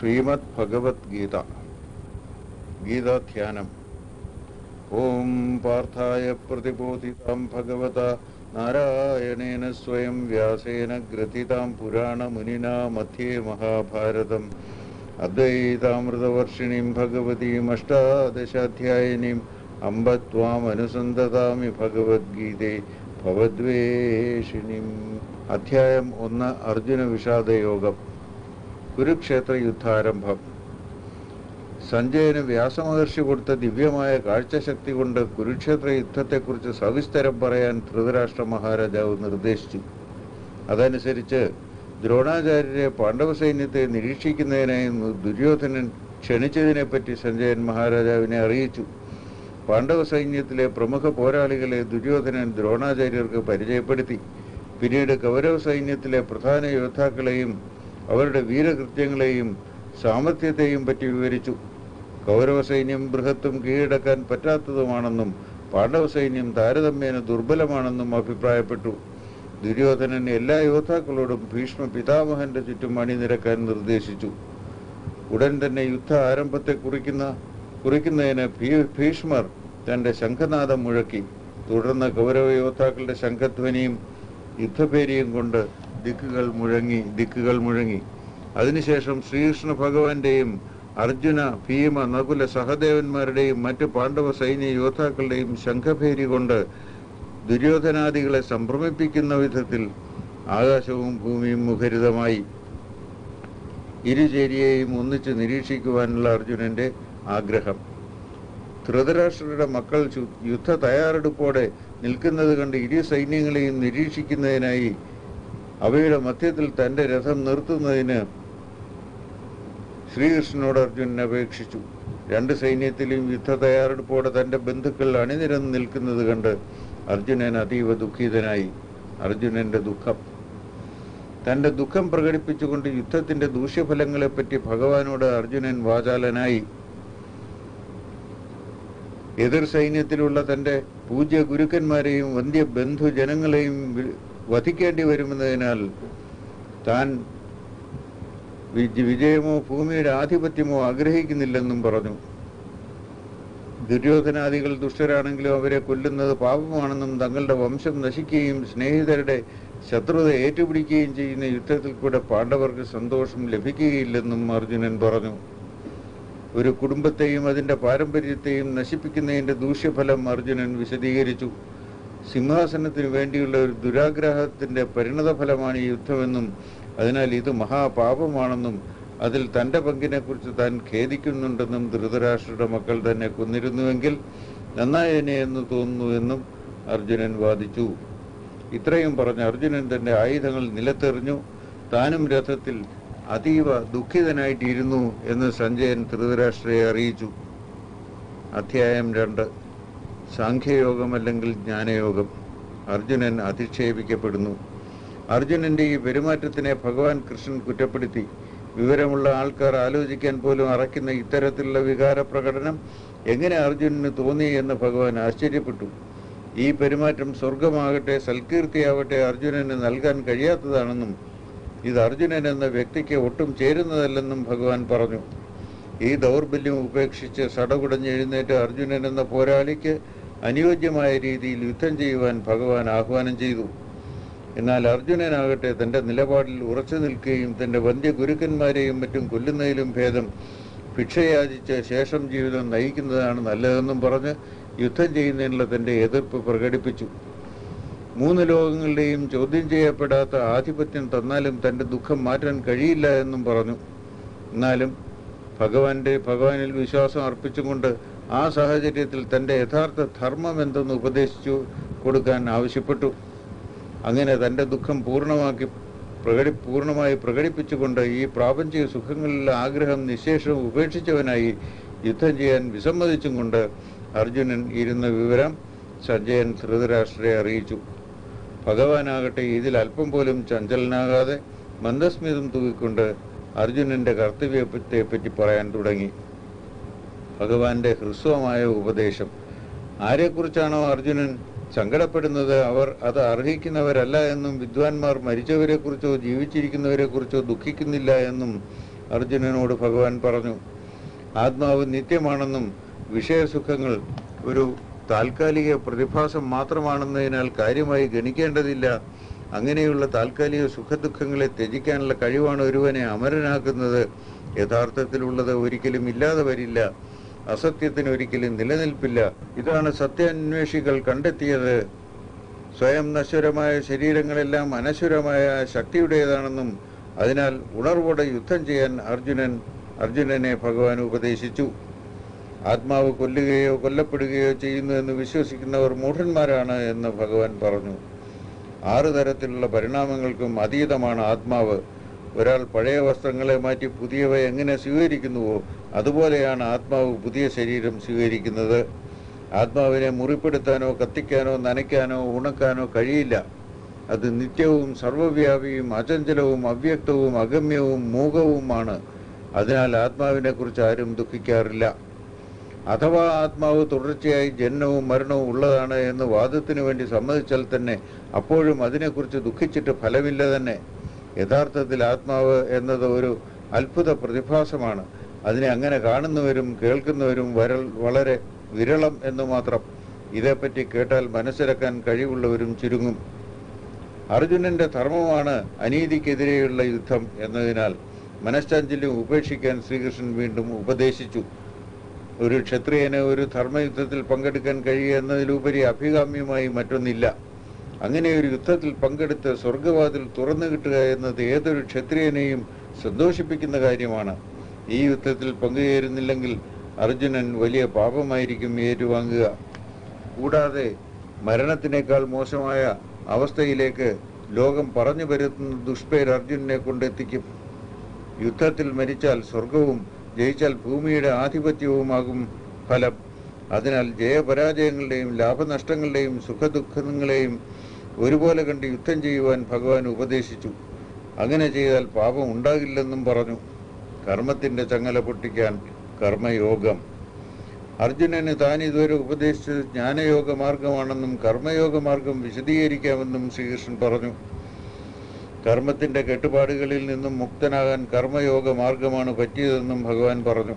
ശ്രീമദ് ഭഗവത്ഗീത ഗീതാധ്യാനം. ഓം പാർത്ഥായ പ്രതിബോധിതാം ഭഗവതാ നാരായണേന സ്വയം വ്യാസേന ഗ്രഥിതാം പുരാണമുനിനാ മധ്യേ മഹാഭാരതം അദ്വൈതാമൃതവർഷിണീം ഭഗവതീം അഷ്ടാദശാധ്യായിനീം അംബ ത്വാമനുസന്തതാമി ഭഗവദ്ഗീതേ ഭവദ്വേഷിണീം. അധ്യായം 1. അർജുന വിഷാദയോഗം. കുരുക്ഷേത്ര യുദ്ധാരംഭം. സഞ്ജയന് വ്യാസമഹർഷി കൊടുത്ത ദിവ്യമായ കാഴ്ചശക്തി കൊണ്ട് കുരുക്ഷേത്ര യുദ്ധത്തെക്കുറിച്ച് സവിസ്തരം പറയാൻ ധൃതരാഷ്ട്ര മഹാരാജാവ് നിർദ്ദേശിച്ചു. അതനുസരിച്ച് ദ്രോണാചാര്യരെ പാണ്ഡവ സൈന്യത്തെ നിരീക്ഷിക്കുന്നതിനായി ദുര്യോധനൻ ക്ഷണിച്ചതിനെപ്പറ്റി സഞ്ജയൻ മഹാരാജാവിനെ അറിയിച്ചു. പാണ്ഡവ സൈന്യത്തിലെ പ്രമുഖ പോരാളികളെ ദുര്യോധനൻ ദ്രോണാചാര്യർക്ക് പരിചയപ്പെടുത്തി. പിന്നീട് കൗരവ സൈന്യത്തിലെ പ്രധാന യോദ്ധാക്കളെയും അവരുടെ വീരകൃത്യങ്ങളെയും സാമർത്ഥ്യത്തെയും പറ്റി വിവരിച്ചു. കൗരവ സൈന്യം ബൃഹത്തും കീഴടക്കാൻ പറ്റാത്തതുമാണെന്നും പാണ്ഡവ സൈന്യം താരതമ്യേന ദുർബലമാണെന്നും അഭിപ്രായപ്പെട്ടു. ദുര്യോധനൻ എല്ലാ യോദ്ധാക്കളോടും ഭീഷ്മ പിതാമഹന്റെ ചുറ്റും അണിനിരക്കാൻ നിർദ്ദേശിച്ചു. ഉടൻ തന്നെ യുദ്ധ ആരംഭത്തെ കുറിക്കുന്നതിന് ഭീഷ്മർ തന്റെ ശംഖനാദം മുഴക്കി. തുടർന്ന് കൗരവ യോദ്ധാക്കളുടെ ശംഖധ്വനിയും യുദ്ധഭേരിയും കൊണ്ട് ദിക്കുകൾ മുഴങ്ങി. അതിനുശേഷം ശ്രീകൃഷ്ണ ഭഗവാന്റെയും അർജുന, ഭീമ, നകുല സഹദേവന്മാരുടെയും മറ്റ് പാണ്ഡവ സൈന്യ യോദ്ധാക്കളുടെയും ശംഖഭേരി കൊണ്ട് ദുര്യോധനാദികളെ സംഭ്രമിപ്പിക്കുന്ന വിധത്തിൽ ആകാശവും ഭൂമിയും മുഖരിതമായി. ഇരുചേരിയെയും ഒന്നിച്ച് നിരീക്ഷിക്കുവാനുള്ള അർജുനന്റെ ആഗ്രഹം. ധൃതരാഷ്ട്രരുടെ മക്കൾ യുദ്ധ തയ്യാറെടുപ്പോടെ നിൽക്കുന്നത് കണ്ട് ഇരു സൈന്യങ്ങളെയും നിരീക്ഷിക്കുന്നതിനായി അവയുടെ മധ്യത്തിൽ തന്റെ രഥം നിർത്തുന്നതിന് ശ്രീകൃഷ്ണനോട് അർജുനൻ അപേക്ഷിച്ചു. രണ്ട് സൈന്യത്തിലും യുദ്ധ തയ്യാറെടുപ്പോടെ തന്റെ ബന്ധുക്കൾ അണിനിരന്ന് നിൽക്കുന്നത് കണ്ട് അർജുനൻ അതീവ ദുഃഖിതനായി. അർജുനന്റെ ദുഃഖം. തന്റെ ദുഃഖം പ്രകടിപ്പിച്ചുകൊണ്ട് യുദ്ധത്തിന്റെ ദൂഷ്യഫലങ്ങളെപ്പറ്റി ഭഗവാനോട് അർജുനൻ വാചാലനായി. എതിർ സൈന്യത്തിലുള്ള തന്റെ പൂജ്യ ഗുരുക്കന്മാരെയും വന്ധ്യ ബന്ധുജനങ്ങളെയും വധിക്കേണ്ടി വരുമെന്നതിനാൽ താൻ വിജയമോ ഭൂമിയുടെ ആധിപത്യമോ ആഗ്രഹിക്കുന്നില്ലെന്നും പറഞ്ഞു. ദുര്യോധനാദികൾ ദുഷ്ടരാണെങ്കിലും അവരെ കൊല്ലുന്നത് പാപമാണെന്നും തങ്ങളുടെ വംശം നശിക്കുകയും സ്നേഹിതരുടെ ശത്രുത ഏറ്റുപിടിക്കുകയും ചെയ്യുന്ന യുദ്ധത്തിൽ കൂടെ പാണ്ഡവർക്ക് സന്തോഷം ലഭിക്കുകയില്ലെന്നും അർജുനൻ പറഞ്ഞു. ഒരു കുടുംബത്തെയും അതിന്റെ പാരമ്പര്യത്തെയും നശിപ്പിക്കുന്നതിന്റെ ദൂഷ്യഫലം അർജുനൻ വിശദീകരിച്ചു. സിംഹാസനത്തിനു വേണ്ടിയുള്ള ഒരു ദുരാഗ്രഹത്തിന്റെ പരിണതഫലമാണ് ഈ യുദ്ധമെന്നും അതിനാൽ ഇത് മഹാപാപമാണെന്നും അതിൽ തന്റെ പങ്കിനെക്കുറിച്ച് താൻ ഖേദിക്കുന്നുണ്ടെന്നും ധൃതരാഷ്ട്രരുടെ മക്കൾ തന്നെ കൊന്നിരുന്നുവെങ്കിൽ നന്നായേനെ എന്ന് തോന്നുന്നുവെന്നും അർജുനൻ വാദിച്ചു. ഇത്രയും പറഞ്ഞ് അർജുനൻ തന്റെ ആയുധങ്ങൾ നിലത്തെറിഞ്ഞു. താനും രഥത്തിൽ അതീവ ദുഃഖിതനായിട്ടിരുന്നു എന്ന് സഞ്ജയൻ ധൃതരാഷ്ട്രയെ അറിയിച്ചു. അധ്യായം 2. സാഖ്യയോഗം അല്ലെങ്കിൽ ജ്ഞാനയോഗം. അർജുനൻ അധിക്ഷേപിക്കപ്പെടുന്നു. അർജുനന്റെ ഈ പെരുമാറ്റത്തിനെ ഭഗവാൻ കൃഷ്ണൻ കുറ്റപ്പെടുത്തി. വിവരമുള്ള ആൾക്കാർ ആലോചിക്കാൻ പോലും അറയ്ക്കുന്ന ഇത്തരത്തിലുള്ള വികാര പ്രകടനം എങ്ങനെ അർജുനന് തോന്നി എന്ന് ഭഗവാൻ ആശ്ചര്യപ്പെട്ടു. ഈ പെരുമാറ്റം സ്വർഗമാകട്ടെ സൽകീർത്തിയാവട്ടെ അർജുനന് നൽകാൻ കഴിയാത്തതാണെന്നും ഇത് അർജുനൻ എന്ന വ്യക്തിക്ക് ഒട്ടും ചേരുന്നതല്ലെന്നും ഭഗവാൻ പറഞ്ഞു. ഈ ദൗർബല്യം ഉപേക്ഷിച്ച് സടകുടഞ്ഞെഴുന്നേറ്റ് അർജുനൻ എന്ന പോരാളിക്ക് അനുയോജ്യമായ രീതിയിൽ യുദ്ധം ചെയ്യുവാൻ ഭഗവാൻ ആഹ്വാനം ചെയ്തു. എന്നാൽ അർജുനനാകട്ടെ തന്റെ നിലപാടിൽ ഉറച്ചു നിൽക്കുകയും തന്റെ വന്ധ്യ ഗുരുക്കന്മാരെയും മറ്റും കൊല്ലുന്നതിലും ഭേദം ഭിക്ഷയാചിച്ച് ശേഷം ജീവിതം നയിക്കുന്നതാണ് നല്ലതെന്നും പറഞ്ഞ് യുദ്ധം ചെയ്യുന്നതിനുള്ള തന്റെ എതിർപ്പ് പ്രകടിപ്പിച്ചു. 3 ലോകങ്ങളുടെയും ചോദ്യം ചെയ്യപ്പെടാത്ത ആധിപത്യം തന്നാലും തന്റെ ദുഃഖം മാറ്റാൻ കഴിയില്ല എന്നും പറഞ്ഞു. എന്നാലും ഭഗവാനിൽ വിശ്വാസം അർപ്പിച്ചുകൊണ്ട് ആ സാഹചര്യത്തിൽ തന്റെ യഥാർത്ഥ ധർമ്മം എന്തെന്ന് ഉപദേശിച്ചു കൊടുക്കാൻ ആവശ്യപ്പെട്ടു. അങ്ങനെ തന്റെ ദുഃഖം പൂർണ്ണമായി പ്രകടിപ്പിച്ചുകൊണ്ട് ഈ പ്രാപഞ്ചിക സുഖങ്ങളിലെ ആഗ്രഹം നിശേഷം ഉപേക്ഷിച്ചവനായി യുദ്ധം ചെയ്യാൻ വിസമ്മതിച്ചും കൊണ്ട് അർജുനൻ ഇരുന്ന വിവരം സഞ്ജയൻ ധൃതരാഷ്ട്രയെ അറിയിച്ചു. ഭഗവാനാകട്ടെ ഇതിൽ അല്പം പോലും ചഞ്ചലനാകാതെ മന്ദസ്മിതം തൂക്കിക്കൊണ്ട് അർജുനന്റെ കർത്തവ്യത്തെപ്പറ്റി പറയാൻ തുടങ്ങി. ഭഗവാന്റെ ഹ്രസ്വമായ ഉപദേശം. ആരെക്കുറിച്ചാണോ അർജുനൻ സങ്കടപ്പെടുന്നത് അവർ അത് അർഹിക്കുന്നവരല്ല എന്നും വിദ്വാൻമാർ മരിച്ചവരെക്കുറിച്ചോ ജീവിച്ചിരിക്കുന്നവരെക്കുറിച്ചോ ദുഃഖിക്കുന്നില്ല എന്നും അർജുനനോട് ഭഗവാൻ പറഞ്ഞു. ആത്മാവ് നിത്യമാണെന്നും വിഷയസുഖങ്ങൾ ഒരു താൽക്കാലിക പ്രതിഭാസം മാത്രമാണെന്നതിനാൽ കാര്യമായി ഗണിക്കേണ്ടതില്ല. അങ്ങനെയുള്ള താൽക്കാലിക സുഖദുഃഖങ്ങളെ ത്യജിക്കാനുള്ള കഴിവാണ് ഒരുവനെ അമരനാക്കുന്നത്. യഥാർത്ഥത്തിലുള്ളത് ഒരിക്കലും ഇല്ലാതെ വരില്ല. അസത്യത്തിന് ഒരിക്കലും നിലനിൽപ്പില്ല. ഇതാണ് സത്യാന്വേഷികൾ കണ്ടെത്തിയത്. സ്വയം നശ്വരമായ ശരീരങ്ങളെല്ലാം അനശ്വരമായ ശക്തിയുടേതാണെന്നും അതിനാൽ ഉണർവോടെ യുദ്ധം ചെയ്യാൻ അർജുനനെ ഭഗവാൻ ഉപദേശിച്ചു. ആത്മാവ് കൊല്ലുകയോ കൊല്ലപ്പെടുകയോ ചെയ്യുന്നു എന്ന് വിശ്വസിക്കുന്നവർ മൂഢന്മാരാണ് എന്ന് ഭഗവാൻ പറഞ്ഞു. 6 തരത്തിലുള്ള പരിണാമങ്ങൾക്കും അതീതമാണ് ആത്മാവ്. ഒരാൾ പഴയ വസ്ത്രങ്ങളെ മാറ്റി പുതിയവ എങ്ങനെ സ്വീകരിക്കുന്നുവോ അതുപോലെയാണ് ആത്മാവ് പുതിയ ശരീരം സ്വീകരിക്കുന്നത്. ആത്മാവിനെ മുറിപ്പെടുത്താനോ കത്തിക്കാനോ നനയ്ക്കാനോ ഉണക്കാനോ കഴിയില്ല. അത് നിത്യവും സർവവ്യാപിയും അചഞ്ചലവും അവ്യക്തവും അഗമ്യവും മൂകവുമാണ്. അതിനാൽ ആത്മാവിനെക്കുറിച്ച് ആരും ദുഃഖിക്കാറില്ല. അഥവാ ആത്മാവ് തുടർച്ചയായി ജനനവും മരണവും ഉള്ളതാണ് എന്ന് വാദത്തിനു വേണ്ടി സമ്മതിച്ചാൽ തന്നെ അപ്പോഴും അതിനെക്കുറിച്ച് ദുഃഖിച്ചിട്ട് ഫലമില്ല തന്നെ. യഥാർത്ഥത്തിൽ ആത്മാവ് എന്നത് ഒരു അത്ഭുത പ്രതിഭാസമാണ്. അതിനെ അങ്ങനെ കാണുന്നവരും കേൾക്കുന്നവരും വളരെ വിരളം എന്ന് മാത്രം. ഇതേപ്പറ്റി കേട്ടാൽ മനസ്സിലാക്കാൻ കഴിവുള്ളവരും ചുരുങ്ങും. അർജുനന്റെ ധർമ്മമാണ് അനീതിക്കെതിരെയുള്ള യുദ്ധം എന്നതിനാൽ മനഃശാഞ്ചല്യം ഉപേക്ഷിക്കാൻ ശ്രീകൃഷ്ണൻ വീണ്ടും ഉപദേശിച്ചു. ഒരു ക്ഷത്രിയന് ഒരു ധർമ്മയുദ്ധത്തിൽ പങ്കെടുക്കാൻ കഴിയുക എന്നതിലുപരി അഭികാമ്യമായി മറ്റൊന്നില്ല. അങ്ങനെ ഒരു യുദ്ധത്തിൽ പങ്കെടുത്ത് സ്വർഗവാതിൽ തുറന്നു കിട്ടുക എന്നത് ഏതൊരു ക്ഷത്രിയനെയും സന്തോഷിപ്പിക്കുന്ന കാര്യമാണ്. ഈ യുദ്ധത്തിൽ പങ്കുചേരുന്നില്ലെങ്കിൽ അർജുനൻ വലിയ പാപമായിരിക്കും ഏറ്റുവാങ്ങുക. കൂടാതെ മരണത്തിനേക്കാൾ മോശമായ അവസ്ഥയിലേക്ക് ലോകം പറഞ്ഞു വരുത്തുന്ന ദുഷ്പേർ അർജുനനെ കൊണ്ടെത്തിക്കും. യുദ്ധത്തിൽ മരിച്ചാൽ സ്വർഗവും ജയിച്ചാൽ ഭൂമിയുടെ ആധിപത്യവുമാകും ഫലം. അതിനാൽ ജയപരാജയങ്ങളുടെയും ലാഭനഷ്ടങ്ങളുടെയും സുഖദുഃഖങ്ങളെയും ഒരുപോലെ കണ്ട് യുദ്ധം ചെയ്യുവാൻ ഭഗവാൻ ഉപദേശിച്ചു. അങ്ങനെ ചെയ്താൽ പാപം ഉണ്ടാകില്ലെന്നും പറഞ്ഞു. കർമ്മത്തിന്റെ ചങ്ങല പൊട്ടിക്കാൻ കർമ്മയോഗം. അർജുനന് താൻ ഇതുവരെ ഉപദേശിച്ചത് ജ്ഞാനയോഗ മാർഗമാണെന്നും കർമ്മയോഗ മാർഗം വിശദീകരിക്കാമെന്നും ശ്രീകൃഷ്ണൻ പറഞ്ഞു. കർമ്മത്തിന്റെ കെട്ടുപാടുകളിൽ നിന്നും മുക്തനാകാൻ കർമ്മയോഗ മാർഗമാണ് പറ്റിയതെന്നും ഭഗവാൻ പറഞ്ഞു.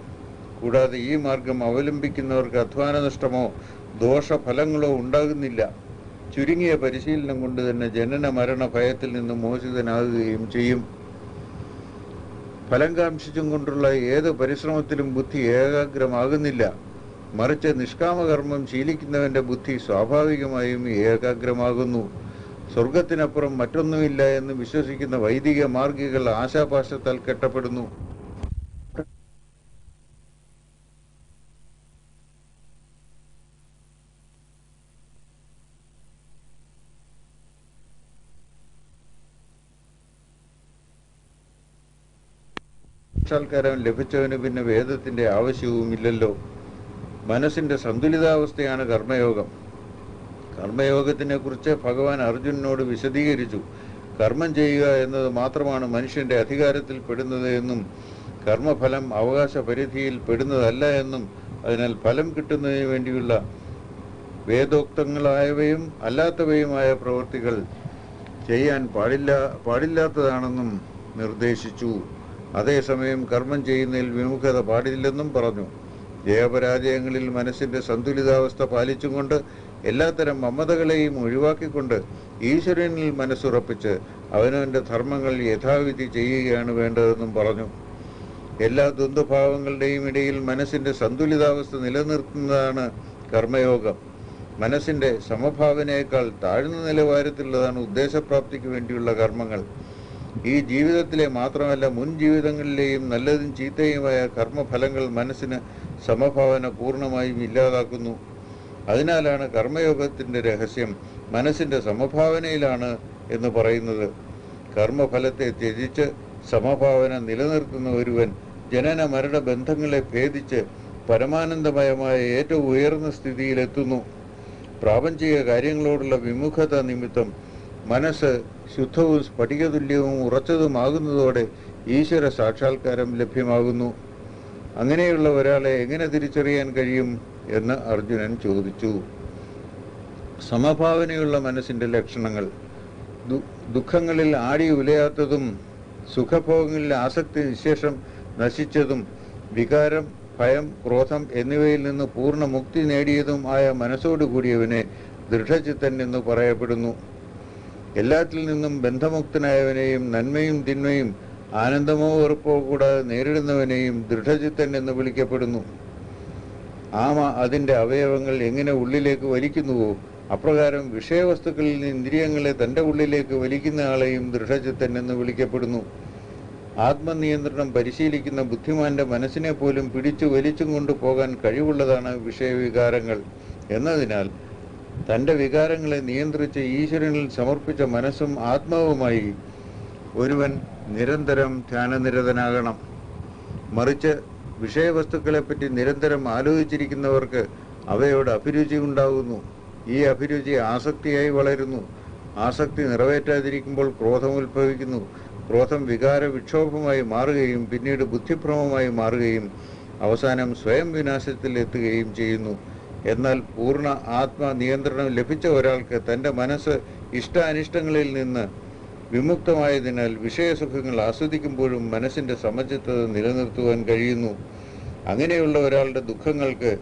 കൂടാതെ ഈ മാർഗം അവലംബിക്കുന്നവർക്ക് അധ്വാന നഷ്ടമോ ദോഷഫലങ്ങളോ ഉണ്ടാകുന്നില്ല. ചുരുങ്ങിയ പരിശീലനം കൊണ്ട് തന്നെ ജനന മരണ ഭയത്തിൽ നിന്നും മോചിതനാകുകയും ചെയ്യും. ഫലം കാംക്ഷിച്ചും കൊണ്ടുള്ള ഏത് പരിശ്രമത്തിലും ബുദ്ധി ഏകാഗ്രമാകുന്നില്ല. മറിച്ച് നിഷ്കാമകർമ്മം ശീലിക്കുന്നവന്റെ ബുദ്ധി സ്വാഭാവികമായും ഏകാഗ്രമാകുന്നു. സ്വർഗത്തിനപ്പുറം മറ്റൊന്നുമില്ല എന്ന് വിശ്വസിക്കുന്ന വൈദിക മാർഗികൾ ആശാപാശത്താൽ കെട്ടപ്പെടുന്നു. സാക്ഷാത്കാരം ലഭിച്ചവന് പിന്നെ വേദത്തിന്റെ ആവശ്യവുമില്ലല്ലോ. മനസ്സിന്റെ സന്തുലിതാവസ്ഥയാണ് കർമ്മയോഗം. കർമ്മയോഗത്തിനെ കുറിച്ച് ഭഗവാൻ അർജുനനോട് വിശദീകരിച്ചു. കർമ്മം ചെയ്യുക എന്നത് മാത്രമാണ് മനുഷ്യന്റെ അധികാരത്തിൽ പെടുന്നത് എന്നും കർമ്മഫലം അവകാശ പരിധിയിൽ പെടുന്നതല്ല എന്നും അതിനാൽ ഫലം കിട്ടുന്നതിന് വേണ്ടിയുള്ള വേദോക്തങ്ങളായവയും അല്ലാത്തവയുമായ പ്രവൃത്തികൾ ചെയ്യാൻ പാടില്ലാത്തതാണെന്നും നിർദ്ദേശിച്ചു. അതേസമയം കർമ്മം ചെയ്യുന്നതിൽ വിമുഖത പാടില്ലെന്നും പറഞ്ഞു. ജയപരാജയങ്ങളിൽ മനസ്സിന്റെ സന്തുലിതാവസ്ഥ പാലിച്ചും കൊണ്ട് എല്ലാത്തരം മമതകളെയും ഒഴിവാക്കിക്കൊണ്ട് ഈശ്വരനിൽ മനസ്സുറപ്പിച്ച് അവനവന്റെ ധർമ്മങ്ങൾ യഥാവിധി ചെയ്യുകയാണ് വേണ്ടതെന്നും പറഞ്ഞു. എല്ലാ ദ്വന്ദ്ഭാവങ്ങളുടെയും ഇടയിൽ മനസ്സിന്റെ സന്തുലിതാവസ്ഥ നിലനിർത്തുന്നതാണ് കർമ്മയോഗം. മനസ്സിന്റെ സമഭാവനയേക്കാൾ താഴ്ന്ന നിലവാരത്തിലുള്ളതാണ് ഉദ്ദേശപ്രാപ്തിക്ക് വേണ്ടിയുള്ള കർമ്മങ്ങൾ. ഈ ജീവിതത്തിലെ മാത്രമല്ല മുൻ ജീവിതങ്ങളിലെയും നല്ലതും ചീത്തയുമായ കർമ്മഫലങ്ങൾ മനസ്സിന് സമഭാവന പൂർണ്ണമായും ഇല്ലാതാക്കുന്നു. അതിനാലാണ് കർമ്മയോഗത്തിന്റെ രഹസ്യം മനസ്സിന്റെ സമഭാവനയിലാണ് എന്ന് പറയുന്നത്. കർമ്മഫലത്തെ ത്യജിച്ച് സമഭാവന നിലനിർത്തുന്ന ഒരുവൻ ജനന മരണ ബന്ധങ്ങളെ ഭേദിച്ച് പരമാനന്ദമയമായ ഏറ്റവും ഉയർന്ന സ്ഥിതിയിലെത്തുന്നു. പ്രാപഞ്ചിക കാര്യങ്ങളോടുള്ള വിമുഖത നിമിത്തം മനസ്സ് ശുദ്ധവും സ്ഫടികതുല്യവും ഉറച്ചതുമാകുന്നതോടെ ഈശ്വര സാക്ഷാത്കാരം ലഭ്യമാകുന്നു. അങ്ങനെയുള്ള ഒരാളെ എങ്ങനെ തിരിച്ചറിയാൻ കഴിയും എന്ന് അർജുനൻ ചോദിച്ചു. സമഭാവനയുള്ള മനസ്സിന്റെ ലക്ഷണങ്ങൾ: ദുഃഖങ്ങളിൽ ആടി ഉലയാത്തതും സുഖഭോഗങ്ങളിൽ ആസക്തി നിശേഷം നശിച്ചതും വികാരം, ഭയം, ക്രോധം എന്നിവയിൽ നിന്ന് പൂർണ്ണ മുക്തി നേടിയതും ആയ മനസ്സോടുകൂടിയവനെ ദൃഢചിത്തൻ എന്ന് പറയപ്പെടുന്നു. എല്ലാത്തിൽ നിന്നും ബന്ധമുക്തനായവനെയും നന്മയും തിന്മയും ആനന്ദമോ വെറുപ്പോ കൂടാതെ നേരിടുന്നവനെയും ദൃഢചിത്തൻ എന്ന് വിളിക്കപ്പെടുന്നു. ആമ അതിൻ്റെ അവയവങ്ങൾ എങ്ങനെ ഉള്ളിലേക്ക് വലിക്കുന്നുവോ അപ്രകാരം വിഷയവസ്തുക്കളിൽ നിന്ന് ഇന്ദ്രിയങ്ങളെ തൻ്റെ ഉള്ളിലേക്ക് വലിക്കുന്ന ആളെയും ദൃഢചിത്തൻ എന്ന് വിളിക്കപ്പെടുന്നു. ആത്മനിയന്ത്രണം പരിശീലിക്കുന്ന ബുദ്ധിമാന്റെ മനസ്സിനെ പോലും പിടിച്ചു വലിച്ചും കൊണ്ടു പോകാൻ കഴിവുള്ളതാണ് വിഷയവികാരങ്ങൾ എന്നതിനാൽ തൻ്റെ വികാരങ്ങളെ നിയന്ത്രിച്ച് ഈശ്വരനിൽ സമർപ്പിച്ച മനസ്സും ആത്മാവുമായി ഒരുവൻ നിരന്തരം ധ്യാനനിരതനാകണം. മറിച്ച് വിഷയവസ്തുക്കളെപ്പറ്റി നിരന്തരം ആലോചിച്ചിരിക്കുന്നവർക്ക് അവയോട് അഭിരുചി ഉണ്ടാകുന്നു. ഈ അഭിരുചി ആസക്തിയായി വളരുന്നു. ആസക്തി നിറവേറ്റാതിരിക്കുമ്പോൾ ക്രോധം ഉത്ഭവിക്കുന്നു. ക്രോധം വികാര വിക്ഷോഭമായി മാറുകയും പിന്നീട് ബുദ്ധിഭ്രമമായി മാറുകയും അവസാനം സ്വയം വിനാശത്തിൽ എത്തുകയും ചെയ്യുന്നു. എന്നാൽ പൂർണ്ണ ആത്മനിയന്ത്രണം ലഭിച്ച ഒരാൾക്ക് തൻ്റെ മനസ്സ് ഇഷ്ടാനിഷ്ടങ്ങളിൽ നിന്ന് വിമുക്തമായതിനാൽ വിഷയസുഖങ്ങൾ ആസ്വദിക്കുമ്പോഴും മനസ്സിൻ്റെ സമചിത്തത നിലനിർത്തുവാൻ കഴിയുന്നു. അങ്ങനെയുള്ള ഒരാളുടെ ദുഃഖങ്ങൾക്ക്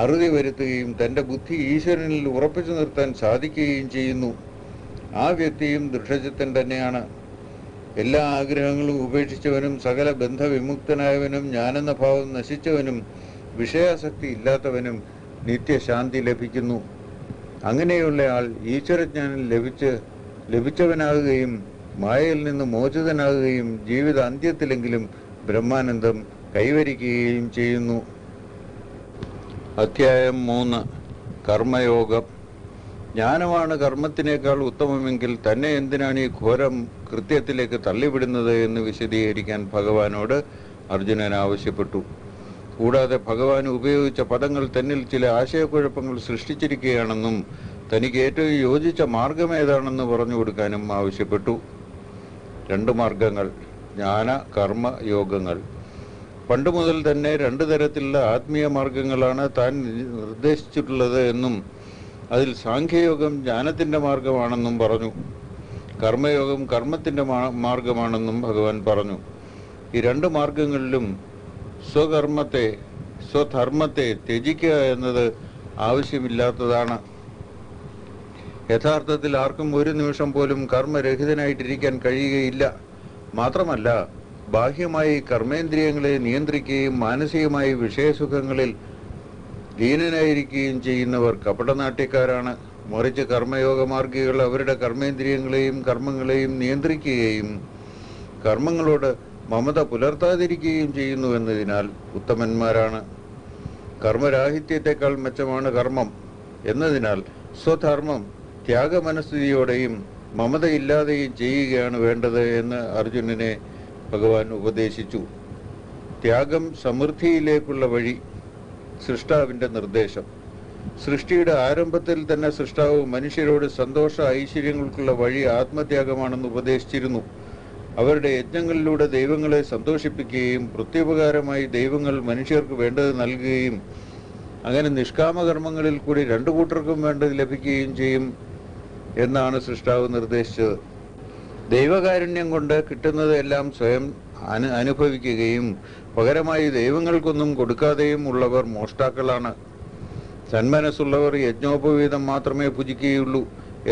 അറുതി വരുത്തുകയും തൻ്റെ ബുദ്ധി ഈശ്വരനിൽ ഉറപ്പിച്ചു നിർത്താൻ സാധിക്കുകയും ചെയ്യുന്നു. ആ വ്യക്തിയും ദൃഢചിത്തൻ തന്നെയാണ്. എല്ലാ ആഗ്രഹങ്ങളും ഉപേക്ഷിച്ചവനും സകല ബന്ധവിമുക്തനായവനും ഞാനെന്ന ഭാവം നശിച്ചവനും വിഷയാസക്തി ഇല്ലാത്തവനും നിത്യശാന്തി ലഭിക്കുന്നു. അങ്ങനെയുള്ള ആൾ ഈശ്വരജ്ഞാനം ലഭിച്ചവനാകുകയും മായയിൽ നിന്ന് മോചിതനാകുകയും ജീവിത അന്ത്യത്തിലെങ്കിലും ബ്രഹ്മാനന്ദം കൈവരിക്കുകയും ചെയ്യുന്നു. അധ്യായം 3. കർമ്മയോഗം. ജ്ഞാനമാണ് കർമ്മത്തിനേക്കാൾ ഉത്തമമെങ്കിൽ തന്നെ എന്തിനാണ് ഈ ഘോരം കൃത്യത്തിലേക്ക് തള്ളിവിടുന്നത് എന്ന് വിശദീകരിക്കാൻ ഭഗവാനോട് അർജുനൻ ആവശ്യപ്പെട്ടു. കൂടാതെ ഭഗവാൻ ഉപയോഗിച്ച പദങ്ങൾ തന്നിൽ ചില ആശയക്കുഴപ്പങ്ങൾ സൃഷ്ടിച്ചിരിക്കുകയാണെന്നും തനിക്ക് ഏറ്റവും യോജിച്ച മാർഗം ഏതാണെന്ന് പറഞ്ഞു കൊടുക്കാനും ആവശ്യപ്പെട്ടു. 2 മാർഗങ്ങൾ, ജ്ഞാന കർമ്മ യോഗങ്ങൾ. പണ്ട് മുതൽ തന്നെ 2 തരത്തിലുള്ള ആത്മീയ മാർഗങ്ങളാണ് താൻ നിർദ്ദേശിച്ചിട്ടുള്ളത് എന്നും അതിൽ സാഖ്യയോഗം ജ്ഞാനത്തിൻ്റെ മാർഗമാണെന്നും പറഞ്ഞു. കർമ്മയോഗം കർമ്മത്തിൻ്റെ മാർഗമാണെന്നും ഭഗവാൻ പറഞ്ഞു. ഈ 2 മാർഗങ്ങളിലും സ്വധർമ്മത്തെ ത്യജിക്കുക എന്നത് ആവശ്യമില്ലാത്തതാണ്. യഥാർത്ഥത്തിൽ ആർക്കും ഒരു നിമിഷം പോലും കർമ്മരഹിതനായിട്ടിരിക്കാൻ കഴിയുകയില്ല. മാത്രമല്ല, ബാഹ്യമായി കർമ്മേന്ദ്രിയങ്ങളെ നിയന്ത്രിക്കുകയും മാനസികമായി വിഷയസുഖങ്ങളിൽ ലീനനായിരിക്കുകയും ചെയ്യുന്നവർ കപടനാട്യക്കാരാണ്. മറിച്ച് കർമ്മയോഗമാർഗികൾ അവരുടെ കർമ്മേന്ദ്രിയങ്ങളെയും കർമ്മങ്ങളെയും നിയന്ത്രിക്കുകയും കർമ്മങ്ങളോട് മമത പുലർത്താതിരിക്കുകയും ചെയ്യുന്നുവെന്നതിനാൽ ഉത്തമന്മാരാണ്. കർമ്മരാഹിത്യത്തെക്കാൾ മെച്ചമാണ് കർമ്മം എന്നതിനാൽ സ്വധർമ്മം ത്യാഗമനസ്ഥിതിയോടെയും മമതയില്ലാതെയും ചെയ്യുകയാണ് വേണ്ടത് എന്ന് അർജുനനെ ഭഗവാൻ ഉപദേശിച്ചു. ത്യാഗം സമൃദ്ധിയിലേക്കുള്ള വഴി. സൃഷ്ടാവിൻ്റെ നിർദ്ദേശം. സൃഷ്ടിയുടെ ആരംഭത്തിൽ തന്നെ സൃഷ്ടാവ് മനുഷ്യരോട് സന്തോഷ ഐശ്വര്യങ്ങൾക്കുള്ള വഴി ആത്മത്യാഗമാണെന്ന് ഉപദേശിച്ചിരുന്നു. അവരുടെ യജ്ഞങ്ങളിലൂടെ ദൈവങ്ങളെ സന്തോഷിപ്പിക്കുകയും പ്രത്യുപകാരമായി ദൈവങ്ങൾ മനുഷ്യർക്ക് വേണ്ടത് നൽകുകയും അങ്ങനെ നിഷ്കാമകർമ്മങ്ങളിൽ കൂടി 2 കൂട്ടർക്കും വേണ്ടത് ലഭിക്കുകയും ചെയ്യും എന്നാണ് സൃഷ്ടാവ് നിർദ്ദേശിച്ചത്. ദൈവകാരുണ്യം കൊണ്ട് കിട്ടുന്നത് എല്ലാം സ്വയം അനുഭവിക്കുകയും പകരമായി ദൈവങ്ങൾക്കൊന്നും കൊടുക്കാതെയും ഉള്ളവർ മോഷ്ടാക്കളാണ്. സന്മനസ്സുള്ളവർ യജ്ഞോപവീതം മാത്രമേ ഭുജിക്കുകയുള്ളൂ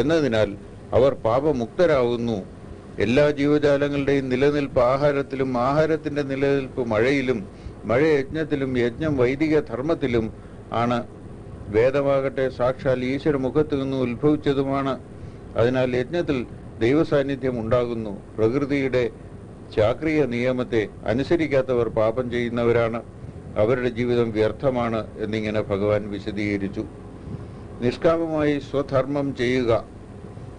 എന്നതിനാൽ അവർ പാപമുക്തരാകുന്നു. എല്ലാ ജീവജാലങ്ങളുടെയും നിലനിൽപ്പ് ആഹാരത്തിലും, ആഹാരത്തിൻ്റെ നിലനിൽപ്പ് മഴയിലും, മഴ യജ്ഞത്തിലും, യജ്ഞം വൈദിക ധർമ്മത്തിലും ആണ്. വേദമാകട്ടെ സാക്ഷാൽ ഈശ്വര മുഖത്തു നിന്ന് ഉത്ഭവിച്ചതുമാണ്. അതിനാൽ യജ്ഞത്തിൽ ദൈവസാന്നിധ്യം ഉണ്ടാകുന്നു. പ്രകൃതിയുടെ ചാക്രിയ നിയമത്തെ അനുസരിക്കാത്തവർ പാപം ചെയ്യുന്നവരാണ്. അവരുടെ ജീവിതം വ്യർത്ഥമാണ് എന്നിങ്ങനെ ഭഗവാൻ വിശദീകരിച്ചു. നിഷ്കാമമായി സ്വധർമ്മം ചെയ്യുക.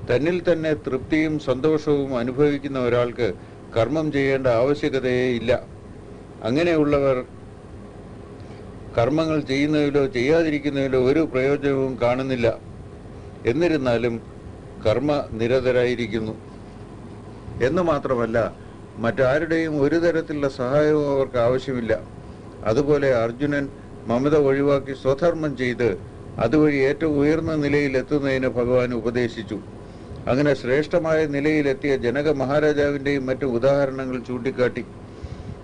തന്നിൽ തന്നെ തൃപ്തിയും സന്തോഷവും അനുഭവിക്കുന്ന ഒരാൾക്ക് കർമ്മം ചെയ്യേണ്ട ആവശ്യകതയേ ഇല്ല. അങ്ങനെയുള്ളവർ കർമ്മങ്ങൾ ചെയ്യുന്നതിലോ ചെയ്യാതിരിക്കുന്നതിലോ ഒരു പ്രയോജനവും കാണുന്നില്ല. എന്നിരുന്നാലും കർമ്മനിരതരായിരിക്കുന്നു. എന്ന് മാത്രമല്ല, മറ്റാരുടെയും ഒരു തരത്തിലുള്ള സഹായവും അവർക്ക് ആവശ്യമില്ല. അതുപോലെ അർജുനൻ മമത ഒഴിവാക്കി സ്വധർമ്മം ചെയ്ത് അതുവഴി ഏറ്റവും ഉയർന്ന നിലയിൽ എത്തുന്നതിന് ഭഗവാൻ ഉപദേശിച്ചു. അങ്ങനെ ശ്രേഷ്ഠമായ നിലയിലെത്തിയ ജനക മഹാരാജാവിൻ്റെയും മറ്റു ഉദാഹരണങ്ങൾ ചൂണ്ടിക്കാട്ടി.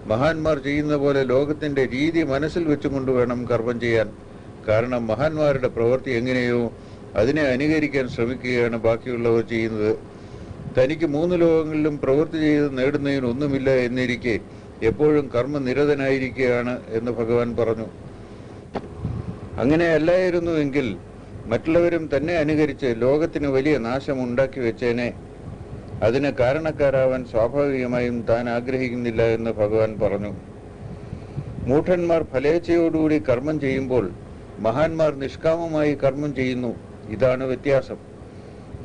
മഹാന്മാർ ചെയ്യുന്ന പോലെ ലോകത്തിന്റെ രീതി മനസ്സിൽ വെച്ചുകൊണ്ട് വേണം കർമ്മം ചെയ്യാൻ. കാരണം മഹാന്മാരുടെ പ്രവൃത്തി എങ്ങനെയോ അതിനെ അനുകരിക്കാൻ ശ്രമിക്കുകയാണ് ബാക്കിയുള്ളവർ ചെയ്യുന്നത്. തനിക്ക് 3 ലോകങ്ങളിലും പ്രവൃത്തി ചെയ്ത് നേടുന്നതിനൊന്നുമില്ല എന്നിരിക്കെ എപ്പോഴും കർമ്മനിരതനായിരിക്കുകയാണ് എന്ന് ഭഗവാൻ പറഞ്ഞു. അങ്ങനെയല്ലായിരുന്നുവെങ്കിൽ മറ്റുള്ളവരും തന്നെ അനുകരിച്ച് ലോകത്തിന് വലിയ നാശം ഉണ്ടാക്കി വെച്ചേനെ. അതിന് കാരണക്കാരാവാൻ സ്വാഭാവികമായും താൻ ആഗ്രഹിക്കുന്നില്ല എന്ന് ഭഗവാൻ പറഞ്ഞു. മൂഢന്മാർ ഫലേച്ഛയോടുകൂടി കർമ്മം ചെയ്യുമ്പോൾ മഹാന്മാർ നിഷ്കാമമായി കർമ്മം ചെയ്യുന്നു. ഇതാണ് വ്യത്യാസം.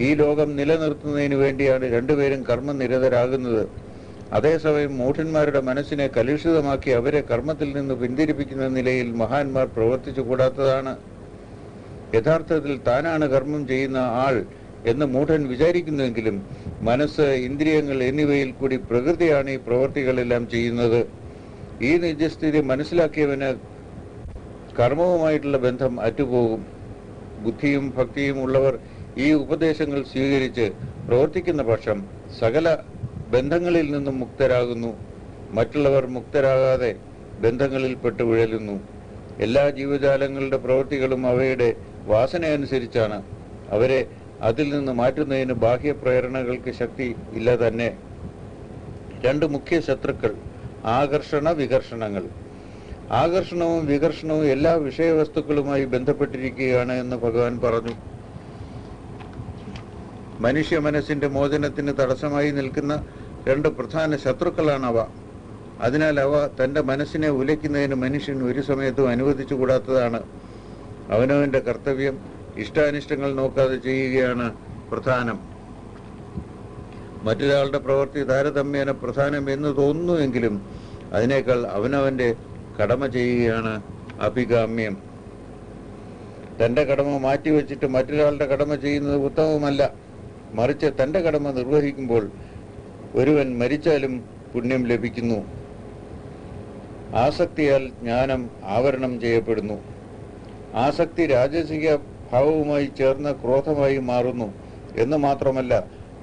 ഈ ലോകം നിലനിർത്തുന്നതിന് വേണ്ടിയാണ് രണ്ടുപേരും കർമ്മനിരതരാകുന്നത്. അതേസമയം മൂഢന്മാരുടെ മനസ്സിനെ കലുഷിതമാക്കി അവരെ കർമ്മത്തിൽ നിന്ന് പിന്തിരിപ്പിക്കുന്ന നിലയിൽ മഹാന്മാർ പ്രവർത്തിച്ചു കൂടാത്തതാണ്. യഥാർത്ഥത്തിൽ താനാണ് കർമ്മം ചെയ്യുന്ന ആൾ എന്ന് മൂഢൻ വിചാരിക്കുന്നുവെങ്കിലും മനസ്സ്, ഇന്ദ്രിയങ്ങൾ എന്നിവയിൽ കൂടി പ്രകൃതിയാണ് ഈ പ്രവൃത്തികളെല്ലാം ചെയ്യുന്നത്. ഈ നിജസ്ഥിതി മനസ്സിലാക്കിയവന് കർമ്മവുമായിട്ടുള്ള ബന്ധം അറ്റുപോകും. ബുദ്ധിയും ഭക്തിയും ഉള്ളവർ ഈ ഉപദേശങ്ങൾ സ്വീകരിച്ച് പ്രവർത്തിക്കുന്ന പക്ഷം സകല ബന്ധങ്ങളിൽ നിന്നും മുക്തരാകുന്നു. മറ്റുള്ളവർ മുക്തരാകാതെ ബന്ധങ്ങളിൽ പെട്ടുവിഴലുന്നു. എല്ലാ ജീവജാലങ്ങളുടെ പ്രവൃത്തികളും അവയുടെ വാസന അനുസരിച്ചാണ്. അവരെ അതിൽ നിന്ന് മാറ്റുന്നതിന് ബാഹ്യപ്രേരണകൾക്ക് ശക്തി ഇല്ല തന്നെ. 2 മുഖ്യ ശത്രുക്കൾ: ആകർഷണ വികർഷണങ്ങൾ. ആകർഷണവും വികർഷണവും എല്ലാ വിഷയവസ്തുക്കളുമായി ബന്ധപ്പെട്ടിരിക്കുകയാണ് എന്ന് ഭഗവാൻ പറഞ്ഞു. മനുഷ്യ മനസ്സിന്റെ മോചനത്തിന് തടസ്സമായി നിൽക്കുന്ന 2 പ്രധാന ശത്രുക്കളാണ് അവ. അതിനാൽ അവ തന്റെ മനസ്സിനെ ഉലയ്ക്കുന്നതിന് മനുഷ്യൻ ഒരു സമയത്തും അനുവദിച്ചുകൂടാത്തതാണ്. അവനവന്റെ കർത്തവ്യം ഇഷ്ടാനിഷ്ടങ്ങൾ നോക്കാതെ ചെയ്യുകയാണ് പ്രധാനം. മറ്റൊരാളുടെ പ്രവൃത്തി താരതമ്യേന പ്രധാനം എന്ന് തോന്നുന്നുവെങ്കിലും അതിനേക്കാൾ അവനവന്റെ കടമ ചെയ്യുകയാണ് അഭികാമ്യം. തന്റെ കടമ മാറ്റിവെച്ചിട്ട് മറ്റൊരാളുടെ കടമ ചെയ്യുന്നത് ഉത്തമമല്ല. മറിച്ച് തന്റെ കടമ നിർവഹിക്കുമ്പോൾ ഒരുവൻ മരിച്ചാലും പുണ്യം ലഭിക്കുന്നു. ആസക്തിയാൽ ജ്ഞാനം ആവരണം ചെയ്യപ്പെടുന്നു. ആസക്തി രാജസിക ഭാവവുമായി ചേർന്ന് ക്രോധമായി മാറുന്നു എന്ന് മാത്രമല്ല,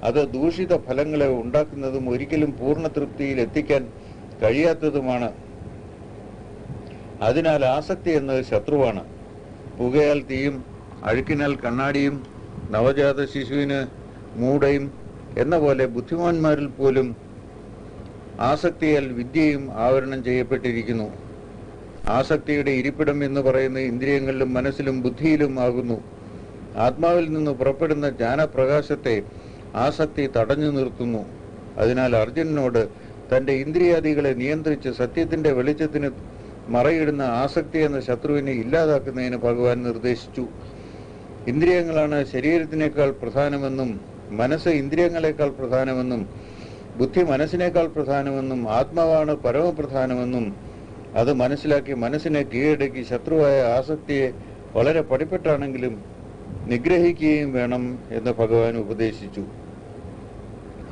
അത് ദൂഷിത ഫലങ്ങളെ ഉണ്ടാക്കുന്നതും ഒരിക്കലും പൂർണ്ണ തൃപ്തിയിൽ എത്തിക്കാൻ കഴിയാത്തതുമാണ്. അതിനാൽ ആസക്തി എന്നത് ശത്രുവാണ്. പുകയാൽ തീയും അഴുക്കിനാൽ കണ്ണാടിയും നവജാത ശിശുവിന് മൂടയും എന്ന പോലെ ബുദ്ധിമാന്മാരിൽ പോലും ആസക്തിയാൽ വിദ്യയും ആവരണം ചെയ്യപ്പെട്ടിരിക്കുന്നു. ആസക്തിയുടെ ഇരിപ്പിടം എന്ന് പറയുന്ന ഇന്ദ്രിയങ്ങളിലും മനസ്സിലും ബുദ്ധിയിലും ആകുന്നു. ആത്മാവിൽ നിന്ന് പുറപ്പെടുന്ന ജ്ഞാനപ്രകാശത്തെ ആസക്തി തടഞ്ഞു നിർത്തുന്നു. അതിനാൽ അർജുനനോട് തന്റെ ഇന്ദ്രിയാദികളെ നിയന്ത്രിച്ച് സത്യത്തിന്റെ വെളിച്ചത്തിന് മറയിടുന്ന ആസക്തി എന്ന ശത്രുവിനെ ഇല്ലാതാക്കുന്നതിന് ഭഗവാൻ നിർദ്ദേശിച്ചു. ഇന്ദ്രിയങ്ങളാണ് ശരീരത്തിനേക്കാൾ പ്രധാനമെന്നും മനസ്സ് ഇന്ദ്രിയങ്ങളെക്കാൾ പ്രധാനമെന്നും ബുദ്ധി മനസ്സിനേക്കാൾ പ്രധാനമെന്നും ആത്മാവാണ് പരമപ്രധാനമെന്നും അത് മനസ്സിലാക്കി മനസ്സിനെ കീഴടക്കി ശത്രുവായ ആസക്തിയെ വളരെ പടിപ്പെട്ടാണെങ്കിലും നിഗ്രഹിക്കുകയും വേണം എന്ന് ഭഗവാൻ ഉപദേശിച്ചു.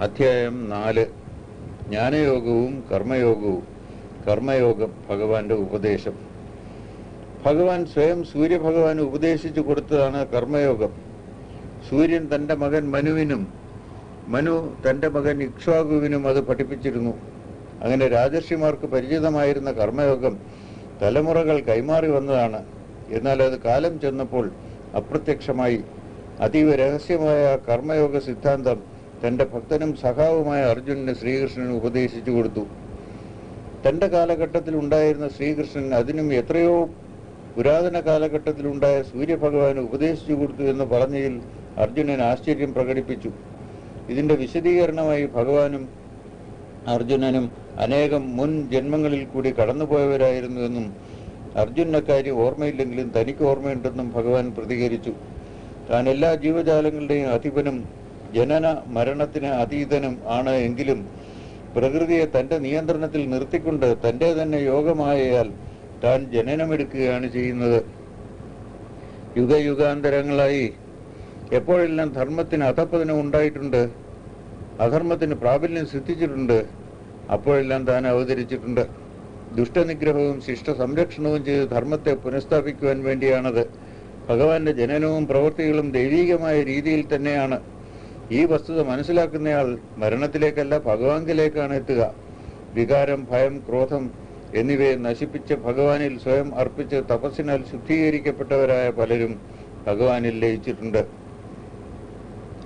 അധ്യായം 4: ജ്ഞാനയോഗവും കർമ്മയോഗവും. കർമ്മയോഗം ഭഗവാന്റെ ഉപദേശം. ഭഗവാൻ സ്വയം സൂര്യഭഗവാന് ഉപദേശിച്ചു കൊടുത്തതാണ് കർമ്മയോഗം. സൂര്യൻ തന്റെ മകൻ മനുവിനും മനു തന്റെ മകൻ ഇക്ഷ്വാകുവിനും അത് പഠിപ്പിച്ചിരുന്നു. അങ്ങനെ രാജർഷിമാർക്ക് പരിചിതമായിരുന്ന കർമ്മയോഗം തലമുറകൾ കൈമാറി വന്നതാണ്. എന്നാൽ അത് കാലം ചെന്നപ്പോൾ അപ്രത്യക്ഷമായി. അതീവ രഹസ്യമായ കർമ്മയോഗ സിദ്ധാന്തം തന്റെ ഭക്തനും സഖാവുമായ അർജുനന് ശ്രീകൃഷ്ണൻ ഉപദേശിച്ചു കൊടുത്തു. തന്റെ കാലഘട്ടത്തിൽ ഉണ്ടായിരുന്ന ശ്രീകൃഷ്ണൻ അതിനും എത്രയോ പുരാതന കാലഘട്ടത്തിലുണ്ടായ സൂര്യഭഗവാന് ഉപദേശിച്ചു കൊടുത്തു എന്ന് പറഞ്ഞതിൽ അർജുനൻ ആശ്ചര്യം പ്രകടിപ്പിച്ചു. ഇതിന്റെ വിശദീകരണമായി ഭഗവാനും അർജുനനും അനേകം മുൻ ജന്മങ്ങളിൽ കൂടി കടന്നുപോയവരായിരുന്നുവെന്നും അർജുനക്കാര്യം ഓർമ്മയില്ലെങ്കിലും തനിക്ക് ഓർമ്മയുണ്ടെന്നും ഭഗവാൻ പ്രതികരിച്ചു. താൻ എല്ലാ ജീവജാലങ്ങളുടെയും അധിപനും ജനന മരണത്തിന് അതീതനും ആണ് എങ്കിലും പ്രകൃതിയെ തന്റെ നിയന്ത്രണത്തിൽ നിർത്തിക്കൊണ്ട് തന്റെ തന്നെ യോഗമായാൽ താൻ ജനനമെടുക്കുകയാണ് ചെയ്യുന്നത്. യുഗയുഗാന്തരങ്ങളായി എപ്പോഴെല്ലാം ധർമ്മത്തിന് അധപ്പതനം ഉണ്ടായിട്ടുണ്ട്, അധർമ്മത്തിന് പ്രാബല്യം സിദ്ധിച്ചിട്ടുണ്ട്, അപ്പോഴെല്ലാം താൻ അവതരിച്ചിട്ടുണ്ട്. ദുഷ്ടനിഗ്രഹവും ശിഷ്ട സംരക്ഷണവും ചെയ്ത് ധർമ്മത്തെ പുനഃസ്ഥാപിക്കുവാൻ വേണ്ടിയാണത്. ഭഗവാന്റെ ജനനവും പ്രവൃത്തികളും ദൈവീകമായ രീതിയിൽ തന്നെയാണ്. ഈ വസ്തുത മനസ്സിലാക്കുന്നയാൾ മരണത്തിലേക്കല്ല ഭഗവാങ്കിലേക്കാണ് എത്തുക. വികാരം, ഭയം, ക്രോധം എന്നിവയെ നശിപ്പിച്ച് ഭഗവാനിൽ സ്വയം അർപ്പിച്ച് തപസ്സിനാൽ ശുദ്ധീകരിക്കപ്പെട്ടവരായ പലരും ഭഗവാനിൽ ലയിച്ചിട്ടുണ്ട്.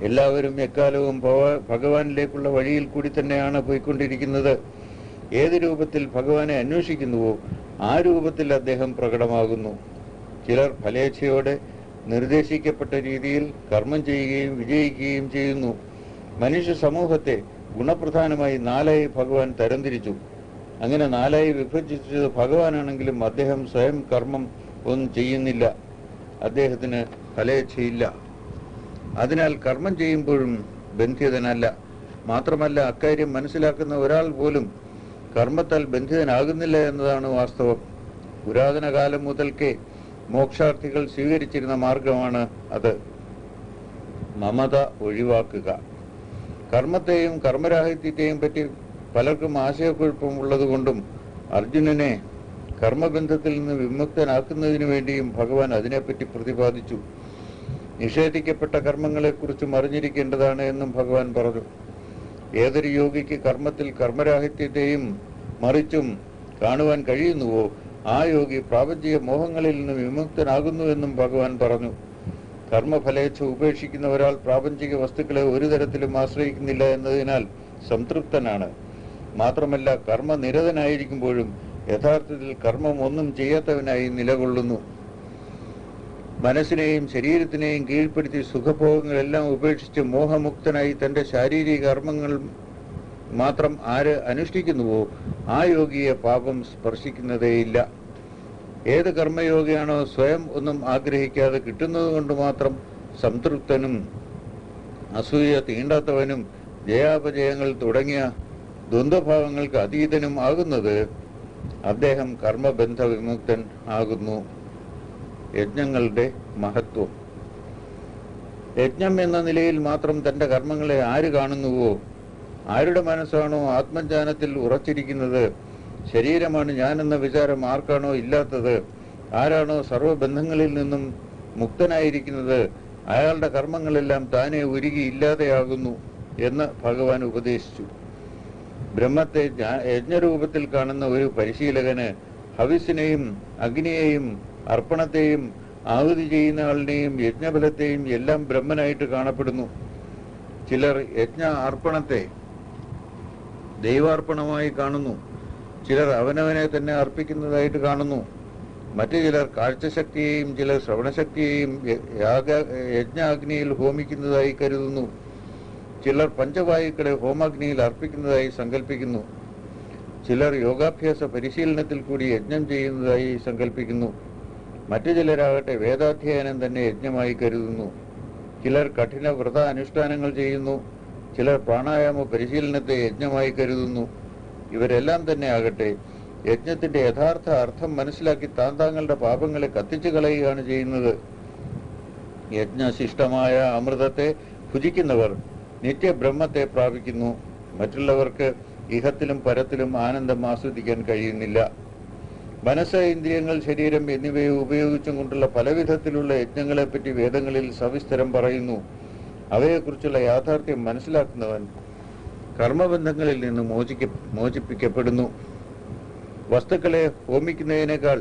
എല്ലാവരും എക്കാലവും ഭഗവാനിലേക്കുള്ള വഴിയിൽ കൂടി തന്നെയാണ് പോയിക്കൊണ്ടിരിക്കുന്നത്. ഏത് രൂപത്തിൽ ഭഗവാനെ അന്വേഷിക്കുന്നുവോ ആ രൂപത്തിൽ അദ്ദേഹം പ്രകടമാകുന്നു. ചിലർ ഫലേച്ഛയോടെ നിർദ്ദേശിക്കപ്പെട്ട രീതിയിൽ കർമ്മം ചെയ്യുകയും വിജയിക്കുകയും ചെയ്യുന്നു. മനുഷ്യ സമൂഹത്തെ ഗുണപ്രധാനമായി നാലായി ഭഗവാൻ തരംതിരിച്ചു. അങ്ങനെ നാലായി വിഭജിച്ചത് ഭഗവാനാണെങ്കിലും അദ്ദേഹം സ്വയം കർമ്മം ഒന്നും ചെയ്യുന്നില്ല. അദ്ദേഹത്തിന് ഫലേച്ഛയില്ല. അതിനാൽ കർമ്മം ചെയ്യുമ്പോഴും ബന്ധിതനല്ല. മാത്രമല്ല, അക്കാര്യം മനസ്സിലാക്കുന്ന ഒരാൾ പോലും കർമ്മത്താൽ ബന്ധിതനാകുന്നില്ല എന്നതാണ് വാസ്തവം. പുരാതന കാലം മുതൽക്കേ മോക്ഷാർത്ഥികൾ സ്വീകരിച്ചിരുന്ന മാർഗമാണ് അത്. മമത ഒഴിവാക്കുക. കർമ്മത്തെയും കർമ്മരാഹിത്യത്തെയും പറ്റി പലർക്കും ആശയക്കുഴപ്പം ഉള്ളതുകൊണ്ടും അർജുനനെ കർമ്മബന്ധത്തിൽ നിന്ന് വിമുക്തനാക്കുന്നതിനു വേണ്ടിയും ഭഗവാൻ അതിനെപ്പറ്റി പ്രതിപാദിച്ചു. നിഷേധിക്കപ്പെട്ട കർമ്മങ്ങളെക്കുറിച്ചും അറിഞ്ഞിരിക്കേണ്ടതാണ് എന്നും ഭഗവാൻ പറഞ്ഞു. ഏതൊരു യോഗിക്ക് കർമ്മത്തിൽ കർമ്മരാഹിത്യത്തെയും മറിച്ചും കാണുവാൻ കഴിയുന്നുവോ ആ യോഗി പ്രാപഞ്ചിക മോഹങ്ങളിൽ നിന്ന് വിമുക്തനാകുന്നുവെന്നും ഭഗവാൻ പറഞ്ഞു. കർമ്മഫലേച്ഛ ഉപേക്ഷിക്കുന്ന ഒരാൾ പ്രാപഞ്ചിക വസ്തുക്കളെ ഒരു തരത്തിലും ആശ്രയിക്കുന്നില്ല എന്നതിനാൽ സംതൃപ്തനാണ്. മാത്രമല്ല, കർമ്മനിരതനായിരിക്കുമ്പോഴും യഥാർത്ഥത്തിൽ കർമ്മം ഒന്നും ചെയ്യാത്തവനായി നിലകൊള്ളുന്നു. മനസ്സിനെയും ശരീരത്തിനെയും കീഴ്പ്പെടുത്തി സുഖഭോഗങ്ങളെല്ലാം ഉപേക്ഷിച്ച് മോഹമുക്തനായി തന്റെ ശാരീരിക കർമ്മങ്ങൾ മാത്രം ആര് അനുഷ്ഠിക്കുന്നുവോ ആ യോഗിയെ പാപം സ്പർശിക്കുന്നതേയില്ല. ഏത് കർമ്മയോഗിയാണോ സ്വയം ഒന്നും ആഗ്രഹിക്കാതെ കിട്ടുന്നത് കൊണ്ട് മാത്രം സംതൃപ്തനും അസൂയ തീണ്ടാത്തവനും ജയാപജയങ്ങൾ തുടങ്ങിയ ദ്വന്ദ്ഭാവങ്ങൾക്ക് അതീതനും ആകുന്നത്, അദ്ദേഹം കർമ്മബന്ധ വിമുക്തൻ ആകുന്നു. യജ്ഞങ്ങളുടെ മഹത്വം. യജ്ഞം എന്ന നിലയിൽ മാത്രം തന്റെ കർമ്മങ്ങളെ ആര് കാണുന്നുവോ, ആരുടെ മനസ്സാണോ ആത്മജ്ഞാനത്തിൽ ഉറച്ചിരിക്കുന്നത്, ശരീരമാണ് ഞാനെന്ന വിചാരം ആർക്കാണോ ഇല്ലാത്തത്, ആരാണോ സർവബന്ധങ്ങളിൽ നിന്നും മുക്തനായിരിക്കുന്നത്, അയാളുടെ കർമ്മങ്ങളെല്ലാം താനെ ഉരുകി ഇല്ലാതെയാകുന്നു എന്ന് ഭഗവാൻ ഉപദേശിച്ചു. ബ്രഹ്മത്തെ യജ്ഞരൂപത്തിൽ കാണുന്ന ഒരു പരിശീലകന് ഹവിസിനെയും അഗ്നിയെയും അർപ്പണത്തെയും ആഹുതി ചെയ്യുന്ന ആളിനെയും യജ്ഞഫലത്തെയും എല്ലാം ബ്രഹ്മനായിട്ട് കാണപ്പെടുന്നു. ചിലർ യജ്ഞ അർപ്പണത്തെ ദൈവാർപ്പണമായി കാണുന്നു. ചിലർ അവനവനെ തന്നെ അർപ്പിക്കുന്നതായിട്ട് കാണുന്നു. മറ്റു ചിലർ കാഴ്ചശക്തിയെയും ചിലർ ശ്രവണശക്തിയെയും യജ്ഞാഗ്നിയിൽ ഹോമിക്കുന്നതായി കരുതുന്നു. ചിലർ പഞ്ചവായുക്കളെ ഹോമാഗ്നിയിൽ അർപ്പിക്കുന്നതായി സങ്കല്പിക്കുന്നു. ചിലർ യോഗാഭ്യാസ പരിശീലനത്തിൽ കൂടി യജ്ഞം ചെയ്യുന്നതായി സങ്കല്പിക്കുന്നു. മറ്റു ചിലരാകട്ടെ വേദാധ്യയനം തന്നെ യജ്ഞമായി കരുതുന്നു. ചിലർ കഠിന വ്രത അനുഷ്ഠാനങ്ങൾ ചെയ്യുന്നു. ചിലർ പ്രാണായാമ പരിശീലനത്തെ യജ്ഞമായി കരുതുന്നു. ഇവരെല്ലാം തന്നെ ആകട്ടെ യജ്ഞത്തിന്റെ യഥാർത്ഥ അർത്ഥം മനസ്സിലാക്കി താങ്കളുടെ പാപങ്ങളെ കത്തിച്ചു കളയുകയാണ് ചെയ്യുന്നത്. യജ്ഞശിഷ്ടമായ അമൃതത്തെ ഭുജിക്കുന്നവർ നിത്യബ്രഹ്മത്തെ പ്രാപിക്കുന്നു. മറ്റുള്ളവർക്ക് ഇഹത്തിലും പരത്തിലും ആനന്ദം ആസ്വദിക്കാൻ കഴിയുന്നില്ല. മനസ്സ്, ഇന്ദ്രിയങ്ങൾ, ശരീരം എന്നിവയെ ഉപയോഗിച്ചും കൊണ്ടുള്ള പലവിധത്തിലുള്ള യജ്ഞങ്ങളെപ്പറ്റി വേദങ്ങളിൽ സവിസ്തരം പറയുന്നു. അവയെക്കുറിച്ചുള്ള യാഥാർത്ഥ്യം മനസ്സിലാക്കുന്നവൻ കർമ്മബന്ധങ്ങളിൽ നിന്ന് മോചിപ്പിക്കപ്പെടുന്നു. വസ്തുക്കളെ ഹോമിക്കുന്നതിനേക്കാൾ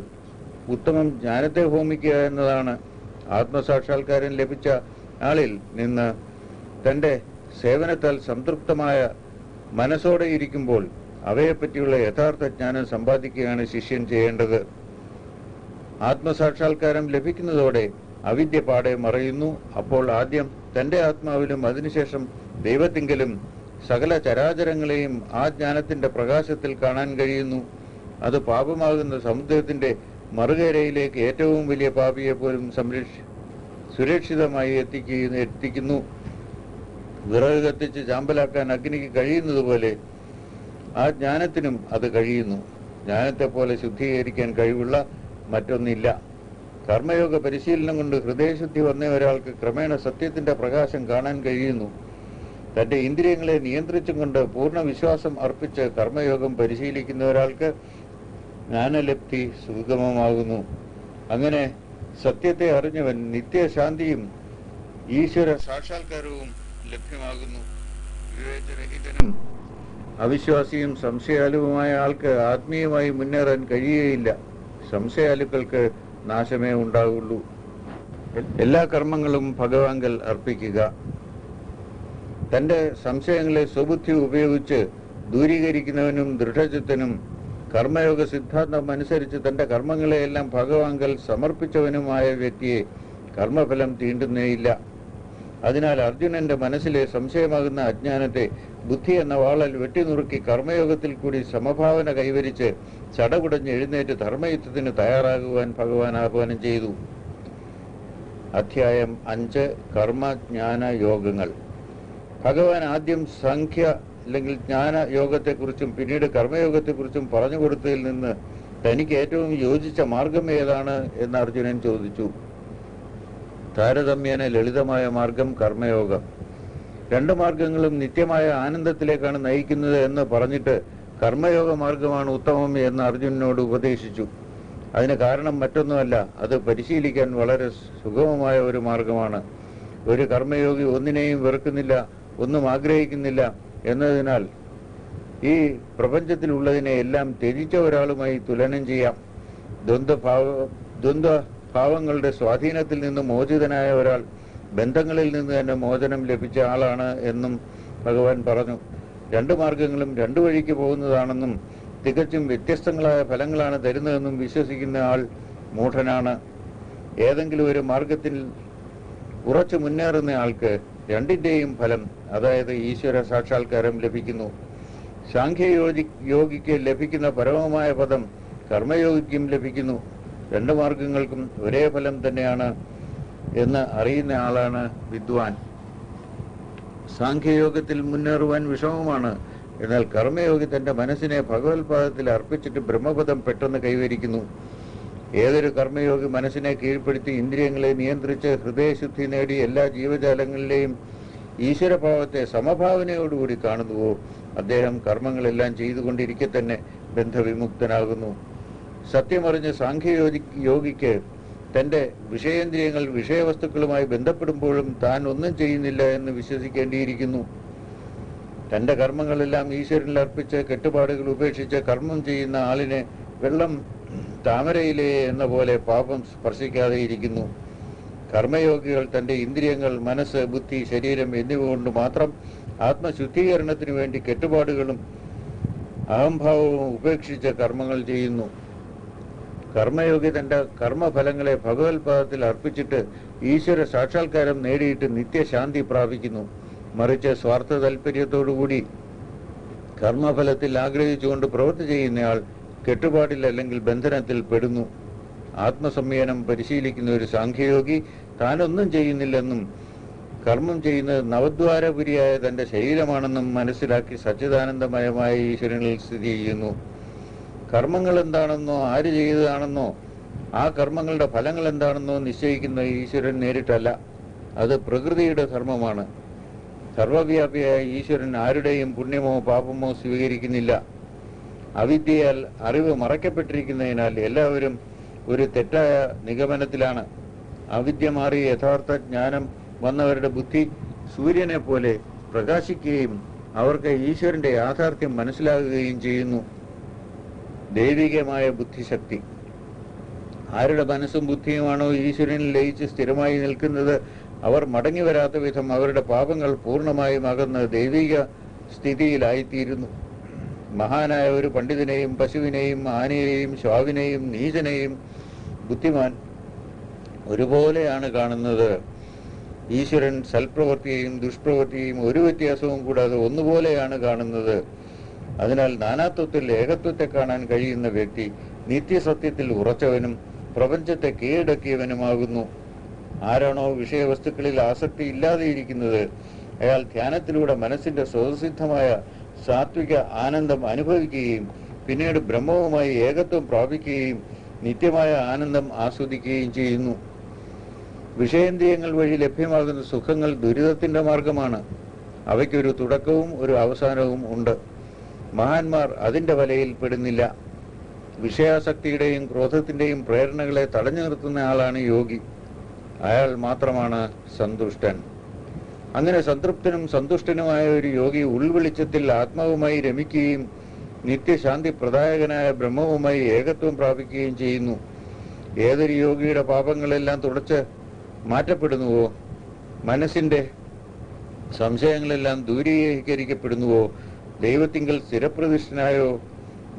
ഉത്തമം ജ്ഞാനത്തെ ഹോമിക്കുക എന്നതാണ്. ആത്മസാക്ഷാത്കാരം ലഭിച്ച ആളിൽ നിന്ന് തന്റെ സേവനത്താൽ സംതൃപ്തമായ മനസ്സോടെ ഇരിക്കുമ്പോൾ അവയെപ്പറ്റിയുള്ള യഥാർത്ഥ ജ്ഞാനം സമ്പാദിക്കുകയാണ് ശിഷ്യൻ ചെയ്യേണ്ടത്. ആത്മസാക്ഷാത്കാരം ലഭിക്കുന്നതോടെ അവിദ്യ പാടെ മറയുന്നു. അപ്പോൾ ആദ്യം തന്റെ ആത്മാവിലും അതിനുശേഷം ദൈവത്തിങ്കലും സകല ചരാചരങ്ങളെയും ആ ജ്ഞാനത്തിന്റെ പ്രകാശത്തിൽ കാണാൻ കഴിയുന്നു. അത് പാപമാകുന്ന സമുദ്രത്തിന്റെ മറുകരയിലേക്ക് ഏറ്റവും വലിയ പാപിയെ പോലും സുരക്ഷിതമായി എത്തിക്കുന്നു. വിറക് കത്തിച്ച് ചാമ്പലാക്കാൻ അഗ്നിക്ക് കഴിയുന്നത് പോലെ ആ ജ്ഞാനത്തിനും അത് കഴിയുന്നു. ജ്ഞാനത്തെ പോലെ ശുദ്ധീകരിക്കാൻ കഴിവുള്ള മറ്റൊന്നില്ല. കർമ്മയോഗ പരിശീലനം കൊണ്ട് ഹൃദയശുദ്ധി വന്ന ഒരാൾക്ക് ക്രമേണ സത്യത്തിന്റെ പ്രകാശം കാണാൻ കഴിയുന്നു. തന്റെ ഇന്ദ്രിയങ്ങളെ നിയന്ത്രിച്ചും കൊണ്ട് പൂർണ്ണ വിശ്വാസം അർപ്പിച്ച് കർമ്മയോഗം പരിശീലിക്കുന്ന ഒരാൾക്ക് ജ്ഞാനലബ്ധി സുഗമമാകുന്നു. അങ്ങനെ സത്യത്തെ അറിഞ്ഞവൻ നിത്യശാന്തിയും ഈശ്വര സാക്ഷാത്കാരവും ലഭ്യമാകുന്നു. വിവേചരഹിതനും അവിശ്വാസിയും സംശയാലുവുമായ ആൾക്ക് ആത്മീയമായി മുന്നേറാൻ കഴിയുകയില്ല. സംശയാലുക്കൾക്ക് നാശമേ ഉണ്ടാകുള്ളൂ. എല്ലാ കർമ്മങ്ങളും ഭഗവാങ്കൽ അർപ്പിക്കുക. തൻ്റെ സംശയങ്ങളെ സ്വബുദ്ധി ഉപയോഗിച്ച് ദൂരീകരിക്കുന്നവനും ദൃഢചിത്തനും കർമ്മയോഗ സിദ്ധാന്തം അനുസരിച്ച് തൻ്റെ കർമ്മങ്ങളെയെല്ലാം ഭഗവാങ്കൽ സമർപ്പിച്ചവനുമായ വ്യക്തിയെ കർമ്മഫലം തീണ്ടുന്നേയില്ല. അതിനാൽ അർജുനന്റെ മനസ്സിലെ സംശയമാകുന്ന അജ്ഞാനത്തെ ബുദ്ധി എന്ന വാളൽ വെട്ടിനുറുക്കി കർമ്മയോഗത്തിൽ കൂടി സമഭാവന കൈവരിച്ച് ചടകുടഞ്ഞ് എഴുന്നേറ്റ് ധർമ്മയുദ്ധത്തിന് തയ്യാറാകുവാൻ ഭഗവാൻ ആഹ്വാനം ചെയ്തു. അധ്യായം 5 കർമ്മജ്ഞാന യോഗങ്ങൾ. ഭഗവാൻ ആദ്യം സംഖ്യ അല്ലെങ്കിൽ ജ്ഞാന യോഗത്തെക്കുറിച്ചും പിന്നീട് കർമ്മയോഗത്തെക്കുറിച്ചും പറഞ്ഞു കൊടുത്തതിൽ നിന്ന് തനിക്ക് ഏറ്റവും യോജിച്ച മാർഗം ഏതാണ് എന്ന് അർജുനൻ ചോദിച്ചു. താരതമ്യേന ലളിതമായ മാർഗം കർമ്മയോഗം. രണ്ട് മാർഗങ്ങളും നിത്യമായ ആനന്ദത്തിലേക്കാണ് നയിക്കുന്നത് എന്ന് പറഞ്ഞിട്ട് കർമ്മയോഗ മാർഗമാണ് ഉത്തമം എന്ന് അർജുനനോട് ഉപദേശിച്ചു. അതിന് കാരണം മറ്റൊന്നുമല്ല, അത് പരിശീലിക്കാൻ വളരെ സുഗമമായ ഒരു മാർഗമാണ്. ഒരു കർമ്മയോഗി ഒന്നിനെയും വെറുക്കുന്നില്ല, ഒന്നും ആഗ്രഹിക്കുന്നില്ല എന്നതിനാൽ ഈ പ്രപഞ്ചത്തിലുള്ളതിനെ എല്ലാം ത്യജിച്ച ഒരാളുമായി തുലനം ചെയ്യാം. ദ്വന്ദ്വഭാവങ്ങളുടെ സ്വാധീനത്തിൽ നിന്ന് മോചിതനായ ഒരാൾ ബന്ധങ്ങളിൽ നിന്ന് തന്നെ മോചനം ലഭിച്ച ആളാണ് എന്നും ഭഗവാൻ പറഞ്ഞു. രണ്ട് മാർഗങ്ങളും രണ്ടു വഴിക്ക് പോകുന്നതാണെന്നും തികച്ചും വ്യത്യസ്തങ്ങളായ ഫലങ്ങളാണ് തരുന്നതെന്നും വിശ്വസിക്കുന്ന ആൾ മൂഢനാണ്. ഏതെങ്കിലും ഒരു മാർഗത്തിൽ ഉറച്ചു മുന്നേറുന്ന ആൾക്ക് രണ്ടിൻ്റെയും ഫലം, അതായത് ഈശ്വര സാക്ഷാത്കാരം ലഭിക്കുന്നു. സാഖ്യയോഗിക്ക് ലഭിക്കുന്ന പരമമായ പദം കർമ്മയോഗിക്കും ലഭിക്കുന്നു. രണ്ട് മാർഗങ്ങൾക്കും ഒരേ ഫലം തന്നെയാണ് എന്ന് അറിയുന്ന ആളാണ് വിദ്വാൻ. സാഖ്യയോഗത്തിൽ മുന്നേറുവാൻ വിഷമമാണ്. എന്നാൽ കർമ്മയോഗി തന്റെ മനസ്സിനെ ഭഗവത്പാദത്തിൽ അർപ്പിച്ചിട്ട് ബ്രഹ്മപദം പെട്ടെന്ന് കൈവരിക്കുന്നു. ഏതൊരു കർമ്മയോഗി മനസ്സിനെ കീഴ്പ്പെടുത്തി ഇന്ദ്രിയങ്ങളെ നിയന്ത്രിച്ച് ഹൃദയശുദ്ധി നേടി എല്ലാ ജീവജാലങ്ങളിലെയും ഈശ്വരഭാവത്തെ സമഭാവനയോടുകൂടി കാണുന്നുവോ അദ്ദേഹം കർമ്മങ്ങളെല്ലാം ചെയ്തുകൊണ്ടിരിക്കെ തന്നെ ബന്ധവിമുക്തനാകുന്നു. സത്യമറിഞ്ഞ് സാഖ്യയോഗിക്ക് തന്റെ വിഷയേന്ദ്രിയങ്ങൾ വിഷയവസ്തുക്കളുമായി ബന്ധപ്പെടുമ്പോഴും താൻ ഒന്നും ചെയ്യുന്നില്ല എന്ന് വിശ്വസിക്കേണ്ടിയിരിക്കുന്നു. തന്റെ കർമ്മങ്ങളെല്ലാം ഈശ്വരനിൽ അർപ്പിച്ച് കെട്ടുപാടുകൾ ഉപേക്ഷിച്ച് കർമ്മം ചെയ്യുന്ന ആളിനെ വെള്ളം താമരയിലെ എന്ന പോലെ പാപം സ്പർശിക്കാതെ ഇരിക്കുന്നു. കർമ്മയോഗികൾ തന്റെ ഇന്ദ്രിയങ്ങൾ, മനസ്സ്, ബുദ്ധി, ശരീരം എന്നിവ കൊണ്ട് മാത്രം ആത്മശുദ്ധീകരണത്തിനു വേണ്ടി കെട്ടുപാടുകളും അഹംഭാവവും ഉപേക്ഷിച്ച് കർമ്മങ്ങൾ ചെയ്യുന്നു. കർമ്മയോഗി തന്റെ കർമ്മഫലങ്ങളെ ഭഗവത്പാദത്തിൽ അർപ്പിച്ചിട്ട് ഈശ്വര സാക്ഷാത്കാരം നേടിയിട്ട് നിത്യശാന്തി പ്രാപിക്കുന്നു. മറിച്ച് സ്വാർത്ഥ താല്പര്യത്തോടുകൂടി കർമ്മഫലത്തിൽ ആഗ്രഹിച്ചുകൊണ്ട് പ്രവൃത്തി ചെയ്യുന്നയാൾ കെട്ടുപാടിൽ അല്ലെങ്കിൽ ബന്ധനത്തിൽ പെടുന്നു. ആത്മസംയമനം പരിശീലിക്കുന്ന ഒരു സാഖ്യയോഗി താനൊന്നും ചെയ്യുന്നില്ലെന്നും കർമ്മം ചെയ്യുന്നത് നവദ്വാരപുരിയായ തന്റെ ശരീരമാണെന്നും മനസ്സിലാക്കി സച്ചിദാനന്ദമയമായ ഈശ്വരനിൽ സ്ഥിതി ചെയ്യുന്നു. കർമ്മങ്ങൾ എന്താണെന്നോ ആര് ചെയ്തതാണെന്നോ ആ കർമ്മങ്ങളുടെ ഫലങ്ങൾ എന്താണെന്നോ നിശ്ചയിക്കുന്ന ഈശ്വരൻ നേരിട്ടല്ല, അത് പ്രകൃതിയുടെ ധർമ്മമാണ്. സർവവ്യാപിയായ ഈശ്വരൻ ആരുടെയും പുണ്യമോ പാപമോ സ്വീകരിക്കുന്നില്ല. അവിദ്യയാൽ അറിവ് മറയ്ക്കപ്പെട്ടിരിക്കുന്നതിനാൽ എല്ലാവരും ഒരു തെറ്റായ നിഗമനത്തിലാണ്. അവിദ്യ മാറി യഥാർത്ഥ ജ്ഞാനം വന്നവരുടെ ബുദ്ധി സൂര്യനെ പോലെ പ്രകാശിക്കുകയും അവർക്ക് ഈശ്വരന്റെ യാഥാർത്ഥ്യം മനസ്സിലാകുകയും ചെയ്യുന്നു. ദൈവികമായ ബുദ്ധിശക്തി. ആരുടെ മനസ്സും ബുദ്ധിയുമാണോ ഈശ്വരനിൽ ലയിച്ച് സ്ഥിരമായി നിൽക്കുന്നത്, അവർ മടങ്ങി വരാത്ത വിധം അവരുടെ പാപങ്ങൾ പൂർണ്ണമായും അകന്ന് ദൈവിക സ്ഥിതിയിലായിത്തീരുന്നു. മഹാനായ ഒരു പണ്ഡിതനെയും പശുവിനെയും ആനയെയും ശ്വാവിനെയും നീചനെയും ബുദ്ധിമാൻ ഒരുപോലെയാണ് കാണുന്നത്. ഈശ്വരൻ സൽപ്രവൃത്തിയെയും ദുഷ്പ്രവൃത്തിയെയും ഒരു വ്യത്യാസവും കൂടാതെ ഒന്നുപോലെയാണ് കാണുന്നത്. അതിനാൽ നാനാത്വത്തിൽ ഏകത്വത്തെ കാണാൻ കഴിയുന്ന വ്യക്തി നിത്യസത്യത്തിൽ ഉറച്ചവനും പ്രപഞ്ചത്തെ കീഴടക്കിയവനുമാകുന്നു. ആരാണോ വിഷയവസ്തുക്കളിൽ ആസക്തി ഇല്ലാതെയിരിക്കുന്നത് അയാൾ ധ്യാനത്തിലൂടെ മനസ്സിന്റെ സ്വതസിദ്ധമായ സാത്വിക ആനന്ദം അനുഭവിക്കുകയും പിന്നീട് ബ്രഹ്മവുമായി ഏകത്വം പ്രാപിക്കുകയും നിത്യമായ ആനന്ദം ആസ്വദിക്കുകയും ചെയ്യുന്നു. വിഷയേന്ദ്രിയങ്ങൾ വഴി ലഭ്യമാകുന്ന സുഖങ്ങൾ ദുരിതത്തിന്റെ മാർഗമാണ്. അവയ്ക്കൊരു തുടക്കവും ഒരു അവസാനവും ഉണ്ട്. മഹാന്മാർ അതിന്റെ വലയിൽ പെടുന്നില്ല. വിഷയാസക്തിയുടെയും ക്രോധത്തിന്റെയും പ്രേരണകളെ തടഞ്ഞു നിർത്തുന്ന ആളാണ് യോഗി. അയാൾ മാത്രമാണ് സന്തുഷ്ടൻ. അങ്ങനെ സംതൃപ്തനും സന്തുഷ്ടനുമായ ഒരു യോഗി ഉൾവെളിച്ചത്തിൽ ആത്മാവുമായി രമിക്കുകയും നിത്യശാന്തി പ്രദായകനായ ബ്രഹ്മവുമായി ഏകത്വം പ്രാപിക്കുകയും ചെയ്യുന്നു. ഏതൊരു യോഗിയുടെ പാപങ്ങളെല്ലാം തുടച്ച് മാറ്റപ്പെടുന്നുവോ, മനസ്സിന്റെ സംശയങ്ങളെല്ലാം ദൂരീകരിക്കപ്പെടുന്നുവോ, ദൈവത്തിങ്കൽ സ്ഥിരപ്രതിഷ്ഠനായോ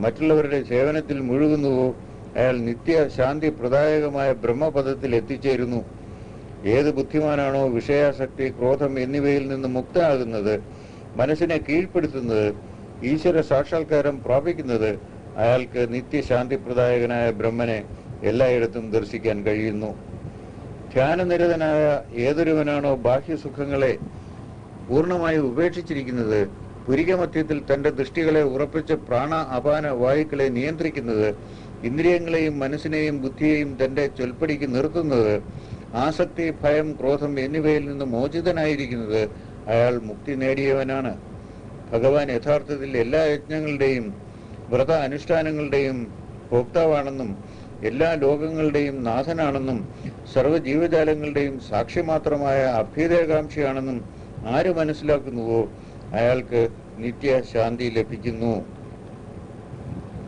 മറ്റുള്ളവരുടെ സേവനത്തിൽ മുഴുകുന്നുവോ, അയാൾ നിത്യശാന്തി പ്രദായകമായ ബ്രഹ്മപദത്തിൽ എത്തിച്ചേരുന്നു. ഏത് ബുദ്ധിമാനാണോ വിഷയാസക്തി, ക്രോധം എന്നിവയിൽ നിന്ന് മുക്തനാകുന്നത്, മനസ്സിനെ കീഴ്പ്പെടുത്തുന്നത്, ഈശ്വര സാക്ഷാത്കാരം പ്രാപിക്കുന്നത്, അയാൾക്ക് നിത്യശാന്തി പ്രദായകനായ ബ്രഹ്മനെ എല്ലായിടത്തും ദർശിക്കാൻ കഴിയുന്നു. ധ്യാനനിരതനായ ഏതൊരുവനാണോ ബാഹ്യസുഖങ്ങളെ പൂർണ്ണമായി ഉപേക്ഷിച്ചിരിക്കുന്നത്, പുരികമധ്യത്തിൽ തന്റെ ദൃഷ്ടികളെ ഉറപ്പിച്ച് പ്രാണ അപാന വായുക്കളെ നിയന്ത്രിക്കുന്നത്, ഇന്ദ്രിയങ്ങളെയും മനസ്സിനെയും ബുദ്ധിയെയും തന്റെ ചൊൽപ്പടിക്ക് നിർത്തുന്നത്, ആസക്തി, ഭയം, ക്രോധം എന്നിവയിൽ നിന്ന് മോചിതനായിരിക്കുന്നത്, അയാൾ മുക്തി നേടിയവനാണ്. ഭഗവാൻ യഥാർത്ഥത്തിൽ എല്ലാ യജ്ഞങ്ങളുടെയും വ്രത അനുഷ്ഠാനങ്ങളുടെയും ഭോക്താവാണെന്നും എല്ലാ ലോകങ്ങളുടെയും നാഥനാണെന്നും സർവ്വജീവജാലങ്ങളുടെയും സാക്ഷിമാത്രമായ അഭ്യുദയകാംക്ഷിയാണെന്നും ആര് മനസ്സിലാക്കുന്നുവോ അയാൾക്ക് നിത്യശാന്തി ലഭിക്കുന്നു.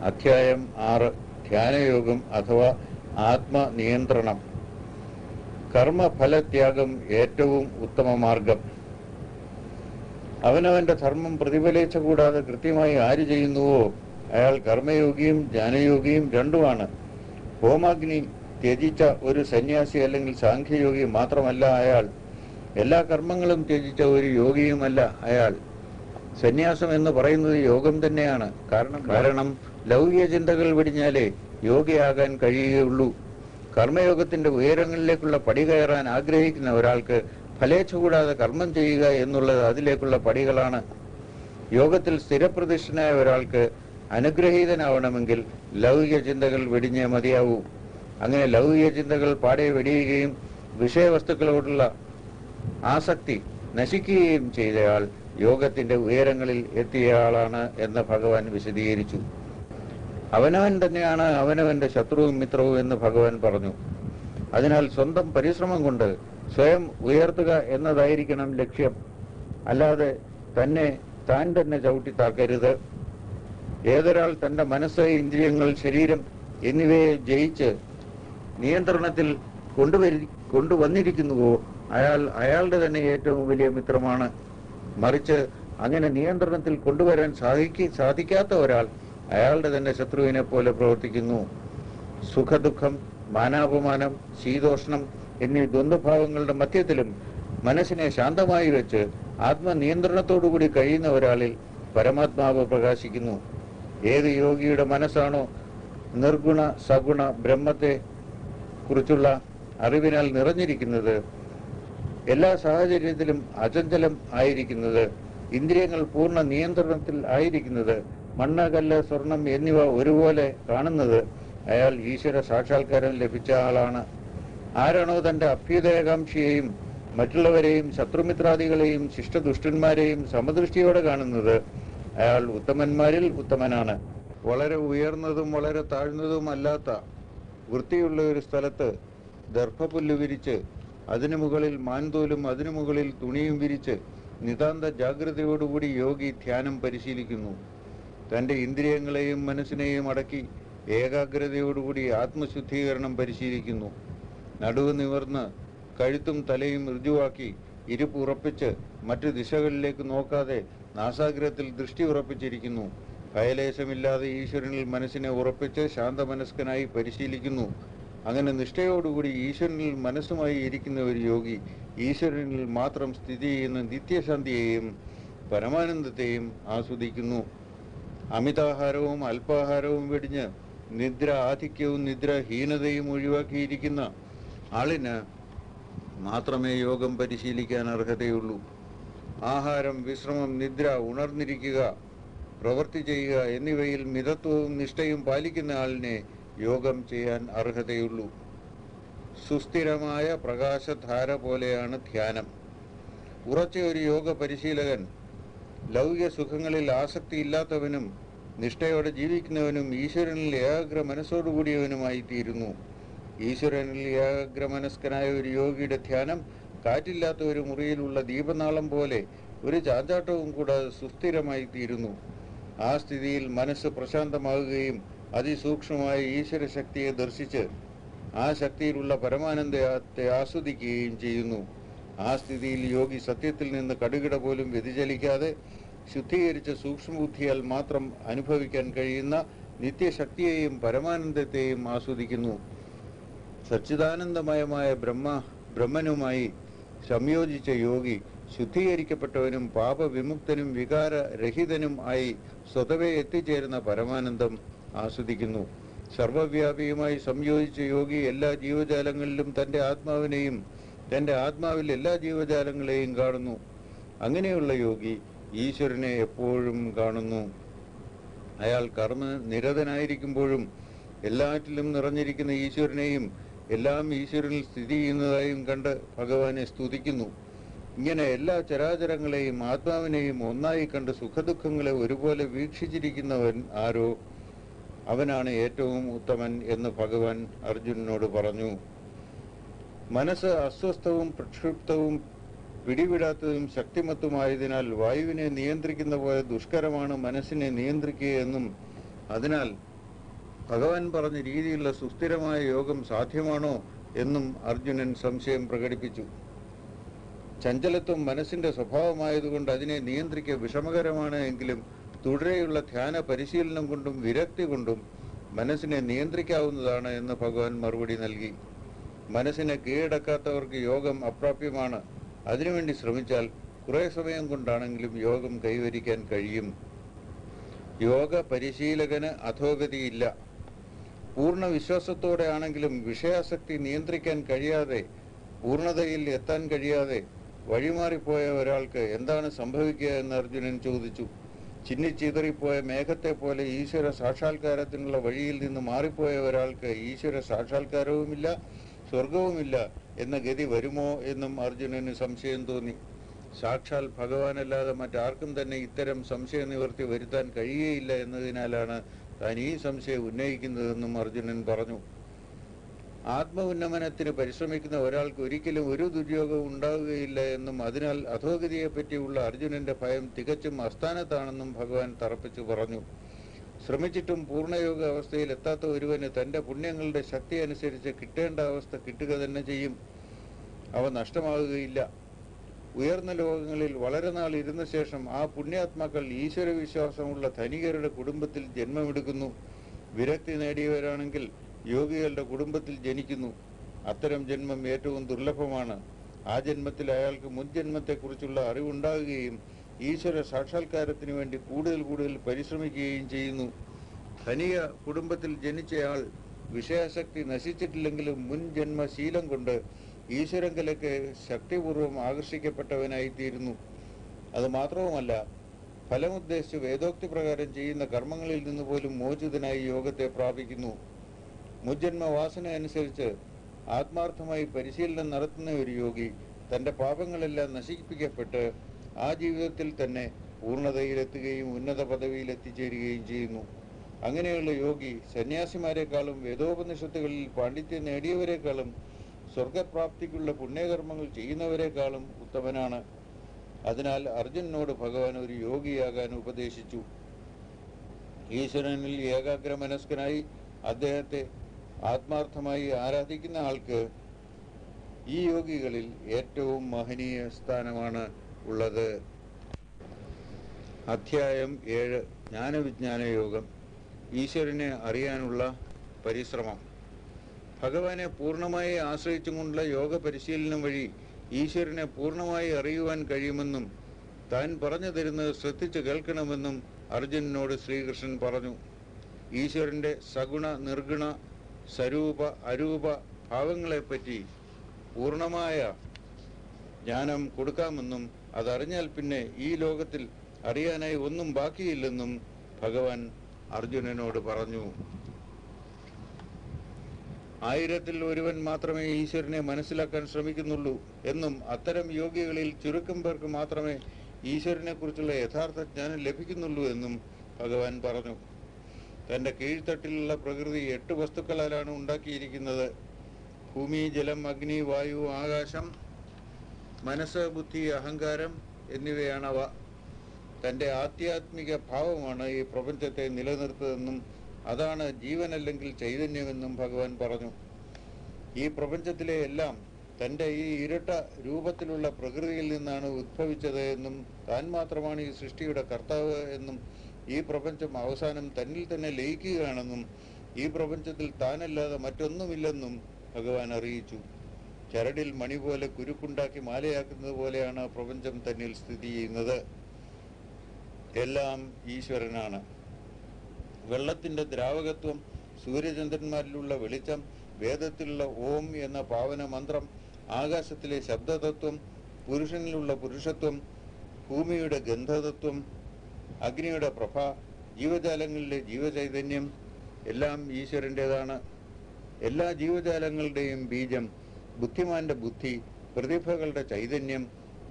അധ്യായം 6. ധ്യാനയോഗം അഥവാ ആത്മനിയന്ത്രണം. കർമ്മഫലത്യാഗം ഏറ്റവും ഉത്തമ മാർഗം. അവനവന്റെ ധർമ്മം പ്രതിഫലേച്ഛ കൂടാതെ കൃത്യമായി ആര് ചെയ്യുന്നുവോ അയാൾ കർമ്മയോഗിയും ജ്ഞാനയോഗിയും രണ്ടുമാണ്. ഹോമാഗ്നി ത്യജിച്ച ഒരു സന്യാസി അല്ലെങ്കിൽ സാഖ്യയോഗി മാത്രമല്ല അയാൾ. എല്ലാ കർമ്മങ്ങളും ത്യജിച്ച ഒരു യോഗിയുമല്ല അയാൾ. സന്യാസം എന്ന് പറയുന്നത് യോഗം തന്നെയാണ്. കാരണം ലൗകിക ചിന്തകൾ വെടിഞ്ഞാലേ യോഗിയാകാൻ കഴിയുകയുള്ളൂ. കർമ്മയോഗത്തിന്റെ ഉയരങ്ങളിലേക്കുള്ള പടി കയറാൻ ആഗ്രഹിക്കുന്ന ഒരാൾക്ക് ഫലേച്ഛ കൂടാതെ കർമ്മം ചെയ്യുക എന്നുള്ളത് അതിലേക്കുള്ള പടികളാണ്. യോഗത്തിൽ സ്ഥിരപ്രതിഷ്ഠനായ ഒരാൾക്ക് അനുഗ്രഹീതനാവണമെങ്കിൽ ലൗകിക ചിന്തകൾ വെടിഞ്ഞേ മതിയാവൂ. അങ്ങനെ ലൗകിക ചിന്തകൾ പാടെ വെടിയുകയും വിഷയവസ്തുക്കളോടുള്ള ആസക്തി നശിക്കുകയും ചെയ്തയാൾ യോഗത്തിന്റെ ഉയരങ്ങളിൽ എത്തിയയാളാണ് എന്ന് ഭഗവാൻ വിശദീകരിച്ചു. അവനവൻ തന്നെയാണ് അവനവന്റെ ശത്രുവും മിത്രവും എന്ന് ഭഗവാൻ പറഞ്ഞു. അതിനാൽ സ്വന്തം പരിശ്രമം കൊണ്ട് സ്വയം ഉയർത്തുക എന്നതായിരിക്കണം ലക്ഷ്യം. അല്ലാതെ താൻ തന്നെ ചവിട്ടിത്താക്കരുത്. ഏതൊരാൾ തന്റെ മനസ്സ്, ഇന്ദ്രിയങ്ങൾ, ശരീരം എന്നിവയെ ജയിച്ച് നിയന്ത്രണത്തിൽ കൊണ്ടുവന്നിരിക്കുന്നുവോ അയാളുടെ തന്നെ ഏറ്റവും വലിയ മിത്രമാണ്. മറിച്ച് അങ്ങനെ നിയന്ത്രണത്തിൽ കൊണ്ടുവരാൻ സാധിക്കാത്ത ഒരാൾ അയാളുടെ തന്നെ ശത്രുവിനെ പോലെ പ്രവർത്തിക്കുന്നു. സുഖദുഃഖം, മാനാപമാനം, ശീതോഷ്ണം എന്നീ ദ്വന്ദ്ഭാവങ്ങളുടെ മധ്യത്തിലും മനസ്സിനെ ശാന്തമായി വെച്ച് ആത്മനിയന്ത്രണത്തോടുകൂടി കഴിയുന്ന ഒരാളിൽ പരമാത്മാവ് പ്രകാശിക്കുന്നു. ഏത് യോഗിയുടെ മനസ്സാണോ നിർഗുണ സഗുണ ബ്രഹ്മത്തെ കുറിച്ചുള്ള അറിവിനാൽ നിറഞ്ഞിരിക്കുന്നത്, എല്ലാ സാഹചര്യത്തിലും അചഞ്ചലം ആയിരിക്കുന്നത്, ഇന്ദ്രിയങ്ങൾ പൂർണ്ണ നിയന്ത്രണത്തിൽ ആയിരിക്കുന്നത്, മണ്ണ്, കല്ല്, സ്വർണം എന്നിവ ഒരുപോലെ കാണുന്നത്, അയാൾ ഈശ്വര സാക്ഷാത്കാരം ലഭിച്ച ആളാണ്. ആരാണോ തന്റെ അഭ്യുദയകാംക്ഷിയെയും മറ്റുള്ളവരെയും ശത്രുമിത്രാദികളെയും ശിഷ്ടദുഷ്ടന്മാരെയും സമദൃഷ്ടിയോടെ കാണുന്നത്, അയാൾ ഉത്തമന്മാരിൽ ഉത്തമനാണ്. വളരെ ഉയർന്നതും വളരെ താഴ്ന്നതുമല്ലാത്ത വൃത്തിയുള്ള ഒരു സ്ഥലത്ത് ദർഭപുല്ല് വിരിച്ച് അതിനു മുകളിൽ മാൻതോലും അതിനു മുകളിൽ തുണിയും വിരിച്ച് നിതാന്ത ജാഗ്രതയോടുകൂടി യോഗി ധ്യാനം പരിശീലിക്കുന്നു. തന്റെ ഇന്ദ്രിയങ്ങളെയും മനസ്സിനെയും അടക്കി ഏകാഗ്രതയോടുകൂടി ആത്മശുദ്ധീകരണം പരിശീലിക്കുന്നു. നടുവ് നിവർന്ന് കഴുത്തും തലയും ഋജുവാക്കി ഇരുപ്പ് ഉറപ്പിച്ച് മറ്റു ദിശകളിലേക്ക് നോക്കാതെ നാസാഗ്രഹത്തിൽ ദൃഷ്ടി ഉറപ്പിച്ചിരിക്കുന്നു. ഭയലേശമില്ലാതെ ഈശ്വരനിൽ മനസ്സിനെ ഉറപ്പിച്ച് ശാന്തമനസ്കനായി പരിശീലിക്കുന്നു. അങ്ങനെ നിഷ്ഠയോടുകൂടി ഈശ്വരനിൽ മനസ്സുമായി ഇരിക്കുന്ന ഒരു യോഗി ഈശ്വരനിൽ മാത്രം സ്ഥിതി ചെയ്യുന്ന നിത്യശാന്തിയെയും പരമാനന്ദത്തെയും ആസ്വദിക്കുന്നു. അമിതാഹാരവും അല്പാഹാരവും വെടിഞ്ഞ് നിദ്ര ആധിക്യവും നിദ്രഹീനതയും ഒഴിവാക്കിയിരിക്കുന്ന ആളിന് മാത്രമേ യോഗം പരിശീലിക്കാൻ അർഹതയുള്ളൂ. ആഹാരം, വിശ്രമം, നിദ്ര, ഉണർന്നിരിക്കുക, പ്രവൃത്തി ചെയ്യുക എന്നിവയിൽ മിതത്വവും നിഷ്ഠയും പാലിക്കുന്ന ആളിനെ യോഗം ചെയ്യാൻ അർഹതയുള്ളൂ. സുസ്ഥിരമായ പ്രകാശധാര പോലെയാണ് ധ്യാനം. ഉറച്ച ഒരു യോഗ പരിശീലകൻ ലൗകിക സുഖങ്ങളിൽ ആസക്തി ഇല്ലാത്തവനും നിഷ്ഠയോടെ ജീവിക്കുന്നവനും ഈശ്വരനിൽ ഏകാഗ്ര മനസ്സോടുകൂടിയവനുമായി തീരുന്നു. ഈശ്വരനിൽ ഏകാഗ്രമനസ്കനായ ഒരു യോഗിയുടെ ധ്യാനം കാറ്റില്ലാത്ത ഒരു മുറിയിലുള്ള ദീപനാളം പോലെ ഒരു ചാഞ്ചാട്ടവും കൂടാതെ സുസ്ഥിരമായി തീരുന്നു. ആ സ്ഥിതിയിൽ മനസ്സ് പ്രശാന്തമാകുകയും അതിസൂക്ഷ്മമായ ഈശ്വരശക്തിയെ ദർശിച്ച് ആ ശക്തിയിലുള്ള പരമാനന്ദത്തെ ആസ്വദിക്കുകയും ചെയ്യുന്നു. ആ സ്ഥിതിയിൽ യോഗി സത്യത്തിൽ നിന്ന് കടുകിട പോലും വ്യതിചലിക്കാതെ ശുദ്ധീകരിച്ച സൂക്ഷ്മബുദ്ധിയാൽ മാത്രം അനുഭവിക്കാൻ കഴിയുന്ന നിത്യശക്തിയെയും പരമാനന്ദത്തെയും ആസ്വദിക്കുന്നു. സച്ചിദാനന്ദമയമായ ബ്രഹ്മനുമായി സംയോജിച്ച യോഗി ശുദ്ധീകരിക്കപ്പെട്ടവനും പാപവിമുക്തനും വികാരരഹിതനും ആയി സ്വതവേ എത്തിച്ചേരുന്ന പരമാനന്ദം ആസ്വദിക്കുന്നു. സർവവ്യാപിയുമായി സംയോജിച്ച യോഗി എല്ലാ ജീവജാലങ്ങളിലും തൻ്റെ ആത്മാവിനെയും തൻ്റെ ആത്മാവിൽ എല്ലാ ജീവജാലങ്ങളെയും കാണുന്നു. അങ്ങനെയുള്ള യോഗി ഈശ്വരനെ എപ്പോഴും കാണുന്നു. അയാൾ കർമ്മനിരതനായിരിക്കുമ്പോഴും എല്ലാറ്റിലും നിറഞ്ഞിരിക്കുന്ന ഈശ്വരനെയും എല്ലാം ഈശ്വരനിൽ സ്ഥിതി ചെയ്യുന്നതായും കണ്ട് ഭഗവാനെ സ്തുതിക്കുന്നു. ഇങ്ങനെ എല്ലാ ചരാചരങ്ങളെയും ആത്മാവിനെയും ഒന്നായി കണ്ട് സുഖദുഃഖങ്ങളെ ഒരുപോലെ വീക്ഷിച്ചിരിക്കുന്നവൻ ആരോ അവനാണ് ഏറ്റവും ഉത്തമൻ എന്ന് ഭഗവാൻ അർജുനനോട് പറഞ്ഞു. മനസ്സ് അസ്വസ്ഥവും പ്രക്ഷുബ്ധവും പിടിവിടാത്തതും ശക്തിമത്തുമായതിനാൽ വായുവിനെ നിയന്ത്രിക്കുന്ന പോലെ ദുഷ്കരമാണ് മനസ്സിനെ നിയന്ത്രിക്കുകയെന്നും അതിനാൽ ഭഗവാൻ പറഞ്ഞ രീതിയിലുള്ള സുസ്ഥിരമായ യോഗം സാധ്യമാണോ എന്നും അർജുനൻ സംശയം പ്രകടിപ്പിച്ചു. ചഞ്ചലത്വം മനസ്സിന്റെ സ്വഭാവമായതുകൊണ്ട് അതിനെ നിയന്ത്രിക്കുക വിഷമകരമാണ് എങ്കിലും തുടരെയുള്ള ധ്യാന പരിശീലനം കൊണ്ടും വിരക്തി കൊണ്ടും മനസ്സിനെ നിയന്ത്രിക്കാവുന്നതാണ് എന്ന് ഭഗവാൻ മറുപടി നൽകി. മനസ്സിനെ കീഴടക്കാത്തവർക്ക് യോഗം അപ്രാപ്യമാണ്. അതിനുവേണ്ടി ശ്രമിച്ചാൽ കുറേ സമയം കൊണ്ടാണെങ്കിലും യോഗം കൈവരിക്കാൻ കഴിയും. യോഗ പരിശീലകന് അധോഗതിയില്ല. പൂർണ്ണ വിശ്വാസത്തോടെ ആണെങ്കിലും വിഷയാസക്തി നിയന്ത്രിക്കാൻ കഴിയാതെ പൂർണ്ണതയിൽ എത്താൻ കഴിയാതെ വഴിമാറിപ്പോയ ഒരാൾക്ക് എന്താണ് സംഭവിക്കുക എന്ന് അർജുനൻ ചോദിച്ചു. ചിന്നിച്ചിതറിപ്പോയ മേഘത്തെ പോലെ ഈശ്വര സാക്ഷാത്കാരത്തിനുള്ള വഴിയിൽ നിന്ന് മാറിപ്പോയ ഒരാൾക്ക് ഈശ്വര സാക്ഷാത്കാരവുമില്ല സ്വർഗവുമില്ല എന്ന ഗതി വരുമോ എന്നും അർജുനന് സംശയം തോന്നി. സാക്ഷാൽ ഭഗവാനല്ലാതെ മറ്റാർക്കും തന്നെ ഇത്തരം സംശയ നിവൃത്തി വരുത്താൻ കഴിയുകയില്ല എന്നതിനാലാണ് താൻ ഈ സംശയം ഉന്നയിക്കുന്നതെന്നും അർജുനൻ പറഞ്ഞു. ആത്മ ഉന്നമനത്തിന് പരിശ്രമിക്കുന്ന ഒരാൾക്ക് ഒരിക്കലും ഒരു ദുര്യോഗവും ഉണ്ടാവുകയില്ല എന്നും അതിനാൽ അധോഗതിയെപ്പറ്റിയുള്ള അർജുനന്റെ ഭയം തികച്ചും അസ്ഥാനത്താണെന്നും ഭഗവാൻ തറപ്പിച്ചു പറഞ്ഞു. ശ്രമിച്ചിട്ടും പൂർണ്ണയോഗ അവസ്ഥയിൽ എത്താത്ത ഒരുവന് തൻ്റെ പുണ്യങ്ങളുടെ ശക്തി അനുസരിച്ച് കിട്ടേണ്ട അവസ്ഥ കിട്ടുക തന്നെ ചെയ്യും. അവ നഷ്ടമാകുകയില്ല. ഉയർന്ന ലോകങ്ങളിൽ വളരെ നാൾ ഇരുന്ന ശേഷം ആ പുണ്യാത്മാക്കൾ ഈശ്വരവിശ്വാസമുള്ള ധനികരുടെ കുടുംബത്തിൽ ജന്മമെടുക്കുന്നു. വിരക്തി നേടിയവരാണെങ്കിൽ യോഗികളുടെ കുടുംബത്തിൽ ജനിക്കുന്നു. അത്തരം ജന്മം ഏറ്റവും ദുർലഭമാണ്. ആ ജന്മത്തിൽ അയാൾക്ക് മുൻ ജന്മത്തെക്കുറിച്ചുള്ള അറിവുണ്ടാകുകയും ഈശ്വര സാക്ഷാത്കാരത്തിന് വേണ്ടി കൂടുതൽ പരിശ്രമിക്കുകയും ചെയ്യുന്നു. ധനിക കുടുംബത്തിൽ ജനിച്ചയാൾ വിഷയാസക്തി നശിച്ചിട്ടില്ലെങ്കിലും മുൻ ജന്മശീലം കൊണ്ട് ഈശ്വരങ്കലേക്ക് ശക്തിപൂർവം ആകർഷിക്കപ്പെട്ടവനായിത്തീരുന്നു. അതുമാത്രവുമല്ല, ഫലമുദ്ദേശിച്ച് വേദോക്തി പ്രകാരം ചെയ്യുന്ന കർമ്മങ്ങളിൽ നിന്ന് പോലും മോചിതനായി യോഗത്തെ പ്രാപിക്കുന്നു. മുജ്ജന്മവാസന അനുസരിച്ച് ആത്മാർത്ഥമായി പരിശീലനം നടത്തുന്ന ഒരു യോഗി തൻ്റെ പാപങ്ങളെല്ലാം നശിപ്പിക്കപ്പെട്ട് ആ ജീവിതത്തിൽ തന്നെ പൂർണ്ണതയിലെത്തുകയും ഉന്നത പദവിയിൽ എത്തിച്ചേരുകയും ചെയ്യുന്നു. അങ്ങനെയുള്ള യോഗി സന്യാസിമാരെക്കാളും വേദോപനിഷത്തുകളിൽ പാണ്ഡിത്യം നേടിയവരെക്കാളും സ്വർഗപ്രാപ്തിക്കുള്ള പുണ്യകർമ്മങ്ങൾ ചെയ്യുന്നവരെക്കാളും ഉത്തമനാണ്. അതിനാൽ അർജുനനോട് ഭഗവാൻ ഒരു യോഗിയാകാൻ ഉപദേശിച്ചു. ഈശ്വരനിൽ ഏകാഗ്രമനസ്കനായി അദ്ദേഹത്തെ ആത്മാർത്ഥമായി ആരാധിക്കുന്ന ആൾക്ക് ഈ യോഗികളിൽ ഏറ്റവും മഹനീയ സ്ഥാനമാണ് ഉള്ളത്. അധ്യായം 7. ജ്ഞാനവിജ്ഞാന യോഗം. ഈശ്വരനെ അറിയാനുള്ള പരിശ്രമം. ഭഗവാനെ പൂർണ്ണമായി ആശ്രയിച്ചുകൊണ്ടുള്ള യോഗ പരിശീലനം വഴി ഈശ്വരനെ പൂർണ്ണമായി അറിയുവാൻ കഴിയുമെന്നും താൻ പറഞ്ഞു തരുന്നത് ശ്രദ്ധിച്ചു കേൾക്കണമെന്നും അർജുനനോട് ശ്രീകൃഷ്ണൻ പറഞ്ഞു. ഈശ്വരൻ്റെ സഗുണ നിർഗുണ സ്വരൂപ അരൂപ ഭാവങ്ങളെപ്പറ്റി പൂർണ്ണമായ ജ്ഞാനം കൊടുക്കാമെന്നും അതറിഞ്ഞാൽ പിന്നെ ഈ ലോകത്തിൽ അറിയാനായി ഒന്നും ബാക്കിയില്ലെന്നും ഭഗവാൻ അർജുനനോട് പറഞ്ഞു. 1000-ൽ ഒരുവൻ മാത്രമേ ഈശ്വരനെ മനസ്സിലാക്കാൻ ശ്രമിക്കുന്നുള്ളൂ എന്നും അത്തരം യോഗികളിൽ ചുരുക്കം പേർക്ക് മാത്രമേ ഈശ്വരനെ കുറിച്ചുള്ള യഥാർത്ഥ ജ്ഞാനം ലഭിക്കുന്നുള്ളൂ എന്നും ഭഗവാൻ പറഞ്ഞു. തൻ്റെ കീഴ്ത്തട്ടിലുള്ള പ്രകൃതി 8 വസ്തുക്കളാലാണ് ഉണ്ടാക്കിയിരിക്കുന്നത്. ഭൂമി, ജലം, അഗ്നി, വായു, ആകാശം മനസ്സ്, ബുദ്ധി, അഹങ്കാരം എന്നിവയാണവ. തൻ്റെ ആധ്യാത്മിക ഭാവമാണ് ഈ പ്രപഞ്ചത്തെ നിലനിർത്തുന്നതെന്നും അതാണ് ജീവനല്ലെങ്കിൽ ചൈതന്യമെന്നും ഭഗവാൻ പറഞ്ഞു. ഈ പ്രപഞ്ചത്തിലെ എല്ലാം തൻ്റെ ഈ ഇരട്ട രൂപത്തിലുള്ള പ്രകൃതിയിൽ നിന്നാണ് ഉദ്ഭവിച്ചത് എന്നും താൻ മാത്രമാണ് ഈ സൃഷ്ടിയുടെ കർത്താവ് എന്നും ഈ പ്രപഞ്ചം അവസാനം തന്നിൽ തന്നെ ലയിക്കുകയാണെന്നും ഈ പ്രപഞ്ചത്തിൽ താനല്ലാതെ മറ്റൊന്നുമില്ലെന്നും ഭഗവാൻ അറിയിച്ചു. ചരടിൽ മണി പോലെ കുരുക്കുണ്ടാക്കി മാലയാക്കുന്നത് പോലെയാണ് പ്രപഞ്ചം തന്നിൽ സ്ഥിതി ചെയ്യുന്നത്. എല്ലാം ഈശ്വരനാണ്. വെള്ളത്തിൻ്റെ ദ്രാവകത്വം, സൂര്യചന്ദ്രന്മാരിലുള്ള വെളിച്ചം, വേദത്തിലുള്ള ഓം എന്ന പാവന മന്ത്രം, ആകാശത്തിലെ ശബ്ദതത്വം, പുരുഷനിലുള്ള പുരുഷത്വം, ഭൂമിയുടെ ഗന്ധതത്വം, അഗ്നിയുടെ പ്രഭ, ജീവജാലങ്ങളിലെ ജീവചൈതന്യം എല്ലാം ഈശ്വരൻ്റേതാണ്. എല്ലാ ജീവജാലങ്ങളുടെയും ബീജം, ബുദ്ധിമാന്റെ ബുദ്ധി, പ്രതിഭകളുടെ ചൈതന്യം,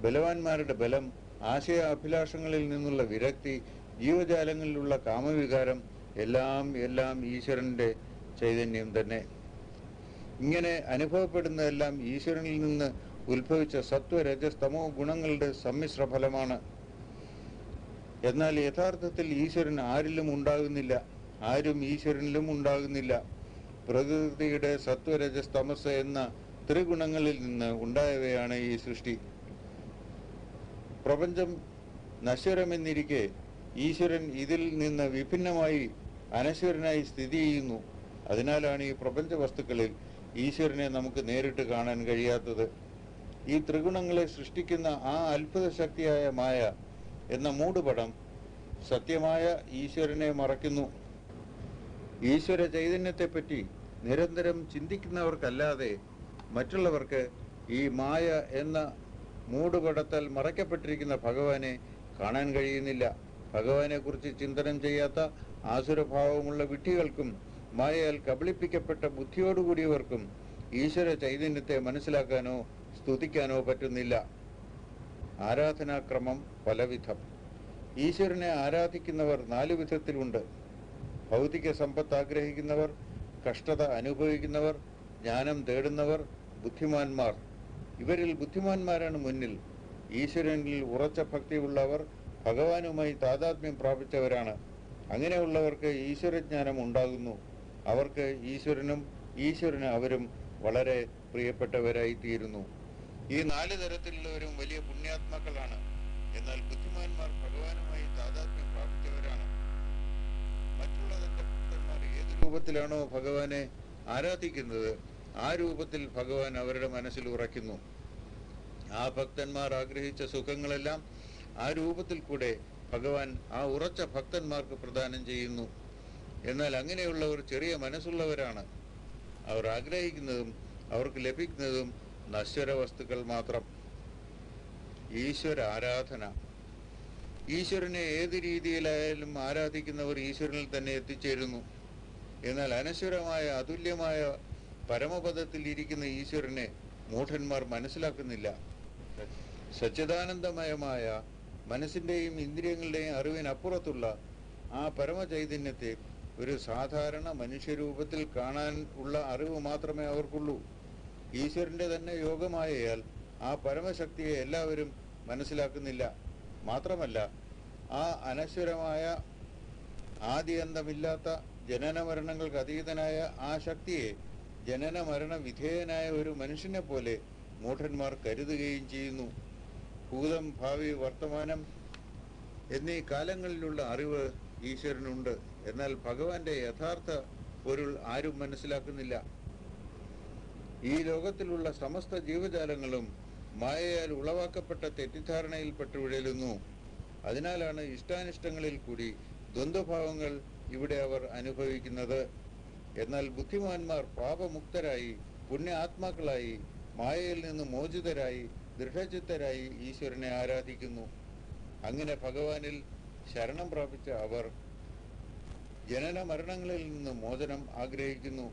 ബലവാന്മാരുടെ ബലം, ആശയ അഭിലാഷങ്ങളിൽ നിന്നുള്ള വിരക്തി, ജീവജാലങ്ങളിലുള്ള കാമവികാരം എല്ലാം ഈശ്വരൻ്റെ ചൈതന്യം തന്നെ. ഇങ്ങനെ അനുഭവപ്പെടുന്നതെല്ലാം ഈശ്വരനിൽ നിന്ന് ഉത്ഭവിച്ച സത്വ, രജസ്, തമോ ഗുണങ്ങളുടെ സമ്മിശ്ര ഫലമാണ്. എന്നാൽ യഥാർത്ഥത്തിൽ ഈശ്വരൻ ആരിലും ഉണ്ടാകുന്നില്ല, ആരും ഈശ്വരനിലും ഉണ്ടാകുന്നില്ല. പ്രകൃതിയുടെ സത്വ, രജസ്, തമസ് എന്ന ത്രിഗുണങ്ങളിൽ നിന്ന് ഉണ്ടായവയാണ് ഈ സൃഷ്ടി. പ്രപഞ്ചം നശ്വരമെന്നിരിക്കെ ഈശ്വരൻ ഇതിൽ നിന്ന് വിഭിന്നമായി അനശ്വരനായി സ്ഥിതി ചെയ്യുന്നു. അതിനാലാണ് ഈ പ്രപഞ്ച വസ്തുക്കളിൽ ഈശ്വരനെ നമുക്ക് നേരിട്ട് കാണാൻ കഴിയാത്തത്. ഈ ത്രിഗുണങ്ങളെ സൃഷ്ടിക്കുന്ന ആ അത്ഭുത ശക്തിയായ മായ എന്ന മൂടുപടം സത്യമായ ഈശ്വരനെ മറയ്ക്കുന്നു. ഈശ്വര ചൈതന്യത്തെപ്പറ്റി നിരന്തരം ചിന്തിക്കുന്നവർക്കല്ലാതെ മറ്റുള്ളവർക്ക് ഈ മായ എന്ന മൂടുപടത്താൽ മറയ്ക്കപ്പെട്ടിരിക്കുന്ന ഭഗവാനെ കാണാൻ കഴിയുന്നില്ല. ഭഗവാനെക്കുറിച്ച് ചിന്തനം ചെയ്യാത്ത ആസുരഭാവമുള്ള വിഡ്ഢികൾക്കും മായയാൽ കബളിപ്പിക്കപ്പെട്ട ബുദ്ധിയോടുകൂടിയവർക്കും ഈശ്വര ചൈതന്യത്തെ മനസ്സിലാക്കാനോ സ്തുതിക്കാനോ പറ്റുന്നില്ല. ആരാധനാക്രമം പലവിധം. ഈശ്വരനെ ആരാധിക്കുന്നവർ 4 വിധത്തിലുണ്ട്. ഭൗതിക സമ്പത്ത് ആഗ്രഹിക്കുന്നവർ, കഷ്ടത അനുഭവിക്കുന്നവർ, ജ്ഞാനം തേടുന്നവർ, ബുദ്ധിമാന്മാർ. ഇവരിൽ ബുദ്ധിമാന്മാരാണ് മുന്നിൽ. ഈശ്വരനിൽ ഉറച്ച ഭക്തിയുള്ളവർ ഭഗവാനുമായി താതാത്മ്യം പ്രാപിച്ചവരാണ്. അങ്ങനെയുള്ളവർക്ക് ഈശ്വരജ്ഞാനം ഉണ്ടാകുന്നു. അവർക്ക് ഈശ്വരനും ഈശ്വരന് അവരും വളരെ പ്രിയപ്പെട്ടവരായിത്തീരുന്നു. ഈ 4 തരത്തിലുള്ളവരും വലിയ പുണ്യാത്മാക്കളാണ്. എന്നാൽ ബുദ്ധിമാന്മാർ ഭഗവാനുമായി താതാത്മ്യം പ്രാപിച്ചവരാണ്. മറ്റുള്ള തന്റെ ഭക്തന്മാർ ഏത് രൂപത്തിലാണോ ഭഗവാനെ ആരാധിക്കുന്നത് ആ രൂപത്തിൽ ഭഗവാൻ അവരുടെ മനസ്സിൽ ഉറയ്ക്കുന്നു. ആ ഭക്തന്മാർ ആഗ്രഹിച്ച സുഖങ്ങളെല്ലാം ആ രൂപത്തിൽ കൂടെ ഭഗവാൻ ആ ഉറച്ച ഭക്തന്മാർക്ക് പ്രദാനം ചെയ്യുന്നു. എന്നാൽ അങ്ങനെയുള്ളവർ ചെറിയ മനസ്സുള്ളവരാണ്. അവർ ആഗ്രഹിക്കുന്നതും അവർക്ക് ലഭിക്കുന്നതും നശ്വര വസ്തുക്കൾ മാത്രം. ഈശ്വര ആരാധന. ഈശ്വരനെ ഏത് രീതിയിലായാലും ആരാധിക്കുന്നവർ ഈശ്വരനിൽ തന്നെ എത്തിച്ചേരുന്നു. എന്നാൽ അനശ്വരമായ അതുല്യമായ പരമപദത്തിൽ ഇരിക്കുന്ന ഈശ്വരനെ മൂഢന്മാർ മനസ്സിലാക്കുന്നില്ല. സച്ചിദാനന്ദമയമായ മനസ്സിൻ്റെയും ഇന്ദ്രിയങ്ങളുടെയും അറിവിനപ്പുറത്തുള്ള ആ പരമചൈതന്യത്തെ ഒരു സാധാരണ മനുഷ്യരൂപത്തിൽ കാണാൻ ഉള്ള അറിവ് മാത്രമേ അവർക്കുള്ളൂ. ഈശ്വരൻ്റെ തന്നെ യോഗമായാൽ ആ പരമശക്തിയെ എല്ലാവരും മനസ്സിലാക്കുന്നില്ല. മാത്രമല്ല, ആ അനശ്വരമായ ആദിയന്തമില്ലാത്ത ജനനമരണങ്ങൾക്ക് അതീതനായ ആ ശക്തിയെ ജനന മരണ വിധേയനായ ഒരു മനുഷ്യനെ പോലെ മൂഢന്മാർ കരുതുകയും ചെയ്യുന്നു. ഭൂതം, ഭാവി, വർത്തമാനം എന്നീ കാലങ്ങളിലുള്ള അറിവ് ഈശ്വരനുണ്ട്. എന്നാൽ ഭഗവാന്റെ യഥാർത്ഥ പൊരുൾ ആരും മനസ്സിലാക്കുന്നില്ല. ഈ ലോകത്തിലുള്ള സമസ്ത ജീവജാലങ്ങളും മായയാൽ ഉളവാക്കപ്പെട്ട തെറ്റിദ്ധാരണയിൽപ്പെട്ട് വിഴലുന്നു. അതിനാലാണ് ഇഷ്ടാനിഷ്ടങ്ങളിൽ കൂടി ദ്വന്ദ്വഭാവങ്ങൾ ഇവിടെ അവർ അനുഭവിക്കുന്നത്. എന്നാൽ ബുദ്ധിമാന്മാർ പാപമുക്തരായി പുണ്യ ആത്മാക്കളായി മായയിൽ നിന്ന് മോചിതരായി ദൃഢചിത്തരായി ഈശ്വരനെ ആരാധിക്കുന്നു. അങ്ങനെ ഭഗവാനിൽ ശരണം പ്രാപിച്ച അവർ ജനന മരണങ്ങളിൽ നിന്ന് മോചനം ആഗ്രഹിക്കുന്നു.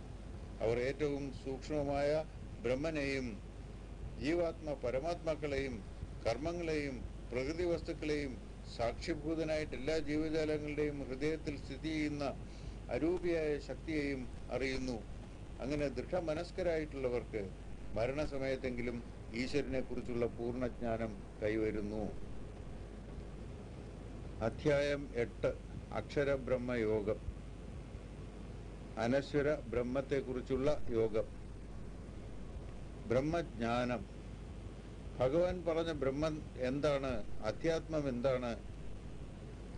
അവർ ഏറ്റവും സൂക്ഷ്മമായ ബ്രഹ്മനെയും ജീവാത്മ പരമാത്മാക്കളെയും കർമ്മങ്ങളെയും പ്രകൃതി വസ്തുക്കളെയും സാക്ഷിഭൂതനായിട്ട് എല്ലാ ജീവജാലങ്ങളുടെയും ഹൃദയത്തിൽ സ്ഥിതി ചെയ്യുന്ന അരൂപിയായ ശക്തിയെയും അറിയുന്നു. അങ്ങനെ ദൃഢമനസ്കരായിട്ടുള്ളവർക്ക് മരണസമയത്തെങ്കിലും ഈശ്വരനെ കുറിച്ചുള്ള പൂർണ്ണജ്ഞാനം കൈവരുന്നു. അധ്യായം 8. അക്ഷരബ്രഹ്മയോഗം. അനശ്വര ബ്രഹ്മത്തെക്കുറിച്ചുള്ള യോഗം. ബ്രഹ്മജ്ഞാനം. ഭഗവാൻ പറഞ്ഞ ബ്രഹ്മം എന്താണ്, അധ്യാത്മം എന്താണ്,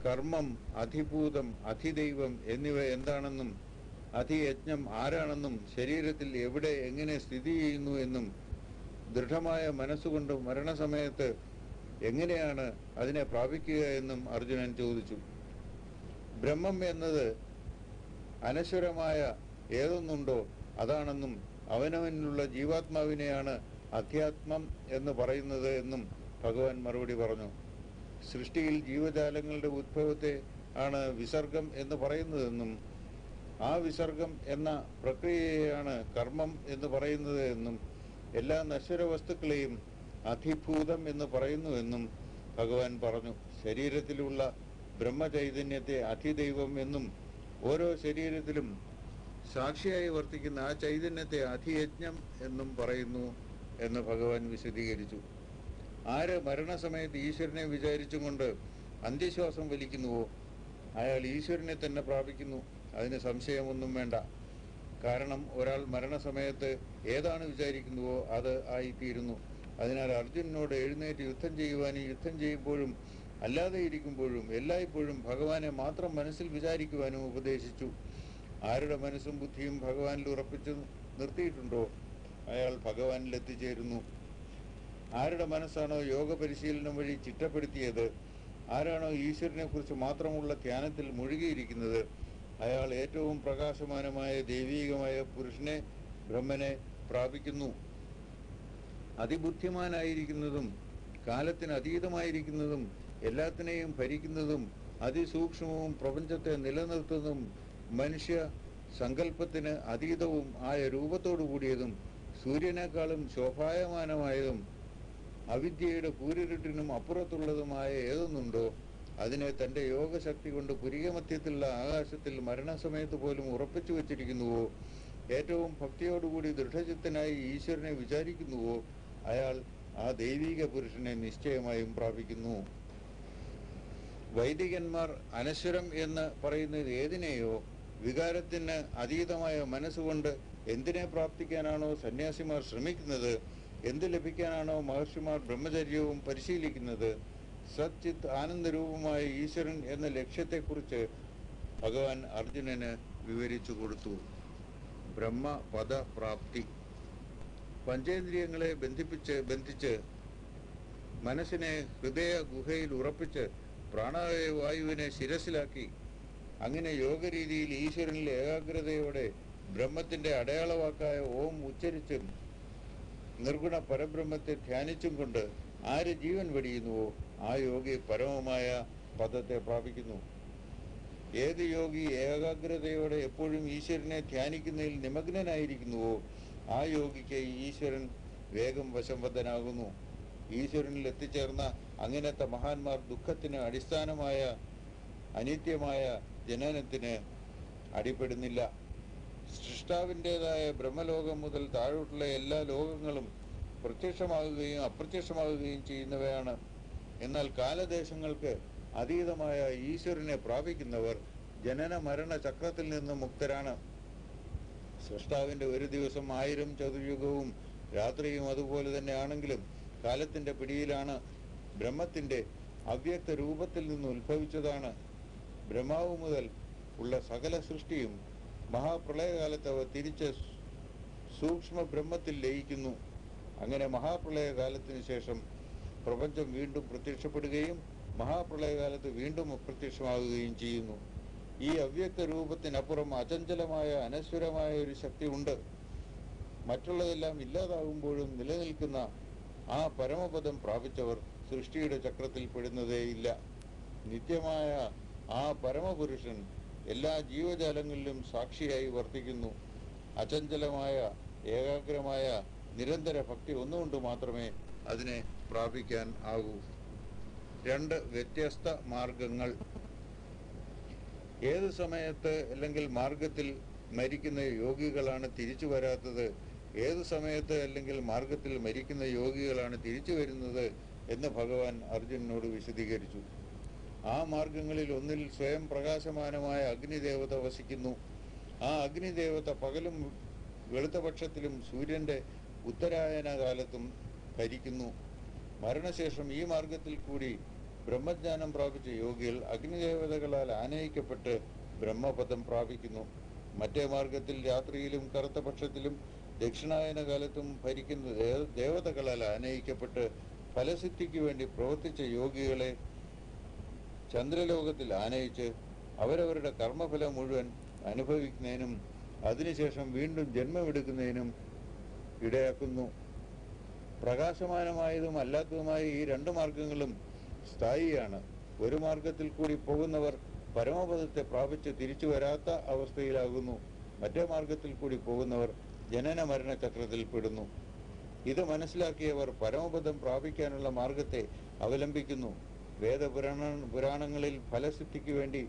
കർമ്മം, അധിഭൂതം, അധിദൈവം എന്നിവ എന്താണെന്നും അധിയജ്ഞം ആരാണെന്നും ശരീരത്തിൽ എവിടെ എങ്ങനെ സ്ഥിതി ചെയ്യുന്നു എന്നും ദൃഢമായ മനസ്സുകൊണ്ട് മരണസമയത്ത് എങ്ങനെയാണ് അതിനെ പ്രാപിക്കുക എന്നും അർജുനൻ ചോദിച്ചു. ബ്രഹ്മം എന്നത് അനശ്വരമായ ഏതൊന്നുണ്ടോ അതാണെന്നും അവനവനിലുള്ള ജീവാത്മാവിനെയാണ് അധ്യാത്മം എന്ന് പറയുന്നത് എന്നും ഭഗവാൻ മറുപടി പറഞ്ഞു. സൃഷ്ടിയിൽ ജീവജാലങ്ങളുടെ ഉദ്ഭവത്തെ ആണ് വിസർഗം എന്ന് പറയുന്നതെന്നും ആ വിസർഗം എന്ന പ്രക്രിയയാണ് കർമ്മം എന്ന് പറയുന്നത് എന്നും എല്ലാ നശ്വര വസ്തുക്കളെയും അധിഭൂതം എന്ന് പറയുന്നുവെന്നും ഭഗവാൻ പറഞ്ഞു. ശരീരത്തിലുള്ള ബ്രഹ്മചൈതന്യത്തെ അധിദൈവം എന്നും ഓരോ ശരീരത്തിലും സാക്ഷിയായി വർത്തിക്കുന്ന ആ ചൈതന്യത്തെ അധിയജ്ഞം എന്നും പറയുന്നു എന്ന് ഭഗവാൻ വിശദീകരിച്ചു. ആര് മരണസമയത്ത് ഈശ്വരനെ വിചാരിച്ചും കൊണ്ട് അന്ത്യശ്വാസം വലിക്കുന്നുവോ അയാൾ ഈശ്വരനെ തന്നെ പ്രാപിക്കുന്നു. അതിന് സംശയമൊന്നും വേണ്ട. കാരണം ഒരാൾ മരണസമയത്ത് ഏതാണ് വിചാരിക്കുന്നുവോ അത് ആയിത്തീരുന്നു. അതിനാൽ അർജുനനോട് എഴുന്നേറ്റ് യുദ്ധം ചെയ്യുവാനും യുദ്ധം ചെയ്യുമ്പോഴും അല്ലാതെ ഇരിക്കുമ്പോഴും എല്ലായ്പ്പോഴും ഭഗവാനെ മാത്രം മനസ്സിൽ വിചാരിക്കുവാനും ഉപദേശിച്ചു. ആരുടെ മനസ്സും ബുദ്ധിയും ഭഗവാനിൽ ഉറപ്പിച്ചു നിർത്തിയിട്ടുണ്ടോ അയാൾ ഭഗവാനിൽ എത്തിച്ചേരുന്നു. ആരുടെ മനസ്സാണോ യോഗ പരിശീലനം വഴി ചിട്ടപ്പെടുത്തിയത്, ആരാണോ ഈശ്വരനെ കുറിച്ച് മാത്രമുള്ള ധ്യാനത്തിൽ മുഴുകിയിരിക്കുന്നത്, അയാൾ ഏറ്റവും പ്രകാശമാനമായ ദൈവീകമായ പുരുഷനെ, ബ്രഹ്മനെ പ്രാപിക്കുന്നു. അതിബുദ്ധിമാനായിരിക്കുന്നതും കാലത്തിന് അതീതമായിരിക്കുന്നതും എല്ലാത്തിനെയും ഭരിക്കുന്നതും അതിസൂക്ഷ്മവും പ്രപഞ്ചത്തെ നിലനിർത്തുന്നതും മനുഷ്യ സങ്കല്പത്തിന് അതീതവും ആയ രൂപത്തോടു കൂടിയതും സൂര്യനേക്കാളും ശോഭായമാനമായതും അവിദ്യയുടെ കൂരിരുട്ടിനും അപ്പുറത്തുള്ളതുമായ ഏതൊന്നുണ്ടോ അതിനെ തൻ്റെ യോഗശക്തി കൊണ്ട് പുരികമധ്യത്തിലുള്ള ആകാശത്തിൽ മരണസമയത്ത് പോലും ഉറപ്പിച്ചു വച്ചിരിക്കുന്നുവോ, ഏറ്റവും ഭക്തിയോടുകൂടി ദൃഢചിത്തനായി ഈശ്വരനെ വിചാരിക്കുന്നുവോ അയാൾ ആ ദൈവീക പുരുഷനെ നിശ്ചയമായും പ്രാപിക്കുന്നു. വൈദികന്മാർ അനശ്വരം എന്ന് പറയുന്നത് ഏതിനെയോ, വികാരത്തിന് അതീതമായ മനസ്സുകൊണ്ട് എന്തിനെ പ്രാപ്തിക്കാനാണോ സന്യാസിമാർ ശ്രമിക്കുന്നത്, എന്ത് ലഭിക്കാനാണോ മഹർഷിമാർ ബ്രഹ്മചര്യവും പരിശീലിക്കുന്നത്, സച്ചിത് ആനന്ദരൂപമായ ഈശ്വരൻ എന്ന ലക്ഷ്യത്തെക്കുറിച്ച് ഭഗവാൻ അർജുനന് വിവരിച്ചു കൊടുത്തു. ബ്രഹ്മപദപ്രാപ്തി. പഞ്ചേന്ദ്രിയങ്ങളെ ബന്ധിച്ച് മനസ്സിനെ ഹൃദയ ഗുഹയിൽ ഉറപ്പിച്ച് പ്രാണവായുവിനെ ശിരസിലാക്കി അങ്ങനെ യോഗരീതിയിൽ ഈശ്വരനിൽ ഏകാഗ്രതയോടെ ബ്രഹ്മത്തിന്റെ അടയാളവാക്കായ ഓം ഉച്ചരിച്ചും നിർഗുണ പരബ്രഹ്മത്തെ ധ്യാനിച്ചും കൊണ്ട് ആര് ജീവൻ വെടിയുന്നുവോ ആ യോഗി പരമമായ പദത്തെ പ്രാപിക്കുന്നു. ഏത് യോഗി ഏകാഗ്രതയോടെ എപ്പോഴും ഈശ്വരനെ ധ്യാനിക്കുന്നതിൽ നിമഗ്നനായിരിക്കുന്നുവോ ആ യോഗിക്ക് ഈശ്വരൻ വേഗം വശംവദനാകുന്നു. ഈശ്വരനിൽ എത്തിച്ചേർന്ന അങ്ങനത്തെ മഹാന്മാർ ദുഃഖത്തിന് അടിസ്ഥാനമായ അനിത്യമായ ജനനത്തിന് അടിപ്പെടുന്നില്ല. സൃഷ്ടാവിൻ്റെതായ ബ്രഹ്മലോകം മുതൽ താഴോട്ടുള്ള എല്ലാ ലോകങ്ങളും പ്രത്യക്ഷമാകുകയും അപ്രത്യക്ഷമാകുകയും ചെയ്യുന്നവയാണ്. എന്നാൽ കാലദേശങ്ങൾക്ക് അതീതമായ ഈശ്വരനെ പ്രാപിക്കുന്നവർ ജനന മരണ ചക്രത്തിൽ നിന്ന് മുക്തരാണ്. സൃഷ്ടാവിൻ്റെ ഒരു ദിവസം 1000 ചതുർയുഗവും രാത്രിയും അതുപോലെ തന്നെ ആണെങ്കിലും കാലത്തിൻ്റെ പിടിയിലാണ്. ബ്രഹ്മത്തിൻ്റെ അവ്യക്ത രൂപത്തിൽ നിന്ന് ഉത്ഭവിച്ചതാണ്. ബ്രഹ്മാവ് മുതൽ ഉള്ള സകല സൃഷ്ടിയും മഹാപ്രളയകാലത്ത് അവ തിരിച്ച് സൂക്ഷ്മ ബ്രഹ്മത്തിൽ ലയിക്കുന്നു. അങ്ങനെ മഹാപ്രളയകാലത്തിന് ശേഷം പ്രപഞ്ചം വീണ്ടും പ്രത്യക്ഷപ്പെടുകയും മഹാപ്രളയകാലത്ത് വീണ്ടും അപ്രത്യക്ഷമാകുകയും ചെയ്യുന്നു. ഈ അവ്യക്ത രൂപത്തിനപ്പുറം അചഞ്ചലമായ അനശ്വരമായ ഒരു ശക്തി ഉണ്ട്. മറ്റുള്ളതെല്ലാം ഇല്ലാതാകുമ്പോഴും നിലനിൽക്കുന്ന ആ പരമപദം പ്രാപിച്ചവർ സൃഷ്ടിയുടെ ചക്രത്തിൽ പെടുന്നതേയില്ല. നിത്യമായ ആ പരമപുരുഷൻ എല്ലാ ജീവജാലങ്ങളിലും സാക്ഷിയായി വർത്തിക്കുന്നു. അചഞ്ചലമായ ഏകാഗ്രമായ നിരന്തര ഭക്തി ഒന്നുകൊണ്ട് മാത്രമേ അതിനെ പ്രാപിക്കാൻ ആകൂ. 2 വ്യത്യസ്ത മാർഗങ്ങൾ. ഏത് സമയത്ത് അല്ലെങ്കിൽ മാർഗത്തിൽ മരിക്കുന്ന യോഗികളാണ് തിരിച്ചു വരാത്തത് ഏതു സമയത്ത് അല്ലെങ്കിൽ മാർഗത്തിൽ മരിക്കുന്ന യോഗികളാണ് തിരിച്ചു വരുന്നത് എന്ന് ഭഗവാൻ അർജുനനോട് വിശദീകരിച്ചു. ആ മാർഗങ്ങളിൽ ഒന്നിൽ സ്വയം പ്രകാശമാനമായ അഗ്നിദേവത വസിക്കുന്നു. ആ അഗ്നിദേവത പകലും വെളുത്തപക്ഷത്തിലും സൂര്യന്റെ ഉത്തരായന കാലത്തും ഭരിക്കുന്നു. മരണശേഷം ഈ മാർഗത്തിൽ കൂടി ബ്രഹ്മജ്ഞാനം പ്രാപിച്ച യോഗികൾ അഗ്നിദേവതകളാൽ ആനയിക്കപ്പെട്ട് ബ്രഹ്മപദം പ്രാപിക്കുന്നു. മറ്റേ മാർഗത്തിൽ രാത്രിയിലും കറുത്ത പക്ഷത്തിലും ദക്ഷിണായന കാലത്തും ഭരിക്കുന്ന ദേവതകളാൽ ആനയിക്കപ്പെട്ട് ഫലസിദ്ധിക്ക് വേണ്ടി പ്രവർത്തിച്ച യോഗികളെ ചന്ദ്രലോകത്തിൽ ആനയിച്ച് അവരവരുടെ കർമ്മഫലം മുഴുവൻ അനുഭവിക്കുന്നതിനും അതിനുശേഷം വീണ്ടും ജന്മമെടുക്കുന്നതിനും ഇടയാക്കുന്നു. പ്രകാശമാനമായതും അല്ലാത്തതുമായ ഈ രണ്ട് മാർഗങ്ങളും സ്ഥായിയാണ്. ഒരു മാർഗത്തിൽ കൂടി പോകുന്നവർ പരമപദത്തെ പ്രാപിച്ച് തിരിച്ചു വരാത്ത അവസ്ഥയിലാകുന്നു. മറ്റേ മാർഗത്തിൽ കൂടി പോകുന്നവർ ജനന മരണ ചക്രത്തിൽ പെടുന്നു. ഇത് മനസ്സിലാക്കിയവർ പരമപദം പ്രാപിക്കാനുള്ള മാർഗത്തെ അവലംബിക്കുന്നു. പുരാണങ്ങളിൽ ഫലസിദ്ധിക്ക് വേണ്ടി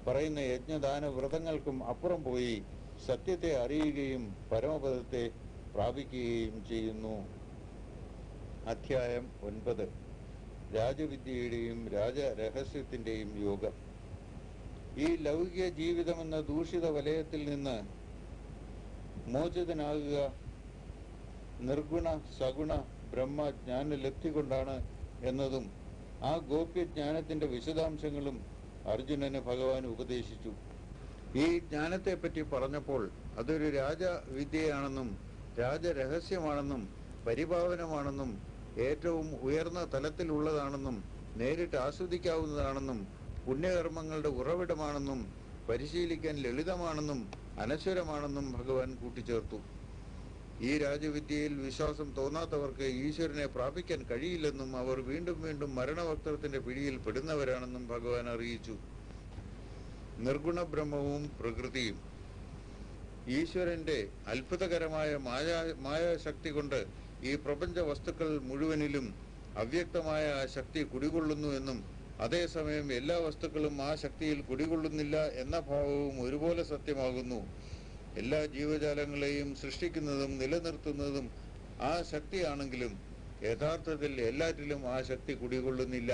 പറയുന്ന യജ്ഞദാന വ്രതങ്ങൾക്കും അപ്പുറം പോയി സത്യത്തെ അറിയുകയും പരമപദത്തെ പ്രാപിക്കുകയും ചെയ്യുന്നു. അധ്യായം 9. രാജവിദ്യയുടെയും രാജരഹസ്യത്തിൻ്റെയും യോഗം. ഈ ലൗകിക ജീവിതമെന്ന ദൂഷിത വലയത്തിൽ നിന്ന് മോചിതനാകുക നിർഗുണ സഗുണ ബ്രഹ്മജ്ഞാനലബ്ധി കൊണ്ടാണ് എന്നതും ആ ഗോപ്യജ്ഞാനത്തിൻ്റെ വിശദാംശങ്ങളും അർജുനന് ഭഗവാൻ ഉപദേശിച്ചു. ഈ ജ്ഞാനത്തെപ്പറ്റി പറഞ്ഞപ്പോൾ അതൊരു രാജവിദ്യയാണെന്നും രാജരഹസ്യമാണെന്നും പരിപാവനമാണെന്നും ഏറ്റവും ഉയർന്ന തലത്തിലുള്ളതാണെന്നും നേരിട്ട് ആസ്വദിക്കാവുന്നതാണെന്നും പുണ്യകർമ്മങ്ങളുടെ ഉറവിടമാണെന്നും പരിശീലിക്കാൻ ലളിതമാണെന്നും അനശ്വരമാണെന്നും ഭഗവാൻ കൂട്ടിച്ചേർത്തു. ഈ രാജവിദ്യയിൽ വിശ്വാസം തോന്നാത്തവർക്ക് ഈശ്വരനെ പ്രാപിക്കാൻ കഴിയില്ലെന്നും അവർ വീണ്ടും വീണ്ടും മരണവക്ത്രത്തിന്റെ പിടിയിൽ പെടുന്നവരാണെന്നും ഭഗവാൻ അറിയിച്ചു. നിർഗുണബ്രഹ്മവും പ്രകൃതിയും. ഈശ്വരന്റെ അത്ഭുതകരമായ മായാശക്തി കൊണ്ട് ഈ പ്രപഞ്ച വസ്തുക്കൾ മുഴുവനിലും അവ്യക്തമായ ആ ശക്തി കുടികൊള്ളുന്നു എന്നും അതേസമയം എല്ലാ വസ്തുക്കളും ആ ശക്തിയിൽ കുടികൊള്ളുന്നില്ല എന്ന ഭാവവും ഒരുപോലെ സത്യമാകുന്നു. എല്ലാ ജീവജാലങ്ങളെയും സൃഷ്ടിക്കുന്നതും നിലനിർത്തുന്നതും ആ ശക്തിയാണെങ്കിലും യഥാർത്ഥത്തിൽ എല്ലാറ്റിലും ആ ശക്തി കുടികൊള്ളുന്നില്ല.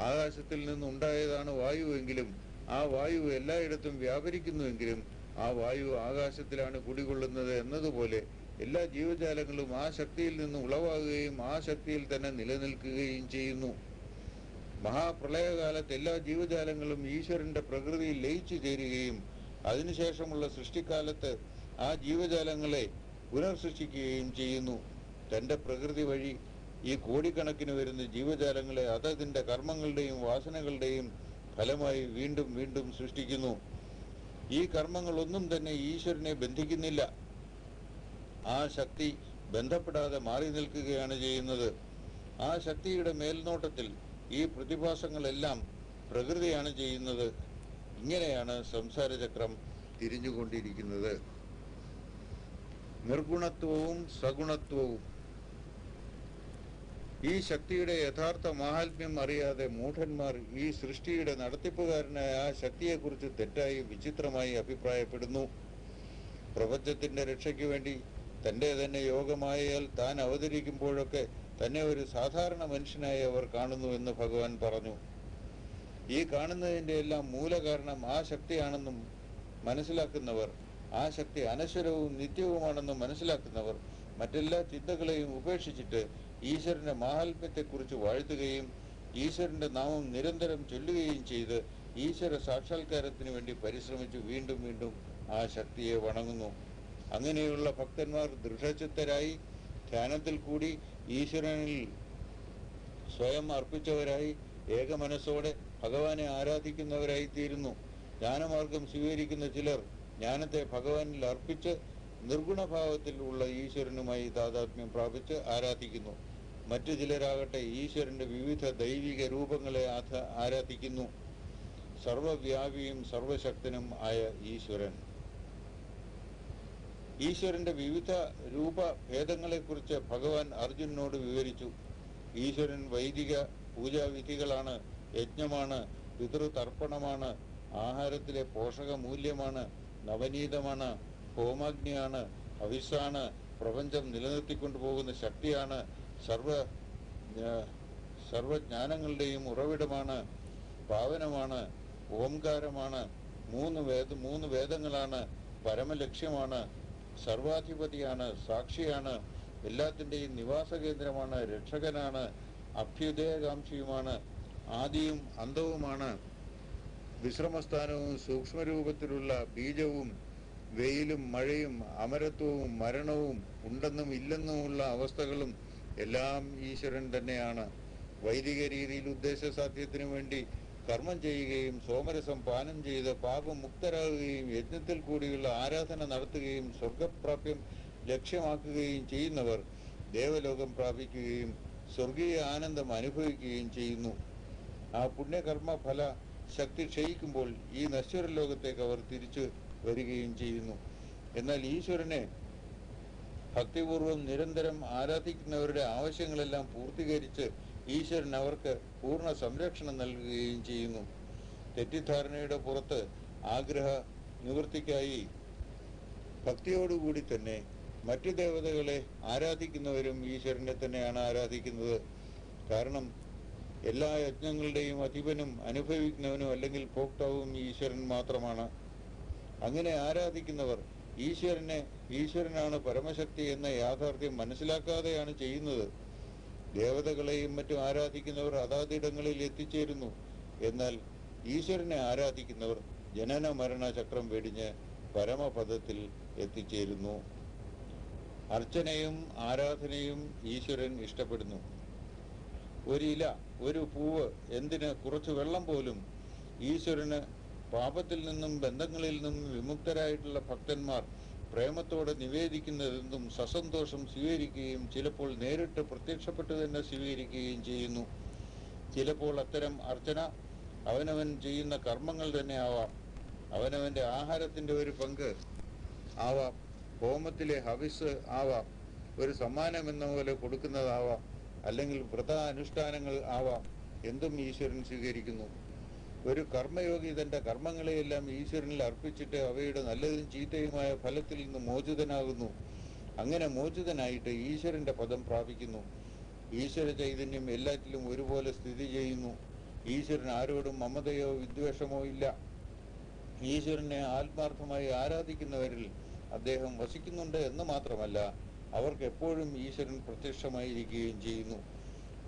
ആകാശത്തിൽ നിന്നുണ്ടായതാണ് വായുവെങ്കിലും ആ വായു എല്ലായിടത്തും വ്യാപരിക്കുന്നുവെങ്കിലും ആ വായു ആകാശത്തിലാണ് കുടികൊള്ളുന്നത് എന്നതുപോലെ എല്ലാ ജീവജാലങ്ങളും ആ ശക്തിയിൽ നിന്ന് ഉളവാകുകയും ആ ശക്തിയിൽ തന്നെ നിലനിൽക്കുകയും ചെയ്യുന്നു. മഹാപ്രളയകാലത്ത് എല്ലാ ജീവജാലങ്ങളും ഈശ്വരന്റെ പ്രകൃതിയിൽ ലയിച്ചു ചേരുകയും അതിനുശേഷമുള്ള സൃഷ്ടിക്കാലത്ത് ആ ജീവജാലങ്ങളെ പുനർസൃഷ്ടിക്കുകയും ചെയ്യുന്നു. തന്റെ പ്രകൃതി വഴി ഈ കോടിക്കണക്കിന് വരുന്ന ജീവജാലങ്ങളെ അതതിൻ്റെ കർമ്മങ്ങളുടെയും വാസനകളുടെയും ഫലമായി വീണ്ടും വീണ്ടും സൃഷ്ടിക്കുന്നു. ഈ കർമ്മങ്ങളൊന്നും തന്നെ ഈശ്വരനെ ബന്ധിക്കുന്നില്ല. ആ ശക്തി ബന്ധപ്പെടാതെ മാറി നിൽക്കുകയാണ് ചെയ്യുന്നത്. ആ ശക്തിയുടെ മേൽനോട്ടത്തിൽ ഈ പ്രതിഭാസങ്ങളെല്ലാം പ്രകൃതിയാണ് ചെയ്യുന്നത്. ഇങ്ങനെയാണ് സംസാരചക്രം തിരിഞ്ഞുകൊണ്ടിരിക്കുന്നത്. നിർഗുണത്വവും സഗുണത്വവും. ഈ ശക്തിയുടെ യഥാർത്ഥ മാഹാത്മ്യം അറിയാതെ മൂഢന്മാർ ഈ സൃഷ്ടിയുടെ നടത്തിപ്പുകാരനായ ആ ശക്തിയെക്കുറിച്ച് തെറ്റായി വിചിത്രമായി അഭിപ്രായപ്പെടുന്നു. പ്രപഞ്ചത്തിന്റെ രക്ഷയ്ക്ക് വേണ്ടി തൻ്റെ തന്നെ യോഗമായാൽ താൻ അവതരിക്കുമ്പോഴൊക്കെ തന്നെ ഒരു സാധാരണ മനുഷ്യനായി അവർ കാണുന്നു എന്ന് ഭഗവാൻ പറഞ്ഞു. ഈ കാണുന്നതിൻ്റെ എല്ലാം മൂലകാരണം ആ ശക്തിയാണെന്നും മനസ്സിലാക്കുന്നവർ, ആ ശക്തി അനശ്വരവും നിത്യവുമാണെന്നും മനസ്സിലാക്കുന്നവർ മറ്റെല്ലാ ചിന്തകളെയും ഉപേക്ഷിച്ചിട്ട് ഈശ്വരന്റെ മാഹാത്മ്യത്തെക്കുറിച്ച് വാഴ്ത്തുകയും ഈശ്വരന്റെ നാമം നിരന്തരം ചൊല്ലുകയും ചെയ്ത് ഈശ്വര സാക്ഷാത്കാരത്തിന് വേണ്ടി പരിശ്രമിച്ച് വീണ്ടും വീണ്ടും ആ ശക്തിയെ വണങ്ങുന്നു. അങ്ങനെയുള്ള ഭക്തന്മാർ ദൃഢചിത്തരായി ധ്യാനത്തിൽ കൂടി ഈശ്വരനിൽ സ്വയം അർപ്പിച്ചവരായി ഏകമനസ്സോടെ ഭഗവാനെ ആരാധിക്കുന്നവരായി തീരുന്നു. ജ്ഞാനമാർഗം സ്വീകരിക്കുന്ന ചിലർ ജ്ഞാനത്തെ ഭഗവാനിൽ അർപ്പിച്ച് നിർഗുണഭാവത്തിൽ ഉള്ള ഈശ്വരനുമായി താതാത്മ്യം പ്രാപിച്ച് ആരാധിക്കുന്നു. മറ്റു ചിലരാകട്ടെ ഈശ്വരന്റെ വിവിധ ദൈവിക രൂപങ്ങളെ ആരാധിക്കുന്നു. സർവവ്യാപിയും സർവശക്തനും ആയ ഈശ്വരൻ. ഈശ്വരന്റെ വിവിധ രൂപഭേദങ്ങളെക്കുറിച്ച് ഭഗവാൻ അർജുനനോട് വിവരിച്ചു. ഈശ്വരൻ വൈദിക പൂജാവിധികളാണ്, യജ്ഞമാണ്, പിതൃതർപ്പണമാണ്, ആഹാരത്തിലെ പോഷകമൂല്യമാണ്, നവനീതമാണ്, ഹോമാഗ്നിയാണ്, ഹവിസ്സാണ്, പ്രപഞ്ചം നിലനിർത്തിക്കൊണ്ടു പോകുന്ന ശക്തിയാണ്. സർവജ്ഞാനങ്ങളുടെയും ഉറവിടമാണ്, പാവനമാണ്, ഓംകാരമാണ്, മൂന്ന് വേദങ്ങളാണ്, പരമലക്ഷ്യമാണ്, സർവാധിപതിയാണ്, സാക്ഷിയാണ്, എല്ലാത്തിൻ്റെയും നിവാസ കേന്ദ്രമാണ്, രക്ഷകനാണ്, അഭ്യുദയകാംക്ഷിയുമാണ്, ആദിയും അന്തവുമാണ്, വിശ്രമസ്ഥാനവും സൂക്ഷ്മരൂപത്തിലുള്ള ബീജവും, വെയിലും മഴയും അമരത്വവും മരണവും ഉണ്ടെന്നും ഇല്ലെന്നുമുള്ള അവസ്ഥകളും എല്ലാം ഈശ്വരൻ തന്നെയാണ്. വൈദിക രീതിയിൽ ഉദ്ദേശസാധ്യത്തിനു വേണ്ടി കർമ്മം ചെയ്യുകയും സോമരസം പാനം ചെയ്ത് പാപമുക്തരാകുകയും യജ്ഞത്തിൽ കൂടിയുള്ള ആരാധന നടത്തുകയും സ്വർഗപ്രാപ്യം ലക്ഷ്യമാക്കുകയും ചെയ്യുന്നവർ ദേവലോകം പ്രാപിക്കുകയും സ്വർഗീയ ആനന്ദം അനുഭവിക്കുകയും ചെയ്യുന്നു. ആ പുണ്യകർമ്മ ഫല ശക്തി ക്ഷയിക്കുമ്പോൾ ഈ നശ്വര ലോകത്തേക്ക് അവർ തിരിച്ചു വരികയും ചെയ്യുന്നു. എന്നാൽ ഈശ്വരനെ ഭക്തിപൂർവം നിരന്തരം ആരാധിക്കുന്നവരുടെ ആവശ്യങ്ങളെല്ലാം പൂർത്തീകരിച്ച് ഈശ്വരൻ അവർക്ക് പൂർണ്ണ സംരക്ഷണം നൽകുകയും ചെയ്യുന്നു. തെറ്റിദ്ധാരണയുടെ പുറത്ത് ആഗ്രഹ നിവൃത്തിക്കായി ഭക്തിയോടുകൂടി തന്നെ മറ്റു ദേവതകളെ ആരാധിക്കുന്നവരും ഈശ്വരനെ തന്നെയാണ് ആരാധിക്കുന്നത്. കാരണം എല്ലാ യജ്ഞങ്ങളുടെയും അധിപനും അനുഭവിക്കുന്നവനും അല്ലെങ്കിൽ ഭോക്താവും ഈശ്വരൻ മാത്രമാണ്. അങ്ങനെ ആരാധിക്കുന്നവർ ഈശ്വരനാണ് പരമശക്തി എന്ന യാഥാർത്ഥ്യം മനസ്സിലാക്കാതെയാണ് ചെയ്യുന്നത്. ദേവതകളെയും മറ്റും ആരാധിക്കുന്നവർ അതാതിടങ്ങളിൽ എത്തിച്ചേരുന്നു. എന്നാൽ ഈശ്വരനെ ആരാധിക്കുന്നവർ ജനന മരണ ചക്രം വെടിഞ്ഞ് പരമപദത്തിൽ എത്തിച്ചേരുന്നു. അർച്ചനയും ആരാധനയും ഈശ്വരൻ ഇഷ്ടപ്പെടുന്നു. ഒരില, ഒരു പൂവ്, എന്തിന് കുറച്ച് വെള്ളം പോലും ഈശ്വരന് പാപത്തിൽ നിന്നും ബന്ധങ്ങളിൽ നിന്നും വിമുക്തരായിട്ടുള്ള ഭക്തന്മാർ പ്രേമത്തോടെ നിവേദിക്കുന്നതെന്നും സസന്തോഷം സ്വീകരിക്കുകയും ചിലപ്പോൾ നേരിട്ട് പ്രത്യക്ഷപ്പെട്ടു തന്നെ സ്വീകരിക്കുകയും ചെയ്യുന്നു. ചിലപ്പോൾ അത്തരം അർച്ചന അവനവൻ ചെയ്യുന്ന കർമ്മങ്ങൾ തന്നെ ആവാം, അവനവൻ്റെ ആഹാരത്തിൻ്റെ ഒരു പങ്ക് ആവാം, ഹോമത്തിലെ ഹവിസ് ആവാം, ഒരു സമ്മാനം എന്ന പോലെ കൊടുക്കുന്നതാവാം, അല്ലെങ്കിൽ വ്രതാനുഷ്ഠാനങ്ങൾ ആവാം. എന്തും ഈശ്വരൻ സ്വീകരിക്കുന്നു. ഒരു കർമ്മയോഗി തൻ്റെ കർമ്മങ്ങളെയെല്ലാം ഈശ്വരനിൽ അർപ്പിച്ചിട്ട് അവയുടെ നല്ലതും ചീത്തയുമായ ഫലത്തിൽ നിന്ന് മോചിതനാകുന്നു. അങ്ങനെ മോചിതനായിട്ട് ഈശ്വരൻ്റെ പദം പ്രാപിക്കുന്നു. ഈശ്വര ചൈതന്യം എല്ലാറ്റിലും ഒരുപോലെ സ്ഥിതി ചെയ്യുന്നു. ഈശ്വരൻ ആരോടും മമതയോ വിദ്വേഷമോ ഇല്ല. ഈശ്വരനെ ആത്മാർത്ഥമായി ആരാധിക്കുന്നവരിൽ അദ്ദേഹം വസിക്കുന്നുണ്ട് എന്ന് മാത്രമല്ല, അവർക്ക് എപ്പോഴും ഈശ്വരൻ പ്രത്യക്ഷമായിരിക്കുകയും ചെയ്യുന്നു.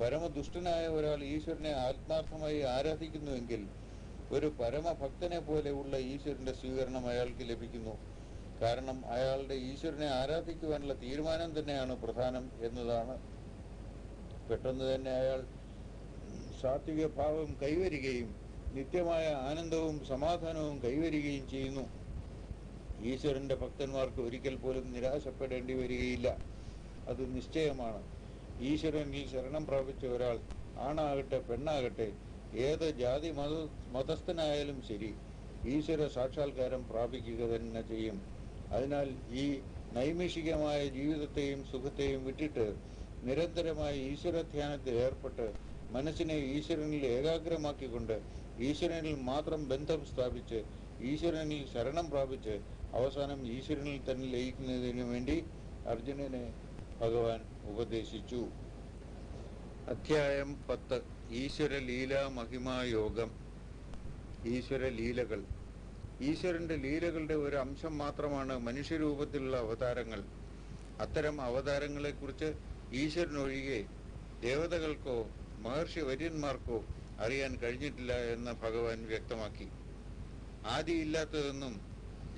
പരമദുഷ്ടനായ ഒരാൾ ഈശ്വരനെ ആത്മാർത്ഥമായി ആരാധിക്കുന്നുവെങ്കിൽ ഒരു പരമഭക്തനെ പോലെയുള്ള ഈശ്വരന്റെ സ്വീകരണം അയാൾക്ക് ലഭിക്കുന്നു. കാരണം അയാളുടെ ഈശ്വരനെ ആരാധിക്കുവാനുള്ള തീരുമാനം തന്നെയാണ് പ്രധാനം എന്നതാണ്. പെട്ടെന്ന് തന്നെ അയാൾ സാത്വിക ഭാവം കൈവരികയും നിത്യമായ ആനന്ദവും സമാധാനവും കൈവരികയും ചെയ്യുന്നു. ഈശ്വരന്റെ ഭക്തന്മാർക്ക് ഒരിക്കൽ പോലും നിരാശപ്പെടേണ്ടി വരികയില്ല. അത് നിശ്ചയമാണ്. ഈശ്വരനിൽ ശരണം പ്രാപിച്ച ഒരാൾ, ആണാകട്ടെ പെണ്ണാകട്ടെ, ഏത് ജാതി മതസ്ഥനായാലും ശരി, ഈശ്വര സാക്ഷാത്കാരം പ്രാപിക്കുക തന്നെ ചെയ്യും. അതിനാൽ ഈ നൈമിഷികമായ ജീവിതത്തെയും സുഖത്തെയും വിട്ടിട്ട് നിരന്തരമായ ഈശ്വര ധ്യാനത്തിൽ ഏർപ്പെട്ട് മനസ്സിനെ ഈശ്വരനിൽ ഏകാഗ്രമാക്കിക്കൊണ്ട് ഈശ്വരനിൽ മാത്രം ബന്ധം സ്ഥാപിച്ച് ഈശ്വരനിൽ ശരണം പ്രാപിച്ച് അവസാനം ഈശ്വരനിൽ തന്നെ ലയിക്കുന്നതിനു വേണ്ടി അർജുനനെ ഭഗവാൻ ഉപദേശിച്ചു. അധ്യായം 10. ഈശ്വര ലീലാ മഹിമായോഗം. ഈശ്വര ലീലകൾ. ഈശ്വരന്റെ ലീലകളുടെ ഒരു അംശം മാത്രമാണ് മനുഷ്യരൂപത്തിലുള്ള അവതാരങ്ങൾ. അത്തരം അവതാരങ്ങളെക്കുറിച്ച് ഈശ്വരനൊഴികെ ദേവതകൾക്കോ മഹർഷി വര്യന്മാർക്കോ അറിയാൻ കഴിഞ്ഞിട്ടില്ല എന്ന് ഭഗവാൻ വ്യക്തമാക്കി. ആദിയില്ലാത്തതെന്നും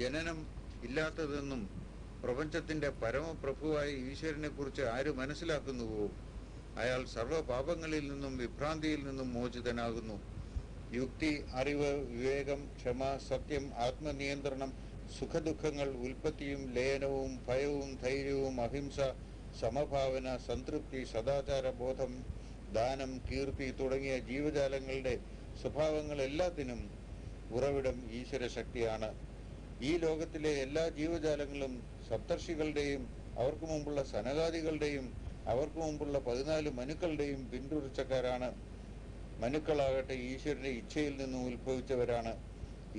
ജനനം ഇല്ലാത്തതെന്നും പ്രപഞ്ചത്തിന്റെ പരമപ്രഭുവായ ഈശ്വരനെ കുറിച്ച് ആര് മനസ്സിലാക്കുന്നുവോ അയാൾ സർവ്വപാപങ്ങളിൽ നിന്നും വിഭ്രാന്തിയിൽ നിന്നും മോചിതനാകുന്നു. യുക്തി, അറിവ്, വിവേകം, ക്ഷമ, സത്യം, ആത്മനിയന്ത്രണം, സുഖദുഃഖങ്ങൾ, ഉൽപ്പത്തിയും ലയനവും ഭയവും ധൈര്യവും അഹിംസ, സമഭാവന, സംതൃപ്തി, സദാചാരബോധം, ദാനം, കീർത്തി തുടങ്ങിയ ജീവജാലങ്ങളുടെ സ്വഭാവങ്ങൾ എല്ലാത്തിനും ഉറവിടം ഈശ്വര ശക്തിയാണ്. ഈ ലോകത്തിലെ എല്ലാ ജീവജാലങ്ങളും സപ്തർഷികളുടെയും അവർക്ക് മുമ്പുള്ള സനകാദികളുടെയും അവർക്ക് മുമ്പുള്ള 14 മനുക്കളുടെയും പിന്തുടർച്ചക്കാരാണ്. മനുക്കളാകട്ടെ ഈശ്വരന്റെ ഇച്ഛയിൽ നിന്നും ഉത്ഭവിച്ചവരാണ്.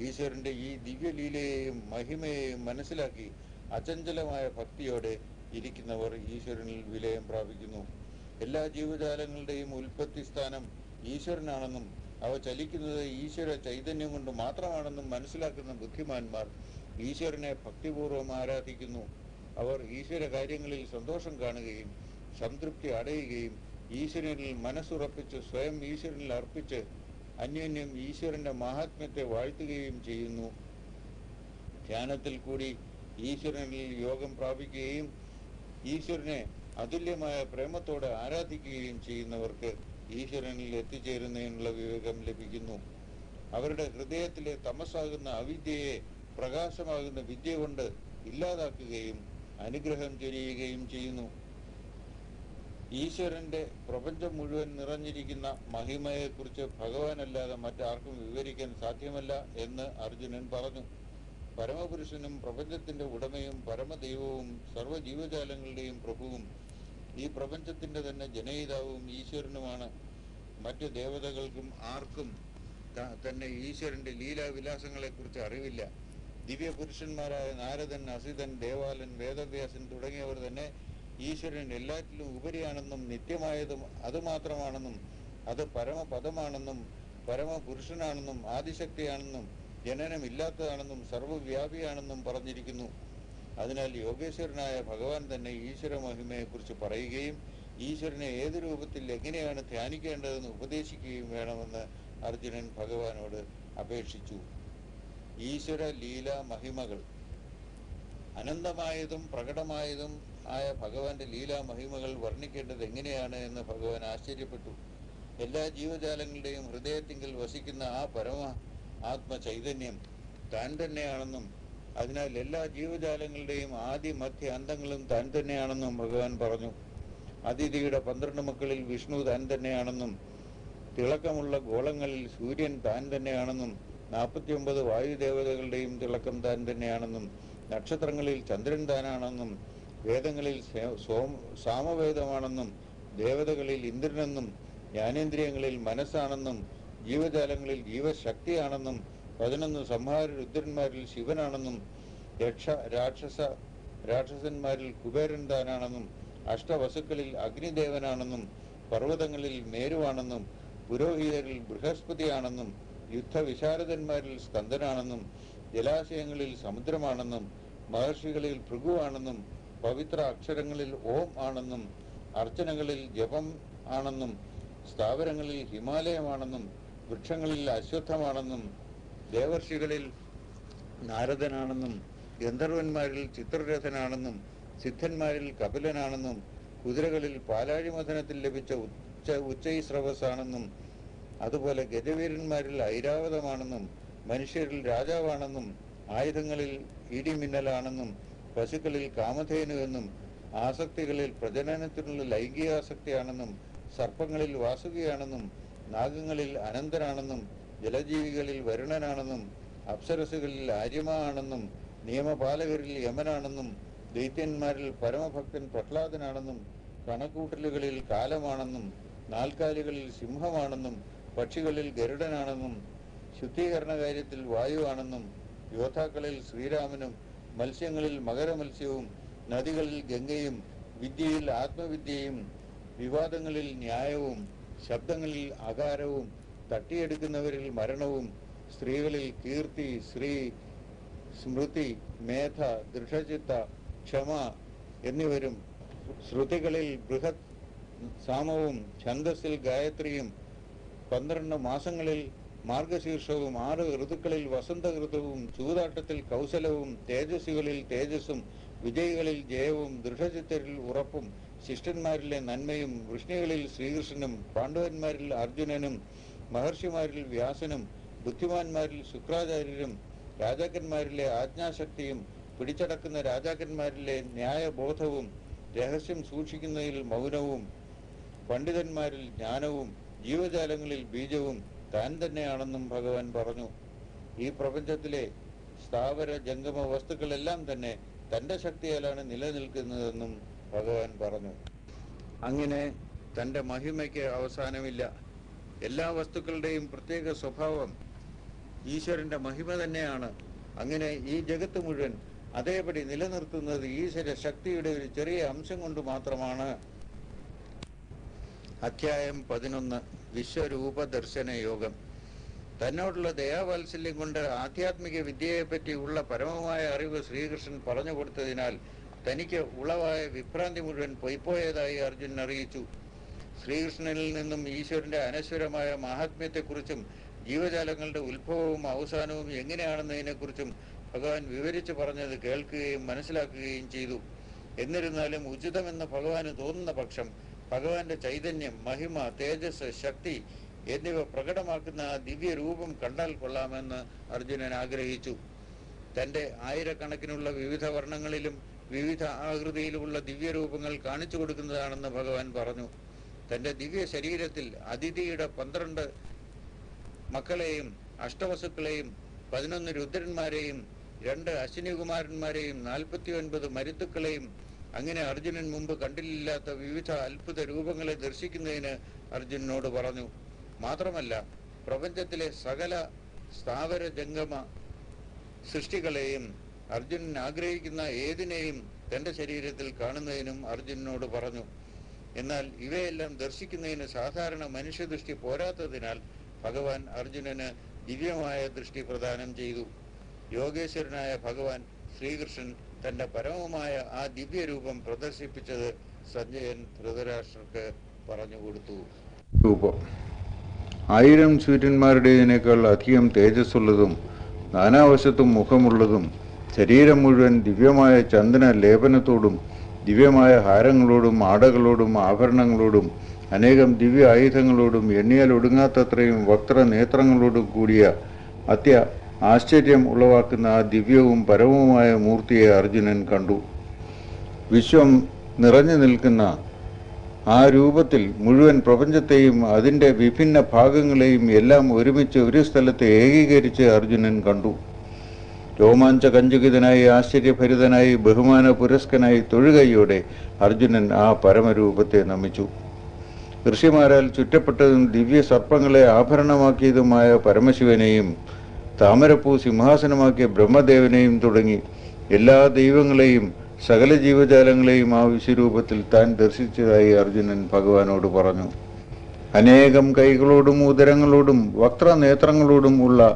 ഈശ്വരന്റെ ഈ ദിവ്യലീലയെയും മഹിമയെയും മനസ്സിലാക്കി അചഞ്ചലമായ ഭക്തിയോടെ ഇരിക്കുന്നവർ ഈശ്വരനിൽ വിലയം പ്രാപിക്കുന്നു. എല്ലാ ജീവജാലങ്ങളുടെയും ഉൽപ്പത്തി സ്ഥാനം ഈശ്വരനാണെന്നും അവ ചലിക്കുന്നത് ഈശ്വര ചൈതന്യം കൊണ്ട് മാത്രമാണെന്നും മനസ്സിലാക്കുന്ന ബുദ്ധിമാന്മാർ ഈശ്വരനെ ഭക്തിപൂർവ്വം ആരാധിക്കുന്നു. അവർ ഈശ്വര കാര്യങ്ങളിൽ സന്തോഷം കാണുകയും സംതൃപ്തി അടയുകയും ഈശ്വരനിൽ മനസ്സുറപ്പിച്ച് സ്വയം ഈശ്വരനിൽ അർപ്പിച്ച് അന്യോന്യം ഈശ്വരന്റെ മഹാത്മ്യത്തെ വാഴ്ത്തുകയും ചെയ്യുന്നു. ധ്യാനത്തിൽ കൂടി ഈശ്വരനിൽ യോഗം പ്രാപിക്കുകയും ഈശ്വരനെ അതുല്യമായ പ്രേമത്തോടെ ആരാധിക്കുകയും ചെയ്യുന്നവർക്ക് ഈശ്വരനിൽ എത്തിച്ചേരുന്നതിനുള്ള വിവേകം ലഭിക്കുന്നു. അവരുടെ ഹൃദയത്തിലെ തമസാകുന്ന അവിദ്യയെ പ്രകാശമാകുന്ന വിദ്യ കൊണ്ട് ഇല്ലാതാക്കുകയും അനുഗ്രഹം ചൊരിയുകയും ചെയ്യുന്നു. ഈശ്വരന്റെ പ്രപഞ്ചം മുഴുവൻ നിറഞ്ഞിരിക്കുന്ന മഹിമയെക്കുറിച്ച് ഭഗവാനല്ലാതെ മറ്റാർക്കും വിവരിക്കാൻ സാധ്യമല്ല എന്ന് അർജുനൻ പറഞ്ഞു. പരമപുരുഷനും പ്രപഞ്ചത്തിന്റെ ഉടമയും പരമദൈവവും സർവ്വജീവജാലങ്ങളുടെയും പ്രഭുവും ഈ പ്രപഞ്ചത്തിന്റെ തന്നെ ജനയിതാവും ഈശ്വരനുമാണ്. മറ്റു ദേവതകൾക്കും ആർക്കും തന്നെ ഈശ്വരന്റെ ലീലാവിലാസങ്ങളെക്കുറിച്ച് അറിവില്ല. ദിവ്യപുരുഷന്മാരായ നാരദൻ, അസിതൻ, ദേവാലൻ, വേദവ്യാസൻ തുടങ്ങിയവർ തന്നെ ഈശ്വരൻ എല്ലാറ്റിലും ഉപരിയാണെന്നും നിത്യമായതും അതുമാത്രമാണെന്നും അത് പരമപദമാണെന്നും പരമപുരുഷനാണെന്നും ആദിശക്തിയാണെന്നും ജനനമില്ലാത്തതാണെന്നും സർവ്വവ്യാപിയാണെന്നും പറഞ്ഞിരിക്കുന്നു. അതിനാൽ യോഗേശ്വരനായ ഭഗവാൻ തന്നെ ഈശ്വര മഹിമയെക്കുറിച്ച് പറയുകയും ഈശ്വരനെ ഏത് രൂപത്തിൽ എങ്ങനെയാണ് ധ്യാനിക്കേണ്ടതെന്ന് ഉപദേശിക്കുകയും വേണമെന്ന് അർജുനൻ ഭഗവാനോട് അപേക്ഷിച്ചു. ഈശ്വര ലീല മഹിമകൾ. അനന്തമായതും പ്രകടമായതും ആയ ഭഗവാന്റെ ലീലാ മഹിമകൾ വർണ്ണിക്കേണ്ടത് എങ്ങനെയാണ് എന്ന് ഭഗവാൻ ആശ്ചര്യപ്പെട്ടു. എല്ലാ ജീവജാലങ്ങളുടെയും ഹൃദയത്തിങ്കിൽ വസിക്കുന്ന ആ പരമ ആത്മചൈതന്യം താൻ തന്നെയാണെന്നും അതിനാൽ എല്ലാ ജീവജാലങ്ങളുടെയും ആദി മധ്യ അന്തങ്ങളും താൻ തന്നെയാണെന്നും ഭഗവാൻ പറഞ്ഞു. അതിഥിയുടെ 12 മക്കളിൽ വിഷ്ണു താൻ തന്നെയാണെന്നും തിളക്കമുള്ള ഗോളങ്ങളിൽ സൂര്യൻ താൻ തന്നെയാണെന്നും 49 വായുദേവതകളുടെയും തിളക്കം താൻ തന്നെയാണെന്നും നക്ഷത്രങ്ങളിൽ ചന്ദ്രൻ താനാണെന്നും വേദങ്ങളിൽ സാമവേദമാണെന്നും ദേവതകളിൽ ഇന്ദ്രനെന്നും ജ്ഞാനേന്ദ്രിയങ്ങളിൽ മനസ്സാണെന്നും ജീവജാലങ്ങളിൽ ജീവശക്തിയാണെന്നും 11 സംഹാര രുദ്രന്മാരിൽ ശിവനാണെന്നും രാക്ഷസന്മാരിൽ കുബേരൻ താനാണെന്നും അഷ്ടവസുക്കളിൽ അഗ്നിദേവനാണെന്നും പർവ്വതങ്ങളിൽ മേരുവാണെന്നും പുരോഹിതരിൽ ബൃഹസ്പതിയാണെന്നും യുദ്ധവിശാരദന്മാരിൽ സ്കന്ദനാണെന്നും ജലാശയങ്ങളിൽ സമുദ്രമാണെന്നും മഹർഷികളിൽ ഭൃഗുവാണെന്നും പവിത്ര അക്ഷരങ്ങളിൽ ഓം ആണെന്നും അർച്ചനകളിൽ ജപം ആണെന്നും സ്ഥാവരങ്ങളിൽ ഹിമാലയമാണെന്നും വൃക്ഷങ്ങളിൽ അശ്വത്ഥമാണെന്നും ദേവർഷികളിൽ നാരദനാണെന്നും ഗന്ധർവന്മാരിൽ ചിത്രരഥനാണെന്നും സിദ്ധന്മാരിൽ കപിലനാണെന്നും കുതിരകളിൽ പാലാഴിമഥനത്തിൽ ലഭിച്ച ഉച്ചൈസ്രവസാണെന്നും അതുപോലെ ഗജവീരന്മാരിൽ ഐരാവതമാണെന്നും മനുഷ്യരിൽ രാജാവാണെന്നും ആയുധങ്ങളിൽ ഇടിമിന്നലാണെന്നും പശുക്കളിൽ കാമധേനു എന്നും ആസക്തികളിൽ പ്രജനനത്തിനുള്ള ലൈംഗികാസക്തിയാണെന്നും സർപ്പങ്ങളിൽ വാസുകിയാണെന്നും നാഗങ്ങളിൽ അനന്തനാണെന്നും ജലജീവികളിൽ വരുണനാണെന്നും അപ്സരസുകളിൽ ആര്യമ ആണെന്നും നിയമപാലകരിൽ യമനാണെന്നും ദൈത്യന്മാരിൽ പരമഭക്തൻ പ്രഹ്ലാദനാണെന്നും കണക്കൂട്ടലുകളിൽ കാലമാണെന്നും നാൽക്കാലികളിൽ സിംഹമാണെന്നും പക്ഷികളിൽ ഗരുഡനാണെന്നും ശുദ്ധീകരണ കാര്യത്തിൽ വായുവാണെന്നും യോദ്ധാക്കളിൽ ശ്രീരാമനും മത്സ്യങ്ങളിൽ മകരമത്സ്യവും നദികളിൽ ഗംഗയും വിദ്യയിൽ ആത്മവിദ്യയും വിവാദങ്ങളിൽ ന്യായവും ശബ്ദങ്ങളിൽ അകാരവും തട്ടിയെടുക്കുന്നവരിൽ മരണവും സ്ത്രീകളിൽ കീർത്തി, ശ്രീ, സ്മൃതി, മേധ, ദൃഢചിത്ത, ക്ഷമ എന്നിവരും ശ്രുതികളിൽ ബൃഹത് സാമവും ഛന്ദസ്സിൽ ഗായത്രിയും 12 മാസങ്ങളിൽ മാർഗശീർഷവും 6 ഋതുക്കളിൽ വസന്ത ഋതുവും ചൂതാട്ടത്തിൽ കൗശലവും തേജസ്വികളിൽ തേജസ്സും വിജയികളിൽ ജയവും ദൃഢചിത്തരിൽ ഉറപ്പും ശിഷ്ടന്മാരിലെ നന്മയും വൃഷ്ണികളിൽ ശ്രീകൃഷ്ണനും പാണ്ഡവന്മാരിൽ അർജുനനും മഹർഷിമാരിൽ വ്യാസനും ബുദ്ധിമാന്മാരിൽ ശുക്രാചാര്യരും രാജാക്കന്മാരിലെ ആജ്ഞാശക്തിയും പിടിച്ചടക്കുന്ന രാജാക്കന്മാരിലെ ന്യായബോധവും രഹസ്യം സൂക്ഷിക്കുന്നതിൽ മൗനവും പണ്ഡിതന്മാരിൽ ജ്ഞാനവും ജീവജാലങ്ങളിൽ ബീജവും താൻ തന്നെയാണെന്നും ഭഗവാൻ പറഞ്ഞു. ഈ പ്രപഞ്ചത്തിലെ സ്ഥാവര ജംഗമ വസ്തുക്കളെല്ലാം തന്നെ തൻ്റെ ശക്തിയാലാണ് നിലനിൽക്കുന്നതെന്നും ഭഗവാൻ പറഞ്ഞു. അങ്ങനെ തൻ്റെ മഹിമയ്ക്ക് അവസാനമില്ല. എല്ലാ വസ്തുക്കളുടെയും പ്രത്യേക സ്വഭാവം ഈശ്വരന്റെ മഹിമ തന്നെയാണ്. അങ്ങനെ ഈ ജഗത്ത് മുഴുവൻ അതേപടി നിലനിർത്തുന്നത് ഈശ്വര ശക്തിയുടെ ഒരു ചെറിയ അംശം കൊണ്ട് മാത്രമാണ്. അധ്യായം 11. വിശ്വരൂപ ദർശന യോഗം. തന്നോടുള്ള ദയാവാത്സല്യം കൊണ്ട് ആധ്യാത്മിക വിദ്യയെപ്പറ്റി ഉള്ള പരമമായ അറിവ് ശ്രീകൃഷ്ണൻ പറഞ്ഞു കൊടുത്തതിനാൽ തനിക്ക് ഉളവായ വിഭ്രാന്തി മുഴുവൻ പൊയ്പോയതായി അർജുനൻ അറിയിച്ചു. ശ്രീകൃഷ്ണനിൽ നിന്നും ഈശ്വരന്റെ അനശ്വരമായ മാഹാത്മ്യത്തെക്കുറിച്ചും ജീവജാലങ്ങളുടെ ഉത്ഭവവും അവസാനവും എങ്ങനെയാണെന്നതിനെക്കുറിച്ചും ഭഗവാൻ വിവരിച്ചു പറഞ്ഞത് കേൾക്കുകയും മനസ്സിലാക്കുകയും ചെയ്തു. എന്നിരുന്നാലും ഉചിതമെന്ന് ഭഗവാന് തോന്നുന്ന പക്ഷം ഭഗവാന്റെ ചൈതന്യം, മഹിമ, തേജസ്, ശക്തി എന്നിവ പ്രകടമാക്കുന്ന ആ ദിവ്യരൂപം കണ്ടാൽ കൊള്ളാമെന്ന് അർജുനൻ ആഗ്രഹിച്ചു. തന്റെ ആയിരക്കണക്കിനുള്ള വിവിധ വർണ്ണങ്ങളിലും വിവിധ ആകൃതിയിലുമുള്ള ദിവ്യരൂപങ്ങൾ കാണിച്ചു കൊടുക്കുന്നതാണെന്ന് ഭഗവാൻ പറഞ്ഞു. തന്റെ ദിവ്യ ശരീരത്തിൽ അതിഥിയുടെ 12 മക്കളെയും അഷ്ടവസുക്കളെയും 11 രുദ്രന്മാരെയും 2 അശ്വിനികുമാരന്മാരെയും 49 മരുത്തുക്കളെയും അങ്ങനെ അർജുനൻ മുമ്പ് കണ്ടില്ലാത്ത വിവിധ അത്ഭുത രൂപങ്ങളെ ദർശിക്കുന്നതിന് അർജുനനോട് പറഞ്ഞു. മാത്രമല്ല പ്രപഞ്ചത്തിലെ സകല സ്ഥാവര ജംഗമ സൃഷ്ടികളെയും അർജുനൻ ആഗ്രഹിക്കുന്ന ഏതിനെയും തന്റെ ശരീരത്തിൽ കാണുന്നതിനും അർജുനനോട് പറഞ്ഞു. എന്നാൽ ഇവയെല്ലാം ദർശിക്കുന്നതിന് സാധാരണ മനുഷ്യദൃഷ്ടി പോരാത്തതിനാൽ ഭഗവാൻ അർജുനന് ദിവ്യമായ ദൃഷ്ടി പ്രദാനം ചെയ്തു. യോഗേശ്വരനായ ഭഗവാൻ ശ്രീകൃഷ്ണൻ തന്റെ പരമമായ ആ ദിവ്യരൂപം പ്രദർശിപ്പിച്ചത് സഞ്ജയൻ ധൃതരാഷ്ട്രർക്ക് പറഞ്ഞുകൊടുത്തു. രൂപം 1000 സൂര്യന്മാരുടേതിനേക്കാൾ അധികം തേജസ്സുള്ളതും നാനാവശത്തും മുഖമുള്ളതും ശരീരം മുഴുവൻ ദിവ്യമായ ചന്ദന ലേപനത്തോടും ദിവ്യമായ ഹാരങ്ങളോടും ആടകളോടും ആഭരണങ്ങളോടും അനേകം ദിവ്യ ആയുധങ്ങളോടും എണ്ണിയാൽ ഒടുങ്ങാത്തത്രയും വക്രനേത്രങ്ങളോടും കൂടിയ ആശ്ചര്യം ഉളവാക്കുന്ന ആ ദിവ്യവും പരമവുമായ മൂർത്തിയെ അർജുനൻ കണ്ടു. വിശ്വം നിറഞ്ഞു നിൽക്കുന്ന ആ രൂപത്തിൽ മുഴുവൻ പ്രപഞ്ചത്തെയും അതിൻ്റെ വിഭിന്ന ഭാഗങ്ങളെയും എല്ലാം ഒരുമിച്ച് ഒരു സ്ഥലത്ത് ഏകീകരിച്ച് അർജുനൻ കണ്ടു. രോമാഞ്ച കഞ്ചുകിതനായി ആശ്ചര്യഭരിതനായി ബഹുമാന പുരസ്കനായി തൊഴുകൈയോടെ അർജുനൻ ആ പരമരൂപത്തെ നമിച്ചു. ഋഷിമാരാൽ ചുറ്റപ്പെട്ടതും ദിവ്യ സർപ്പങ്ങളെ ആഭരണമാക്കിയതുമായ പരമശിവനെയും താമരപ്പൂ സിംഹാസനമാക്കിയ ബ്രഹ്മദേവനെയും തുടങ്ങി എല്ലാ ദൈവങ്ങളെയും സകല ജീവജാലങ്ങളെയും ആ വിശ്വരൂപത്തിൽ താൻ ദർശിച്ചതായി അർജുനൻ ഭഗവാനോട് പറഞ്ഞു. അനേകം കൈകളോടും ഉദരങ്ങളോടും വക്രനേത്രങ്ങളോടും ഉള്ള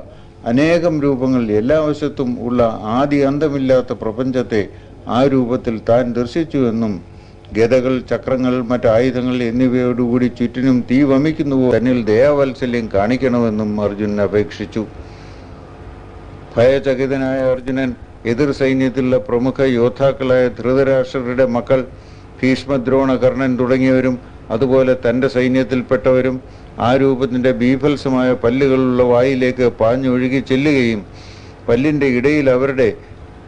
അനേകം രൂപങ്ങൾ എല്ലാ വശത്തും ഉള്ള ആദി അന്തമില്ലാത്ത പ്രപഞ്ചത്തെ ആ രൂപത്തിൽ താൻ ദർശിച്ചുവെന്നും ഗദകൾ, ചക്രങ്ങൾ, മറ്റായുധങ്ങൾ എന്നിവയോടുകൂടി ചുറ്റിനും തീ വമിക്കുന്നുവോ തന്നിൽ ദയാവാത്സല്യം കാണിക്കണമെന്നും അർജുനൻ അപേക്ഷിച്ചു. ഭയചകിതനായ അർജുനൻ എതിർ സൈന്യത്തിലുള്ള പ്രമുഖ യോദ്ധാക്കളായ ധൃതരാഷ്ട്രരുടെ മക്കൾ ഭീഷ്മദ്രോണ, കർണൻ തുടങ്ങിയവരും അതുപോലെ തൻ്റെ സൈന്യത്തിൽപ്പെട്ടവരും ആ രൂപത്തിൻ്റെ ബീഭത്സമായ പല്ലുകളുള്ള വായിലേക്ക് പാഞ്ഞൊഴുകി ചെല്ലുകയും പല്ലിൻ്റെ ഇടയിൽ അവരുടെ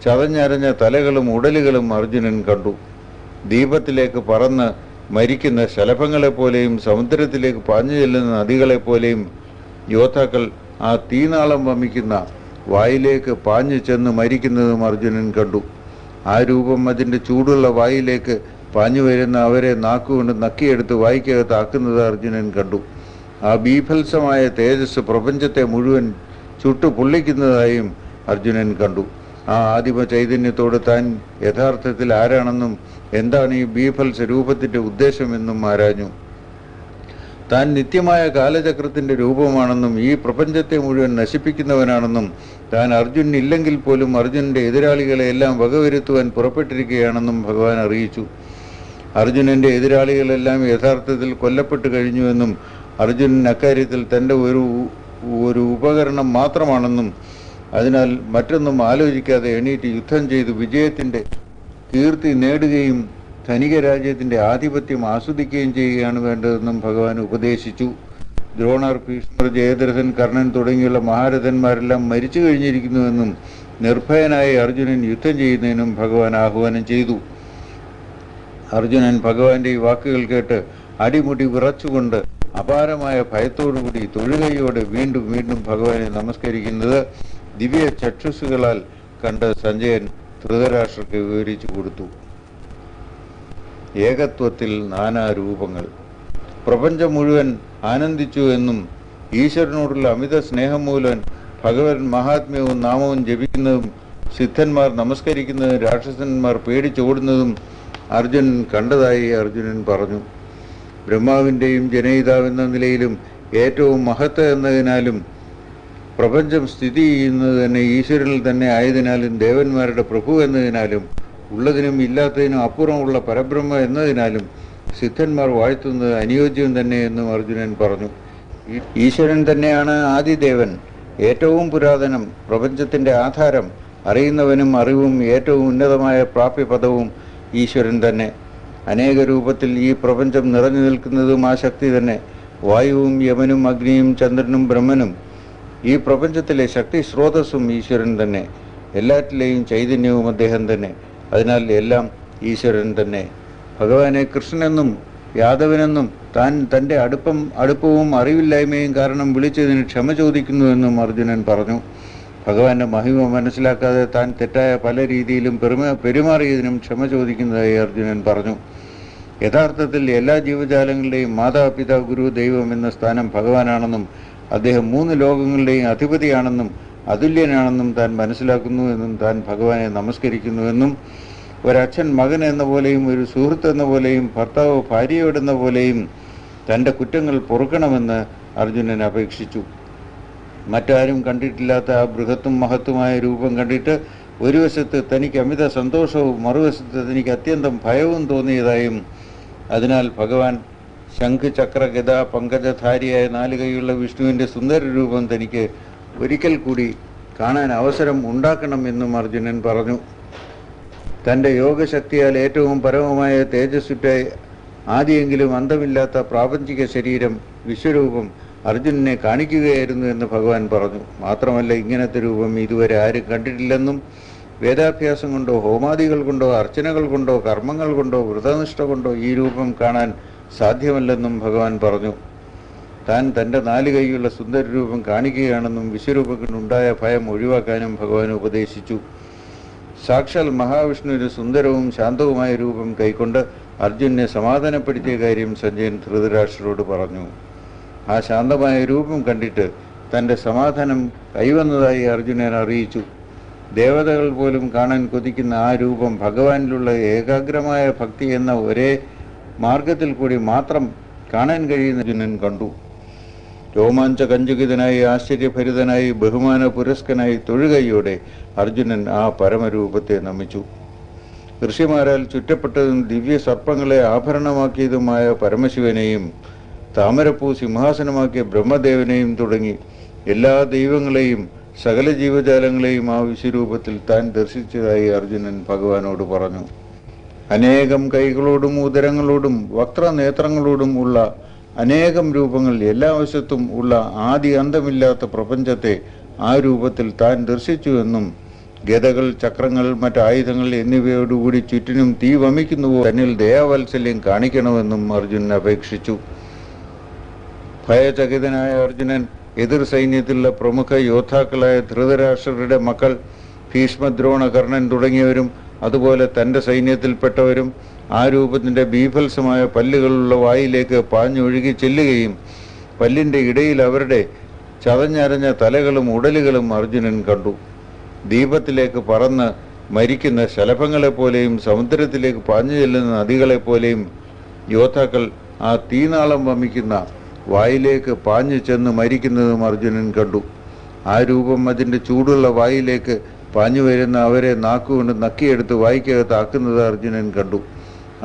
ചതഞ്ഞരഞ്ഞ തലകളും ഉടലുകളും അർജുനൻ കണ്ടു. ദീപത്തിലേക്ക് പറന്ന് മരിക്കുന്ന ശലഭങ്ങളെപ്പോലെയും സമുദ്രത്തിലേക്ക് പാഞ്ഞു ചെല്ലുന്ന നദികളെപ്പോലെയും യോദ്ധാക്കൾ ആ തീനാളം വമിക്കുന്ന വായിലേക്ക് പാഞ്ഞു ചെന്ന് മരിക്കുന്നതും അർജുനൻ കണ്ടു. ആ രൂപം അതിൻ്റെ ചൂടുള്ള വായിലേക്ക് പാഞ്ഞു വരുന്ന അവരെ നാക്കുകൊണ്ട് നക്കിയെടുത്ത് വായിക്കകത്താക്കുന്നത് അർജുനൻ കണ്ടു. ആ ബീഭത്സമായ തേജസ് പ്രപഞ്ചത്തെ മുഴുവൻ ചുട്ടു പൊള്ളിക്കുന്നതായും അർജുനൻ കണ്ടു. ആ ആദിമ ചൈതന്യത്തോട് താൻ യഥാർത്ഥത്തിൽ ആരാണെന്നും എന്താണ് ഈ ബീഭത്സ രൂപത്തിൻ്റെ ഉദ്ദേശമെന്നും ആരാഞ്ഞു. താൻ നിത്യമായ കാലചക്രത്തിൻ്റെ രൂപമാണെന്നും ഈ പ്രപഞ്ചത്തെ മുഴുവൻ നശിപ്പിക്കുന്നവനാണെന്നും താൻ അർജുനനില്ലെങ്കിൽ പോലും അർജുനന്റെ എതിരാളികളെ എല്ലാം വകവരുത്തുവാൻ പുറപ്പെട്ടിരിക്കുകയാണെന്നും ഭഗവാൻ അറിയിച്ചു. അർജുനന്റെ എതിരാളികളെല്ലാം യഥാർത്ഥത്തിൽ കൊല്ലപ്പെട്ടു കഴിഞ്ഞുവെന്നും അർജുനൻ അക്കാര്യത്തിൽ തൻ്റെ ഒരു ഉപകരണം മാത്രമാണെന്നും അതിനാൽ മറ്റൊന്നും ആലോചിക്കാതെ എണീറ്റ് യുദ്ധം ചെയ്ത് വിജയത്തിൻ്റെ കീർത്തി നേടുകയും ധനിക രാജ്യത്തിൻ്റെ ആധിപത്യം ആസ്വദിക്കുകയും ചെയ്യുകയാണ് വേണ്ടതെന്നും ഭഗവാൻ ഉപദേശിച്ചു. ദ്രോണർ, ഭീഷ്മർ, ജയദ്രഥൻ, കർണൻ തുടങ്ങിയുള്ള മഹാരഥന്മാരെല്ലാം മരിച്ചു കഴിഞ്ഞിരിക്കുന്നുവെന്നും നിർഭയനായി അർജുനൻ യുദ്ധം ചെയ്യുന്നതിനും ഭഗവാൻ ആഹ്വാനം ചെയ്തു. അർജുനൻ ഭഗവാന്റെ ഈ വാക്കുകൾ കേട്ട് അടിമുടി വിറച്ചുകൊണ്ട് അപാരമായ ഭയത്തോടുകൂടി തൊഴുകൈയോടെ വീണ്ടും വീണ്ടും ഭഗവാനെ നമസ്കരിക്കുന്നത് ദിവ്യ ചക്ഷുസുകളാൽ കണ്ട് സഞ്ജയൻ ധൃതരാഷ്ട്രർക്ക് വിവരിച്ചു കൊടുത്തു. ഏകത്വത്തിൽ നാനാരൂപങ്ങൾ. പ്രപഞ്ചം മുഴുവൻ ആനന്ദിച്ചു എന്നും ഈശ്വരനോടുള്ള അമിത സ്നേഹം മൂലം ഭഗവൻ മഹാത്മ്യവും നാമവും ജപിക്കുന്നതും സിദ്ധന്മാർ നമസ്കരിക്കുന്നതും രാക്ഷസന്മാർ പേടിച്ചോടുന്നതും അർജുനൻ കണ്ടതായി അർജുനൻ പറഞ്ഞു. ബ്രഹ്മാവിൻ്റെയും ജനയിതാവെന്ന നിലയിലും ഏറ്റവും മഹത്വ എന്നതിനാലും പ്രപഞ്ചം സ്ഥിതി ചെയ്യുന്നത് തന്നെ ഈശ്വരനിൽ തന്നെ ആയതിനാലും ദേവന്മാരുടെ പ്രഭു എന്നതിനാലും ഉള്ളതിനും ഇല്ലാത്തതിനും അപ്പുറമുള്ള പരബ്രഹ്മ എന്നതിനാലും സിദ്ധന്മാർ വാഴ്ത്തുന്നത് അനുയോജ്യം തന്നെ എന്നും അർജുനൻ പറഞ്ഞു. ഈശ്വരൻ തന്നെയാണ് ആദിദേവൻ, ഏറ്റവും പുരാതനം, പ്രപഞ്ചത്തിൻ്റെ ആധാരം, അറിയുന്നവനും അറിവും ഏറ്റവും ഉന്നതമായ പ്രാപ്യപദവും ഈശ്വരൻ തന്നെ. അനേക രൂപത്തിൽ ഈ പ്രപഞ്ചം നിറഞ്ഞു നിൽക്കുന്നതും ആ ശക്തി തന്നെ. വായുവും യമനും അഗ്നിയും ചന്ദ്രനും ബ്രഹ്മനും ഈ പ്രപഞ്ചത്തിലെ ശക്തി സ്രോതസ്സും ഈശ്വരൻ തന്നെ. എല്ലാറ്റിലെയും ചൈതന്യവും അദ്ദേഹം തന്നെ. അതിനാൽ എല്ലാം ഈശ്വരൻ തന്നെ. ഭഗവാനെ കൃഷ്ണനെന്നും യാദവനെന്നും താൻ തൻ്റെ അടുപ്പവും അറിവില്ലായ്മയും കാരണം വിളിച്ചതിന് ക്ഷമ ചോദിക്കുന്നുവെന്നും അർജുനൻ പറഞ്ഞു. ഭഗവാന്റെ മഹിമ മനസ്സിലാക്കാതെ താൻ തെറ്റായ പല രീതിയിലും പെരുമാറിയതിനും ക്ഷമ ചോദിക്കുന്നതായി അർജുനൻ പറഞ്ഞു. യഥാർത്ഥത്തിൽ എല്ലാ ജീവജാലങ്ങളുടെയും മാതാപിതാ ഗുരു ദൈവം എന്ന സ്ഥാനം ഭഗവാനാണെന്നും അദ്ദേഹം 3 ലോകങ്ങളുടെയും അധിപതിയാണെന്നും അതുല്യനാണെന്നും താൻ മനസ്സിലാക്കുന്നുവെന്നും താൻ ഭഗവാനെ നമസ്കരിക്കുന്നുവെന്നും ഒരച്ഛൻ മകൻ എന്ന പോലെയും ഒരു സുഹൃത്ത് എന്ന പോലെയും ഭർത്താവ് ഭാര്യയോടെന്ന പോലെയും തൻ്റെ കുറ്റങ്ങൾ പൊറുക്കണമെന്ന് അർജുനൻ അപേക്ഷിച്ചു. മറ്റാരും കണ്ടിട്ടില്ലാത്ത ആ ബൃഹത്തും മഹത്തുമായ രൂപം കണ്ടിട്ട് ഒരു വശത്ത് തനിക്ക് അമിത സന്തോഷവും മറുവശത്ത് തനിക്ക് അത്യന്തം ഭയവും തോന്നിയതായും അതിനാൽ ഭഗവാൻ ശംഖ് ചക്ര ഗദ പങ്കജധാരിയായ 4 കൈയുള്ള വിഷ്ണുവിൻ്റെ സുന്ദര രൂപം തനിക്ക് ഒരിക്കൽ കൂടി കാണാൻ അവസരം ഉണ്ടാക്കണമെന്നും അർജുനൻ പറഞ്ഞു. തൻ്റെ യോഗശക്തിയാൽ ഏറ്റവും പരമമായ തേജസ്സുറ്റ ആദ്യമെങ്കിലും അന്തമില്ലാത്ത പ്രാപഞ്ചിക ശരീരം വിശ്വരൂപം അർജുനനെ കാണിക്കുകയായിരുന്നു എന്ന് ഭഗവാൻ പറഞ്ഞു. മാത്രമല്ല, ഇങ്ങനത്തെ രൂപം ഇതുവരെ ആരും കണ്ടിട്ടില്ലെന്നും വേദാഭ്യാസം കൊണ്ടോ ഹോമാദികൾ കൊണ്ടോ അർച്ചനകൾ കൊണ്ടോ കർമ്മങ്ങൾ കൊണ്ടോ വ്രതനിഷ്ഠ കൊണ്ടോ ഈ രൂപം കാണാൻ സാധ്യമല്ലെന്നും ഭഗവാൻ പറഞ്ഞു. താൻ തൻ്റെ 4 കൈയുള്ള സുന്ദര രൂപം കാണിക്കുകയാണെന്നും വിശ്വരൂപത്തിനുണ്ടായ ഭയം ഒഴിവാക്കാനും ഭഗവാൻ ഉപദേശിച്ചു. സാക്ഷാൽ മഹാവിഷ്ണുവിന് സുന്ദരവും ശാന്തവുമായ രൂപം കൈക്കൊണ്ട് അർജുനനെ സമാധാനപ്പെടുത്തിയ കാര്യം സഞ്ജയൻ ധൃതരാഷ്ട്രരോട് പറഞ്ഞു. ആ ശാന്തമായ രൂപം കണ്ടിട്ട് തൻ്റെ സമാധാനം കൈവന്നതായി അർജുനൻ അറിയിച്ചു. ദേവതകൾ പോലും കാണാൻ കൊതിക്കുന്ന ആ രൂപം ഭഗവാനിലുള്ള ഏകാഗ്രമായ ഭക്തി എന്ന ഒരേ മാർഗത്തിൽ കൂടി മാത്രം കാണാൻ കഴിയുന്ന അർജുനൻ കണ്ടു. രോമാഞ്ച കഞ്ചുകിതനായി ആശ്ചര്യഭരിതനായി ബഹുമാന പുരസ്കനായി തൊഴുകൈയോടെ അർജുനൻ ആ പരമരൂപത്തെ നമിച്ചു. ഋഷിമാരാൽ ചുറ്റപ്പെട്ടതും ദിവ്യ സർപ്പങ്ങളെ ആഭരണമാക്കിയതുമായ പരമശിവനെയും താമരപ്പൂ സിംഹാസനമാക്കിയ ബ്രഹ്മദേവനെയും തുടങ്ങി എല്ലാ ദൈവങ്ങളെയും സകല ജീവജാലങ്ങളെയും ആ വിശ്വരൂപത്തിൽ താൻ ദർശിച്ചതായി അർജുനൻ ഭഗവാനോട് പറഞ്ഞു. അനേകം കൈകളോടും ഉദരങ്ങളോടും വക്രനേത്രങ്ങളോടും ഉള്ള അനേകം രൂപങ്ങൾ എല്ലാ വശത്തും ഉള്ള ആദി അന്തമില്ലാത്ത പ്രപഞ്ചത്തെ ആ രൂപത്തിൽ താൻ ദർശിച്ചുവെന്നും ഗദകൾ, ചക്രങ്ങൾ, മറ്റായുധങ്ങൾ എന്നിവയോടുകൂടി ചുറ്റിനും തീ വമിക്കുന്നുവോ തന്നിൽ ദയാവാത്സല്യം കാണിക്കണമെന്നും അർജുനൻ അപേക്ഷിച്ചു. ഭയചകിതനായ അർജുനൻ എതിർ സൈന്യത്തിലുള്ള പ്രമുഖ യോദ്ധാക്കളായ ധൃതരാഷ്ട്രരുടെ മക്കൾ ഭീഷ്മദ്രോണ കർണൻ തുടങ്ങിയവരും അതുപോലെ തൻ്റെ സൈന്യത്തിൽപ്പെട്ടവരും ആ രൂപത്തിൻ്റെ ബീഭത്സമായ പല്ലുകളുള്ള വായിലേക്ക് പാഞ്ഞൊഴുകി ചെല്ലുകയും പല്ലിൻ്റെ ഇടയിൽ അവരുടെ ചതഞ്ഞരഞ്ഞ തലകളും ഉടലുകളും അർജുനൻ കണ്ടു. ദീപത്തിലേക്ക് പറന്ന് മരിക്കുന്ന ശലഭങ്ങളെപ്പോലെയും സമുദ്രത്തിലേക്ക് പാഞ്ഞു ചെല്ലുന്ന നദികളെപ്പോലെയും യോദ്ധാക്കൾ ആ തീനാളം വമിക്കുന്ന വായിലേക്ക് പാഞ്ഞു ചെന്ന് മരിക്കുന്നതും അർജുനൻ കണ്ടു. ആ രൂപം അതിൻ്റെ ചൂടുള്ള വായിലേക്ക് പാഞ്ഞു വരുന്ന അവരെ നാക്കുകൊണ്ട് നക്കിയെടുത്ത് വായിക്കകത്താക്കുന്നത് അർജുനൻ കണ്ടു.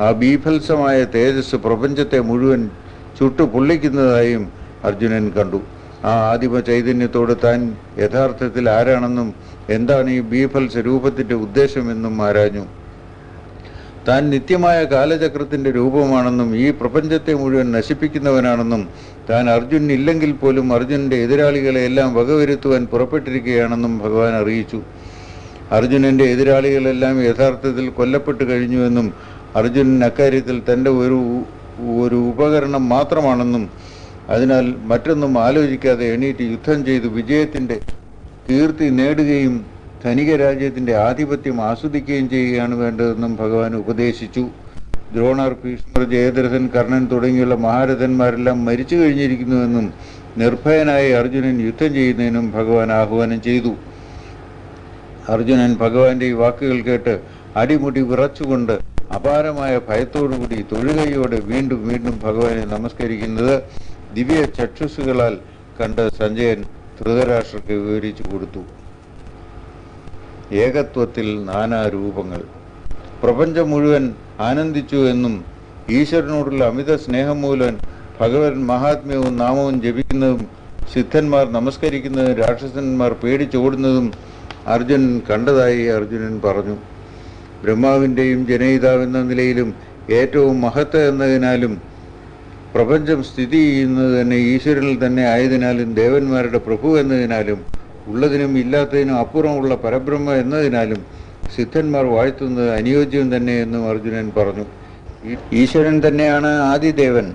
ആ ബീഭത്സമായ തേജസ് പ്രപഞ്ചത്തെ മുഴുവൻ ചുട്ടു പൊള്ളിക്കുന്നതായും അർജുനൻ കണ്ടു. ആ ആദിമ ചൈതന്യത്തോട് താൻ യഥാർത്ഥത്തിൽ ആരാണെന്നും എന്താണ് ഈ ബീഭത്സ രൂപത്തിൻ്റെ ഉദ്ദേശമെന്നും ആരാഞ്ഞു. താൻ നിത്യമായ കാലചക്രത്തിൻ്റെ രൂപമാണെന്നും ഈ പ്രപഞ്ചത്തെ മുഴുവൻ നശിപ്പിക്കുന്നവനാണെന്നും താൻ അർജുനനില്ലെങ്കിൽ പോലും അർജുനൻ്റെ എതിരാളികളെ എല്ലാം വകവരുത്തുവാൻ പുറപ്പെട്ടിരിക്കുകയാണെന്നും ഭഗവാൻ അറിയിച്ചു. അർജുനൻ്റെ എതിരാളികളെല്ലാം യഥാർത്ഥത്തിൽ കൊല്ലപ്പെട്ടു കഴിഞ്ഞുവെന്നും അർജുനൻ അക്കാര്യത്തിൽ തൻ്റെ ഒരു ഉപകരണം മാത്രമാണെന്നും അതിനാൽ മറ്റൊന്നും ആലോചിക്കാതെ എണീറ്റ് യുദ്ധം ചെയ്ത് വിജയത്തിൻ്റെ കീർത്തി നേടുകയും ധനിക രാജ്യത്തിൻ്റെ ആധിപത്യം ആസ്വദിക്കുകയും ചെയ്യുകയാണ് വേണ്ടതെന്നും ഭഗവാൻ ഉപദേശിച്ചു. ദ്രോണർ, ഭീഷ്മർ, ജയദ്രഥൻ, കർണൻ തുടങ്ങിയുള്ള മഹാരഥന്മാരെല്ലാം മരിച്ചു കഴിഞ്ഞിരിക്കുന്നുവെന്നും നിർഭയനായി അർജുനൻ യുദ്ധം ചെയ്യുന്നതിനും ഭഗവാൻ ആഹ്വാനം ചെയ്തു. അർജുനൻ ഭഗവാന്റെ ഈ വാക്കുകൾ കേട്ട് അടിമുടി വിറച്ചുകൊണ്ട് അപാരമായ ഭയത്തോടുകൂടി തൊഴുകയോടെ വീണ്ടും വീണ്ടും ഭഗവാനെ നമസ്കരിക്കുന്നത് ദിവ്യ ചക്ഷുസുകളാൽ കണ്ട് സഞ്ജയൻ ധൃതരാഷ്ട്രർക്ക് വിവരിച്ചു കൊടുത്തു. ഏകത്വത്തിൽ നാനാരൂപങ്ങൾ. പ്രപഞ്ചം മുഴുവൻ ആനന്ദിച്ചു എന്നും ഈശ്വരനോടുള്ള അമിത സ്നേഹം മൂലം ഭഗവൻ മഹാത്മ്യവും നാമവും ജപിക്കുന്നതും സിദ്ധന്മാർ നമസ്കരിക്കുന്നതും രാക്ഷസന്മാർ പേടിച്ചോടുന്നതും അർജുനൻ കണ്ടതായി അർജുനൻ പറഞ്ഞു. ബ്രഹ്മാവിൻ്റെയും ജനയിതാവെന്ന നിലയിലും ഏറ്റവും മഹത്വ എന്നതിനാലും പ്രപഞ്ചം സ്ഥിതി ചെയ്യുന്നത് തന്നെ ഈശ്വരനിൽ തന്നെ ആയതിനാലും ദേവന്മാരുടെ പ്രഭു എന്നതിനാലും ഉള്ളതിനും ഇല്ലാത്തതിനും അപ്പുറമുള്ള പരബ്രഹ്മ എന്നതിനാലും സിദ്ധന്മാർ വാഴ്ത്തുന്നത് അനുയോജ്യം തന്നെ എന്നും അർജുനൻ പറഞ്ഞു. ഈശ്വരൻ തന്നെയാണ് ആദിദേവൻ,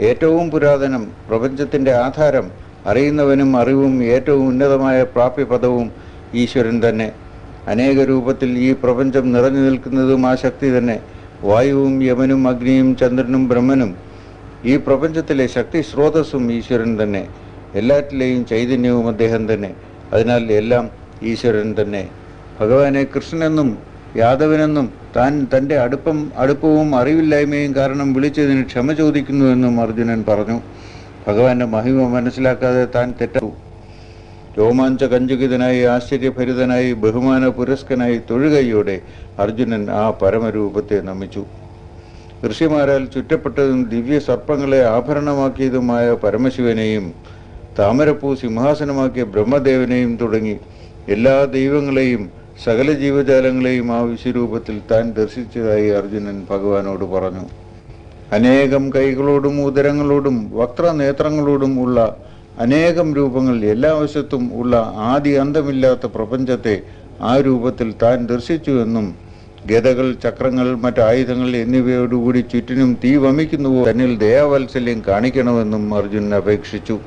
ഏറ്റവും പുരാതനം, പ്രപഞ്ചത്തിന്റെ ആധാരം, അറിയുന്നവനും അറിവും ഏറ്റവും ഉന്നതമായ പ്രാപ്യപദവും ഈശ്വരൻ തന്നെ. അനേക രൂപത്തിൽ ഈ പ്രപഞ്ചം നിറഞ്ഞു നിൽക്കുന്നതും ആ ശക്തി തന്നെ. വായുവും യമനും അഗ്നിയും ചന്ദ്രനും ബ്രഹ്മനും ഈ പ്രപഞ്ചത്തിലെ ശക്തി സ്രോതസ്സും ഈശ്വരൻ തന്നെ. എല്ലാറ്റിലെയും ചൈതന്യവും അദ്ദേഹം തന്നെ. അതിനാൽ എല്ലാം ഈശ്വരൻ തന്നെ. ഭഗവാനെ കൃഷ്ണനെന്നും യാദവനെന്നും താൻ തൻ്റെ അടുപ്പവും അറിവില്ലായ്മയും കാരണം വിളിച്ചതിന് ക്ഷമ ചോദിക്കുന്നുവെന്നും അർജുനൻ പറഞ്ഞു. ഭഗവാന്റെ മഹിമ മനസ്സിലാക്കാതെ താൻ തെറ്റു. രോമാഞ്ചകഞ്ചുകിതനായി ആശ്ചര്യഭരിതനായി ബഹുമാന പുരസ്കനായി തൊഴുകയോടെ അർജുനൻ ആ പരമരൂപത്തെ നമിച്ചു. ഋഷിമാരാൽ ചുറ്റപ്പെട്ടതും ദിവ്യ സർപ്പങ്ങളെ ആഭരണമാക്കിയതുമായ പരമശിവനെയും താമരപ്പൂ സിംഹാസനമാക്കിയ ബ്രഹ്മദേവനെയും തുടങ്ങി എല്ലാ ദൈവങ്ങളെയും സകല ജീവജാലങ്ങളെയും ആ വിശ്വരൂപത്തിൽ താൻ ദർശിച്ചതായി അർജുനൻ ഭഗവാനോട് പറഞ്ഞു. അനേകം കൈകളോടും ഉദരങ്ങളോടും വക്രനേത്രങ്ങളോടും ഉള്ള അനേകം രൂപങ്ങൾ എല്ലാ വശത്തും ഉള്ള ആദി അന്തമില്ലാത്ത പ്രപഞ്ചത്തെ ആ രൂപത്തിൽ താൻ ദർശിച്ചുവെന്നും ഗദകൾ, ചക്രങ്ങൾ, മറ്റായുധങ്ങൾ എന്നിവയോടുകൂടി ചുറ്റിനും തീ വമിക്കുന്നുവോ തന്നിൽ ദയാവാത്സല്യം കാണിക്കണമെന്നും അർജുനൻ അപേക്ഷിച്ചു.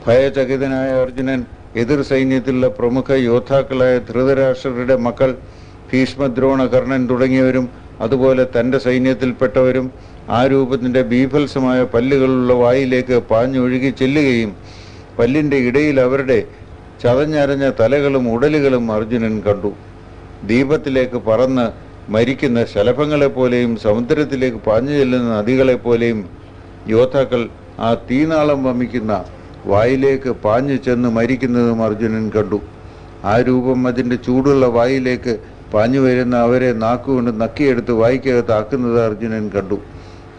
ഭയചകിതനായ അർജുനൻ എതിർ സൈന്യത്തിലുള്ള പ്രമുഖ യോദ്ധാക്കളായ ധൃതരാഷ്ട്രരുടെ മക്കൾ ഭീഷ്മദ്രോണ, കർണൻ തുടങ്ങിയവരും അതുപോലെ തൻ്റെ സൈന്യത്തിൽപ്പെട്ടവരും ആ രൂപത്തിൻ്റെ ബീഭത്സമായ പല്ലുകളുള്ള വായിലേക്ക് പാഞ്ഞൊഴുകി ചെല്ലുകയും പല്ലിൻ്റെ ഇടയിൽ അവരുടെ ചതഞ്ഞരഞ്ഞ തലകളും ഉടലുകളും അർജുനൻ കണ്ടു. ദീപത്തിലേക്ക് പറന്ന് മരിക്കുന്ന ശലഭങ്ങളെപ്പോലെയും സമുദ്രത്തിലേക്ക് പാഞ്ഞു ചെല്ലുന്ന നദികളെപ്പോലെയും യോദ്ധാക്കൾ ആ തീനാളം വമിക്കുന്ന വായിലേക്ക് പാഞ്ഞു ചെന്ന് മരിക്കുന്നതും അർജുനൻ കണ്ടു. ആ രൂപം അതിൻ്റെ ചൂടുള്ള വായിലേക്ക് പാഞ്ഞു വരുന്ന അവരെ നാക്കുകൊണ്ട് നക്കിയെടുത്ത് വായിക്കകത്താക്കുന്നത് അർജുനൻ കണ്ടു.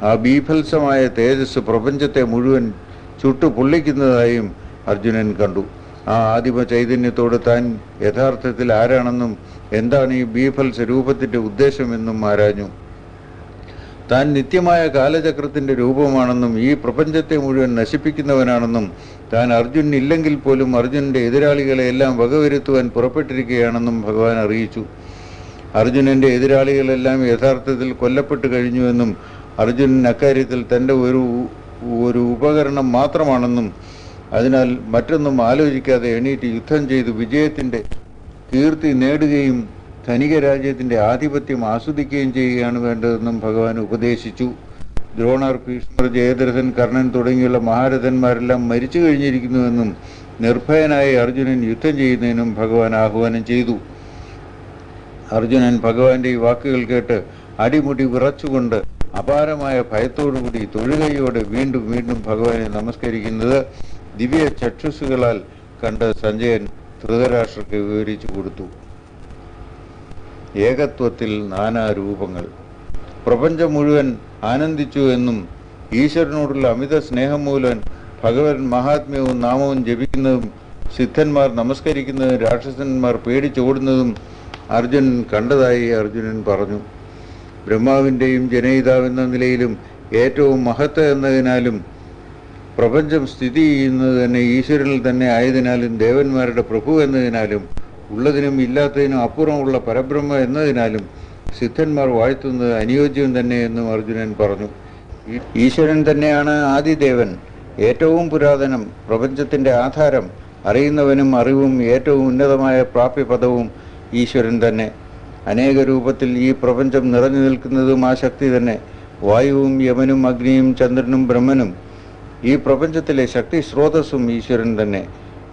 ആ ബീഭത്സമായ തേജസ് പ്രപഞ്ചത്തെ മുഴുവൻ ചുട്ടു പൊള്ളിക്കുന്നതായും അർജുനൻ കണ്ടു. ആ ആദിമ ചൈതന്യത്തോട് താൻ യഥാർത്ഥത്തിൽ ആരാണെന്നും എന്താണ് ഈ ബീഭത്സ രൂപത്തിൻ്റെ ഉദ്ദേശമെന്നും ആരാഞ്ഞു. താൻ നിത്യമായ കാലചക്രത്തിൻ്റെ രൂപമാണെന്നും ഈ പ്രപഞ്ചത്തെ മുഴുവൻ നശിപ്പിക്കുന്നവനാണെന്നും താൻ അർജുനനില്ലെങ്കിൽ പോലും അർജുനന്റെ എതിരാളികളെ എല്ലാം വകവരുത്തുവാൻ പുറപ്പെട്ടിരിക്കുകയാണെന്നും ഭഗവാൻ അറിയിച്ചു. അർജുനന്റെ എതിരാളികളെല്ലാം യഥാർത്ഥത്തിൽ കൊല്ലപ്പെട്ടു കഴിഞ്ഞുവെന്നും അർജുനൻ അക്കാര്യത്തിൽ തൻ്റെ ഒരു ഉപകരണം മാത്രമാണെന്നും അതിനാൽ മറ്റൊന്നും ആലോചിക്കാതെ എണീറ്റ് യുദ്ധം ചെയ്ത് വിജയത്തിൻ്റെ കീർത്തി നേടുകയും ധനിക രാജ്യത്തിൻ്റെ ആധിപത്യം ആസ്വദിക്കുകയും ചെയ്യുകയാണ് വേണ്ടതെന്നും ഭഗവാൻ ഉപദേശിച്ചു. ദ്രോണർ, ഭീഷ്മർ, ജയദ്രഥൻ, കർണൻ തുടങ്ങിയുള്ള മഹാരഥന്മാരെല്ലാം മരിച്ചു കഴിഞ്ഞിരിക്കുന്നുവെന്നും നിർഭയനായി അർജുനൻ യുദ്ധം ചെയ്യുന്നതിനും ഭഗവാൻ ആഹ്വാനം ചെയ്തു. അർജുനൻ ഭഗവാന്റെ ഈ വാക്കുകൾ കേട്ട് അടിമുടി വിറച്ചുകൊണ്ട് അപാരമായ ഭയത്തോടുകൂടി തൊഴുകയോടെ വീണ്ടും വീണ്ടും ഭഗവാനെ നമസ്കരിക്കുന്നത് ദിവ്യ ചക്ഷുസുകളാൽ കണ്ട് സഞ്ജയൻ ധൃതരാഷ്ട്രർക്ക് വിവരിച്ചു കൊടുത്തു. ഏകത്വത്തിൽ നാനാരൂപങ്ങൾ. പ്രപഞ്ചം മുഴുവൻ ആനന്ദിച്ചു എന്നും ഈശ്വരനോടുള്ള അമിത സ്നേഹം മൂലം ഭഗവൻ മഹാത്മ്യവും നാമവും ജപിക്കുന്നതും സിദ്ധന്മാർ നമസ്കരിക്കുന്നതും രാക്ഷസന്മാർ പേടിച്ചോടുന്നതും അർജുനൻ കണ്ടതായി അർജുനൻ പറഞ്ഞു. ബ്രഹ്മാവിൻ്റെയും ജനയിതാവെന്ന നിലയിലും ഏറ്റവും മഹത്വ എന്നതിനാലും പ്രപഞ്ചം സ്ഥിതി ചെയ്യുന്നത് തന്നെ ഈശ്വരനിൽ തന്നെ ആയതിനാലും ദേവന്മാരുടെ പ്രഭു എന്നതിനാലും ഉള്ളതിനും ഇല്ലാത്തതിനും അപ്പുറമുള്ള പരബ്രഹ്മ എന്നതിനാലും സിദ്ധന്മാർ വാഴ്ത്തുന്നത് അനുയോജ്യം തന്നെ എന്നും അർജുനൻ പറഞ്ഞു. ഈശ്വരൻ തന്നെയാണ് ആദിദേവൻ, ഏറ്റവും പുരാതനം, പ്രപഞ്ചത്തിന്റെ ആധാരം, അറിയുന്നവനും അറിവും ഏറ്റവും ഉന്നതമായ പ്രാപ്യപദവും ഈശ്വരൻ തന്നെ. അനേക രൂപത്തിൽ ഈ പ്രപഞ്ചം നിറഞ്ഞു നിൽക്കുന്നതും ആ ശക്തി തന്നെ. വായുവും യമനും അഗ്നിയും ചന്ദ്രനും ബ്രഹ്മനും ഈ പ്രപഞ്ചത്തിലെ ശക്തി സ്രോതസ്സും ഈശ്വരൻ തന്നെ.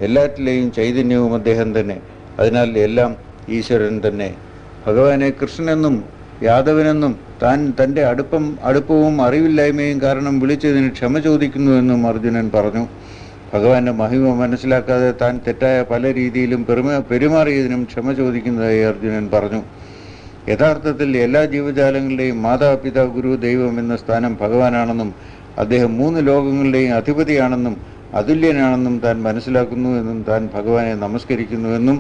എല്ലാറ്റിലെയും ചൈതന്യവും അദ്ദേഹം തന്നെ. അതിനാൽ എല്ലാം ഈശ്വരൻ തന്നെ. ഭഗവാനെ കൃഷ്ണനെന്നും യാദവനെന്നും താൻ തൻ്റെ അടുപ്പവും അറിവില്ലായ്മയും കാരണം വിളിച്ചതിന് ക്ഷമ ചോദിക്കുന്നുവെന്നും അർജുനൻ പറഞ്ഞു. ഭഗവാന്റെ മഹിമ മനസ്സിലാക്കാതെ താൻ തെറ്റായ പല രീതിയിലും പെരുമാറിയതിനും ക്ഷമ ചോദിക്കുന്നതായി അർജുനൻ പറഞ്ഞു. യഥാർത്ഥത്തിൽ എല്ലാ ജീവജാലങ്ങളുടെയും മാതാപിതാ ഗുരു ദൈവം എന്ന സ്ഥാനം ഭഗവാനാണെന്നും അദ്ദേഹം 3 ലോകങ്ങളുടെയും അധിപതിയാണെന്നും അതുല്യനാണെന്നും താൻ മനസ്സിലാക്കുന്നുവെന്നും താൻ ഭഗവാനെ നമസ്കരിക്കുന്നുവെന്നും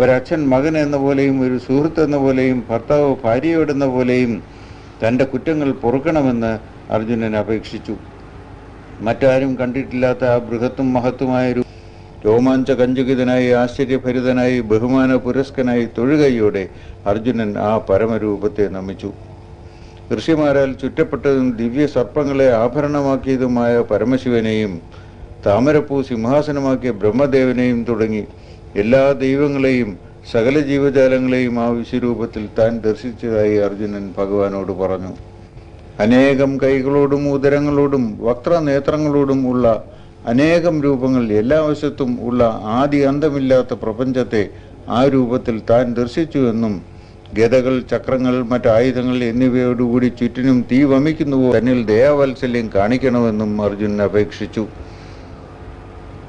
ഒരച്ഛൻ മകൻ എന്ന പോലെയും ഒരു സുഹൃത്ത് എന്ന പോലെയും ഭർത്താവ് ഭാര്യയോടെന്ന പോലെയും തൻ്റെ കുറ്റങ്ങൾ പൊറുക്കണമെന്ന് അർജുനൻ അപേക്ഷിച്ചു. മറ്റാരും കണ്ടിട്ടില്ലാത്ത ആ ബൃഹത്തും മഹത്തുമായ രോമാഞ്ചകഞ്ചുകിതനായി ആശ്ചര്യഭരിതനായി ബഹുമാന പുരസ്കനായി തൊഴുകൈയോടെ അർജുനൻ ആ പരമരൂപത്തെ നമിച്ചു. ഋഷിമാരാൽ ചുറ്റപ്പെട്ടതും ദിവ്യ സർപ്പങ്ങളെ ആഭരണമാക്കിയതുമായ പരമശിവനെയും താമരപ്പൂ സിംഹാസനമാക്കിയ ബ്രഹ്മദേവനെയും തുടങ്ങി എല്ലാ ദൈവങ്ങളെയും സകല ജീവജാലങ്ങളെയും ആ വിശ്വരൂപത്തിൽ താൻ ദർശിച്ചതായി അർജുനൻ ഭഗവാനോട് പറഞ്ഞു. അനേകം കൈകളോടും ഉദരങ്ങളോടും വക്രനേത്രങ്ങളോടും ഉള്ള അനേകം രൂപങ്ങൾ എല്ലാ വശത്തും ഉള്ള ആദി അന്തമില്ലാത്ത പ്രപഞ്ചത്തെ ആ രൂപത്തിൽ താൻ ദർശിച്ചുവെന്നും ഗദകൾ, ചക്രങ്ങൾ, മറ്റായുധങ്ങൾ എന്നിവയോടുകൂടി ചുറ്റിനും തീ വമിക്കുന്നുവോ തന്നിൽ ദയാവാത്സല്യം കാണിക്കണമെന്നും അർജുനൻ അപേക്ഷിച്ചു.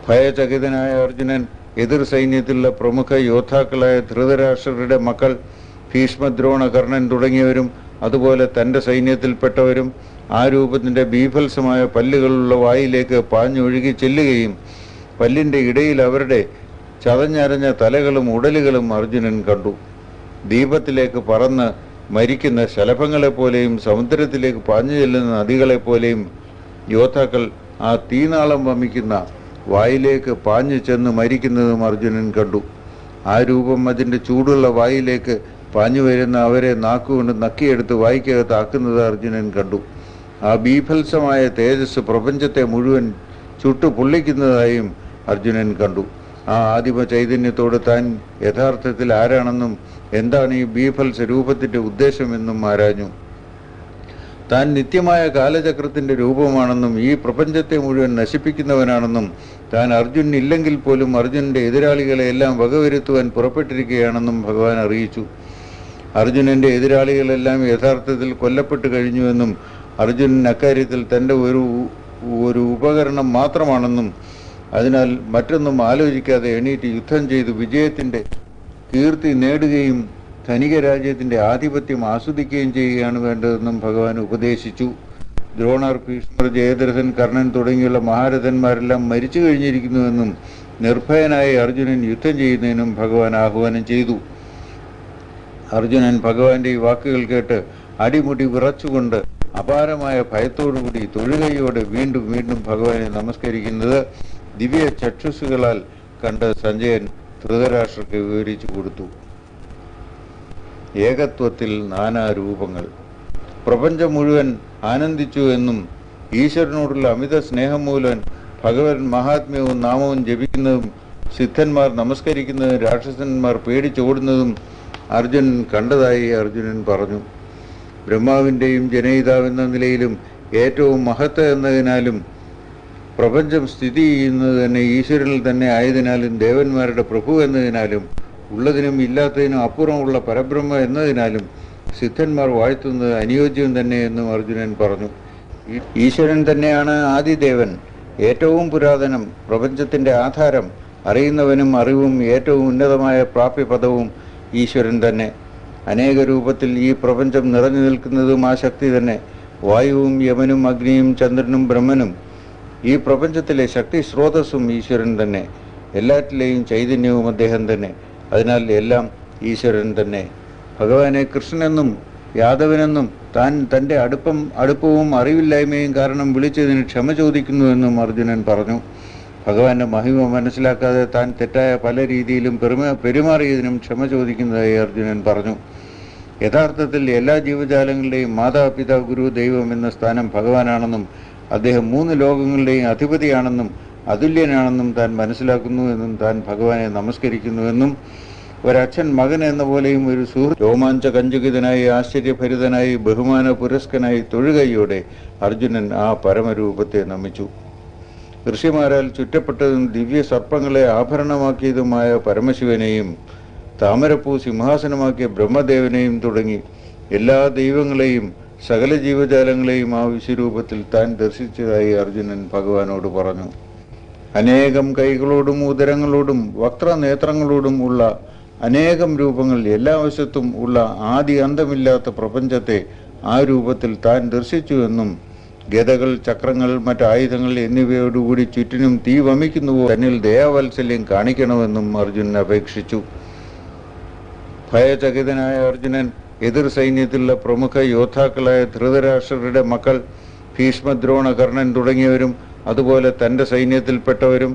ഭയചകിതനായ അർജുനൻ എതിർ സൈന്യത്തിലുള്ള പ്രമുഖ യോദ്ധാക്കളായ ധൃതരാഷ്ട്രരുടെ മക്കൾ ഭീഷ്മദ്രോണ, കർണൻ തുടങ്ങിയവരും അതുപോലെ തൻ്റെ സൈന്യത്തിൽപ്പെട്ടവരും ആ രൂപത്തിൻ്റെ ബീഭത്സമായ പല്ലുകളുള്ള വായിലേക്ക് പാഞ്ഞൊഴുകി ചെല്ലുകയും പല്ലിൻ്റെ ഇടയിൽ അവരുടെ ചതഞ്ഞരഞ്ഞ തലകളും ഉടലുകളും അർജുനൻ കണ്ടു. ദീപത്തിലേക്ക് പറന്ന് മരിക്കുന്ന ശലഭങ്ങളെപ്പോലെയും സമുദ്രത്തിലേക്ക് പാഞ്ഞു ചെല്ലുന്ന നദികളെപ്പോലെയും യോദ്ധാക്കൾ ആ തീനാളം വമിക്കുന്ന വായിലേക്ക് പാഞ്ഞു ചെന്ന് മരിക്കുന്നതും അർജുനൻ കണ്ടു. ആ രൂപം അതിൻ്റെ ചൂടുള്ള വായിലേക്ക് പാഞ്ഞു വരുന്ന അവരെ നാക്കുകൊണ്ട് നക്കിയെടുത്ത് വായിക്കകത്ത് ആക്കുന്നത് അർജുനൻ കണ്ടു. ആ ബീഭത്സമായ തേജസ് പ്രപഞ്ചത്തെ മുഴുവൻ ചുട്ടു പൊള്ളിക്കുന്നതായും അർജുനൻ കണ്ടു. ആ ആദിമ ചൈതന്യത്തോട് താൻ യഥാർത്ഥത്തിൽ ആരാണെന്നും എന്താണ് ഈ ബീഭത്സ രൂപത്തിൻ്റെ ഉദ്ദേശമെന്നും ആരാഞ്ഞു. താൻ നിത്യമായ കാലചക്രത്തിൻ്റെ രൂപമാണെന്നും ഈ പ്രപഞ്ചത്തെ മുഴുവൻ നശിപ്പിക്കുന്നവനാണെന്നും താൻ അർജുനനില്ലെങ്കിൽ പോലും അർജുനൻ്റെ എതിരാളികളെ എല്ലാം വകവരുത്തുവാൻ പുറപ്പെട്ടിരിക്കുകയാണെന്നും ഭഗവാൻ അറിയിച്ചു. അർജുനൻ്റെ എതിരാളികളെല്ലാം യഥാർത്ഥത്തിൽ കൊല്ലപ്പെട്ടു കഴിഞ്ഞുവെന്നും അർജുനൻ അക്കാര്യത്തിൽ തൻ്റെ ഒരു ഉപകരണം മാത്രമാണെന്നും അതിനാൽ മറ്റൊന്നും ആലോചിക്കാതെ എണീറ്റ് യുദ്ധം ചെയ്ത് വിജയത്തിൻ്റെ കീർത്തി നേടുകയും ധനിക രാജ്യത്തിൻ്റെ ആധിപത്യം ആസ്വദിക്കുകയും ചെയ്യുകയാണ് വേണ്ടതെന്നും ഭഗവാൻ ഉപദേശിച്ചു. ദ്രോണർ, ഭീഷ്മർ, ജയദ്രഥൻ, കർണൻ തുടങ്ങിയുള്ള മഹാരഥന്മാരെല്ലാം മരിച്ചു കഴിഞ്ഞിരിക്കുന്നുവെന്നും നിർഭയനായി അർജുനൻ യുദ്ധം ചെയ്യുന്നതിനും ഭഗവാൻ ആഹ്വാനം ചെയ്തു. അർജുനൻ ഭഗവാന്റെ ഈ വാക്കുകൾ കേട്ട് അടിമുടി വിറച്ചുകൊണ്ട് അപാരമായ ഭയത്തോടുകൂടി തൊഴുകൈയോടെ വീണ്ടും വീണ്ടും ഭഗവാനെ നമസ്കരിക്കുന്നത് ദിവ്യ ചക്ഷുസുകളാൽ കണ്ട് സഞ്ജയൻ ധൃതരാഷ്ട്രർക്ക് വിവരിച്ചു കൊടുത്തു. ഏകത്വത്തിൽ നാനാരൂപങ്ങൾ. പ്രപഞ്ചം മുഴുവൻ ആനന്ദിച്ചു എന്നും ഈശ്വരനോടുള്ള അമിത സ്നേഹം മൂലം ഭഗവൻ മഹാത്മ്യവും നാമവും ജപിക്കുന്നതും സിദ്ധന്മാർ നമസ്കരിക്കുന്നതും രാക്ഷസന്മാർ പേടിച്ചോടുന്നതും അർജുനൻ കണ്ടതായി അർജുനൻ പറഞ്ഞു. ബ്രഹ്മാവിൻ്റെയും ജനയിതാവെന്ന നിലയിലും ഏറ്റവും മഹത്വ എന്നതിനാലും പ്രപഞ്ചം സ്ഥിതി ചെയ്യുന്നത് തന്നെ ഈശ്വരനിൽ തന്നെ ആയതിനാലും ദേവന്മാരുടെ പ്രഭു എന്നതിനാലും ഉള്ളതിനും ഇല്ലാത്തതിനും അപ്പുറമുള്ള പരബ്രഹ്മ എന്നതിനാലും സിദ്ധന്മാർ വാഴ്ത്തുന്നത് അനുയോജ്യം തന്നെ എന്നും അർജുനൻ പറഞ്ഞു. ഈശ്വരൻ തന്നെയാണ് ആദിദേവൻ, ഏറ്റവും പുരാതനം, പ്രപഞ്ചത്തിൻ്റെ ആധാരം, അറിയുന്നവനും അറിവും ഏറ്റവും ഉന്നതമായ പ്രാപ്യപദവും ഈശ്വരൻ തന്നെ. അനേക രൂപത്തിൽ ഈ പ്രപഞ്ചം നിറഞ്ഞു നിൽക്കുന്നതും ആ ശക്തി തന്നെ. വായുവും യമനും അഗ്നിയും ചന്ദ്രനും ബ്രഹ്മനും ഈ പ്രപഞ്ചത്തിലെ ശക്തി സ്രോതസ്സും ഈശ്വരൻ തന്നെ. എല്ലാറ്റിലെയും ചൈതന്യവും അദ്ദേഹം തന്നെ. അതിനാൽ എല്ലാം ഈശ്വരൻ തന്നെ. ഭഗവാനെ കൃഷ്ണനെന്നും യാദവനെന്നും താൻ തൻ്റെ അടുപ്പവും അറിവില്ലായ്മയും കാരണം വിളിച്ചതിന് ക്ഷമ ചോദിക്കുന്നുവെന്നും അർജുനൻ പറഞ്ഞു. ഭഗവാന്റെ മഹിമ മനസ്സിലാക്കാതെ താൻ തെറ്റായ പല രീതിയിലും പെരുമാറിയതിനും ക്ഷമ ചോദിക്കുന്നതായി അർജുനൻ പറഞ്ഞു. യഥാർത്ഥത്തിൽ എല്ലാ ജീവജാലങ്ങളുടെയും മാതാപിതാ ഗുരു ദൈവം എന്ന സ്ഥാനം ഭഗവാനാണെന്നും അദ്ദേഹം 3 ലോകങ്ങളുടെയും അധിപതിയാണെന്നും അതുല്യനാണെന്നും താൻ മനസ്സിലാക്കുന്നുവെന്നും താൻ ഭഗവാനെ നമസ്കരിക്കുന്നുവെന്നും ഒരച്ഛൻ മകൻ എന്ന പോലെയും ഒരു സുഹൃത്ത് രോമാഞ്ചകഞ്ചുകിതനായി ആശ്ചര്യഭരിതനായി ബഹുമാന പുരസ്കനായി തൊഴുകൈയോടെ അർജുനൻ ആ പരമരൂപത്തെ നമിച്ചു. ഋഷിമാരാൽ ചുറ്റപ്പെട്ടതും ദിവ്യ സർപ്പങ്ങളെ ആഭരണമാക്കിയതുമായ പരമശിവനെയും താമരപ്പൂ സിംഹാസനമാക്കിയ ബ്രഹ്മദേവനെയും തുടങ്ങി എല്ലാ ദൈവങ്ങളെയും സകല ജീവജാലങ്ങളെയും ആ വിശ്വരൂപത്തിൽ താൻ ദർശിച്ചതായി അർജുനൻ ഭഗവാനോട് പറഞ്ഞു. അനേകം കൈകളോടും ഉദരങ്ങളോടും വക്രനേത്രങ്ങളോടും ഉള്ള അനേകം രൂപങ്ങൾ എല്ലാ വശത്തും ഉള്ള ആദി അന്തമില്ലാത്ത പ്രപഞ്ചത്തെ ആ രൂപത്തിൽ താൻ ദർശിച്ചുവെന്നും ഗദകൾ, ചക്രങ്ങൾ, മറ്റായുധങ്ങൾ എന്നിവയോടുകൂടി ചുറ്റിനും തീ വമിക്കുന്നുവോ തന്നിൽ ദയാവാത്സല്യം കാണിക്കണമെന്നും അർജുനൻ അപേക്ഷിച്ചു. ഭയചകിതനായ അർജുനൻ എതിർ സൈന്യത്തിലുള്ള പ്രമുഖ യോദ്ധാക്കളായ ധൃതരാഷ്ട്രരുടെ മക്കൾ ഭീഷ്മദ്രോണ, കർണൻ തുടങ്ങിയവരും അതുപോലെ തൻ്റെ സൈന്യത്തിൽപ്പെട്ടവരും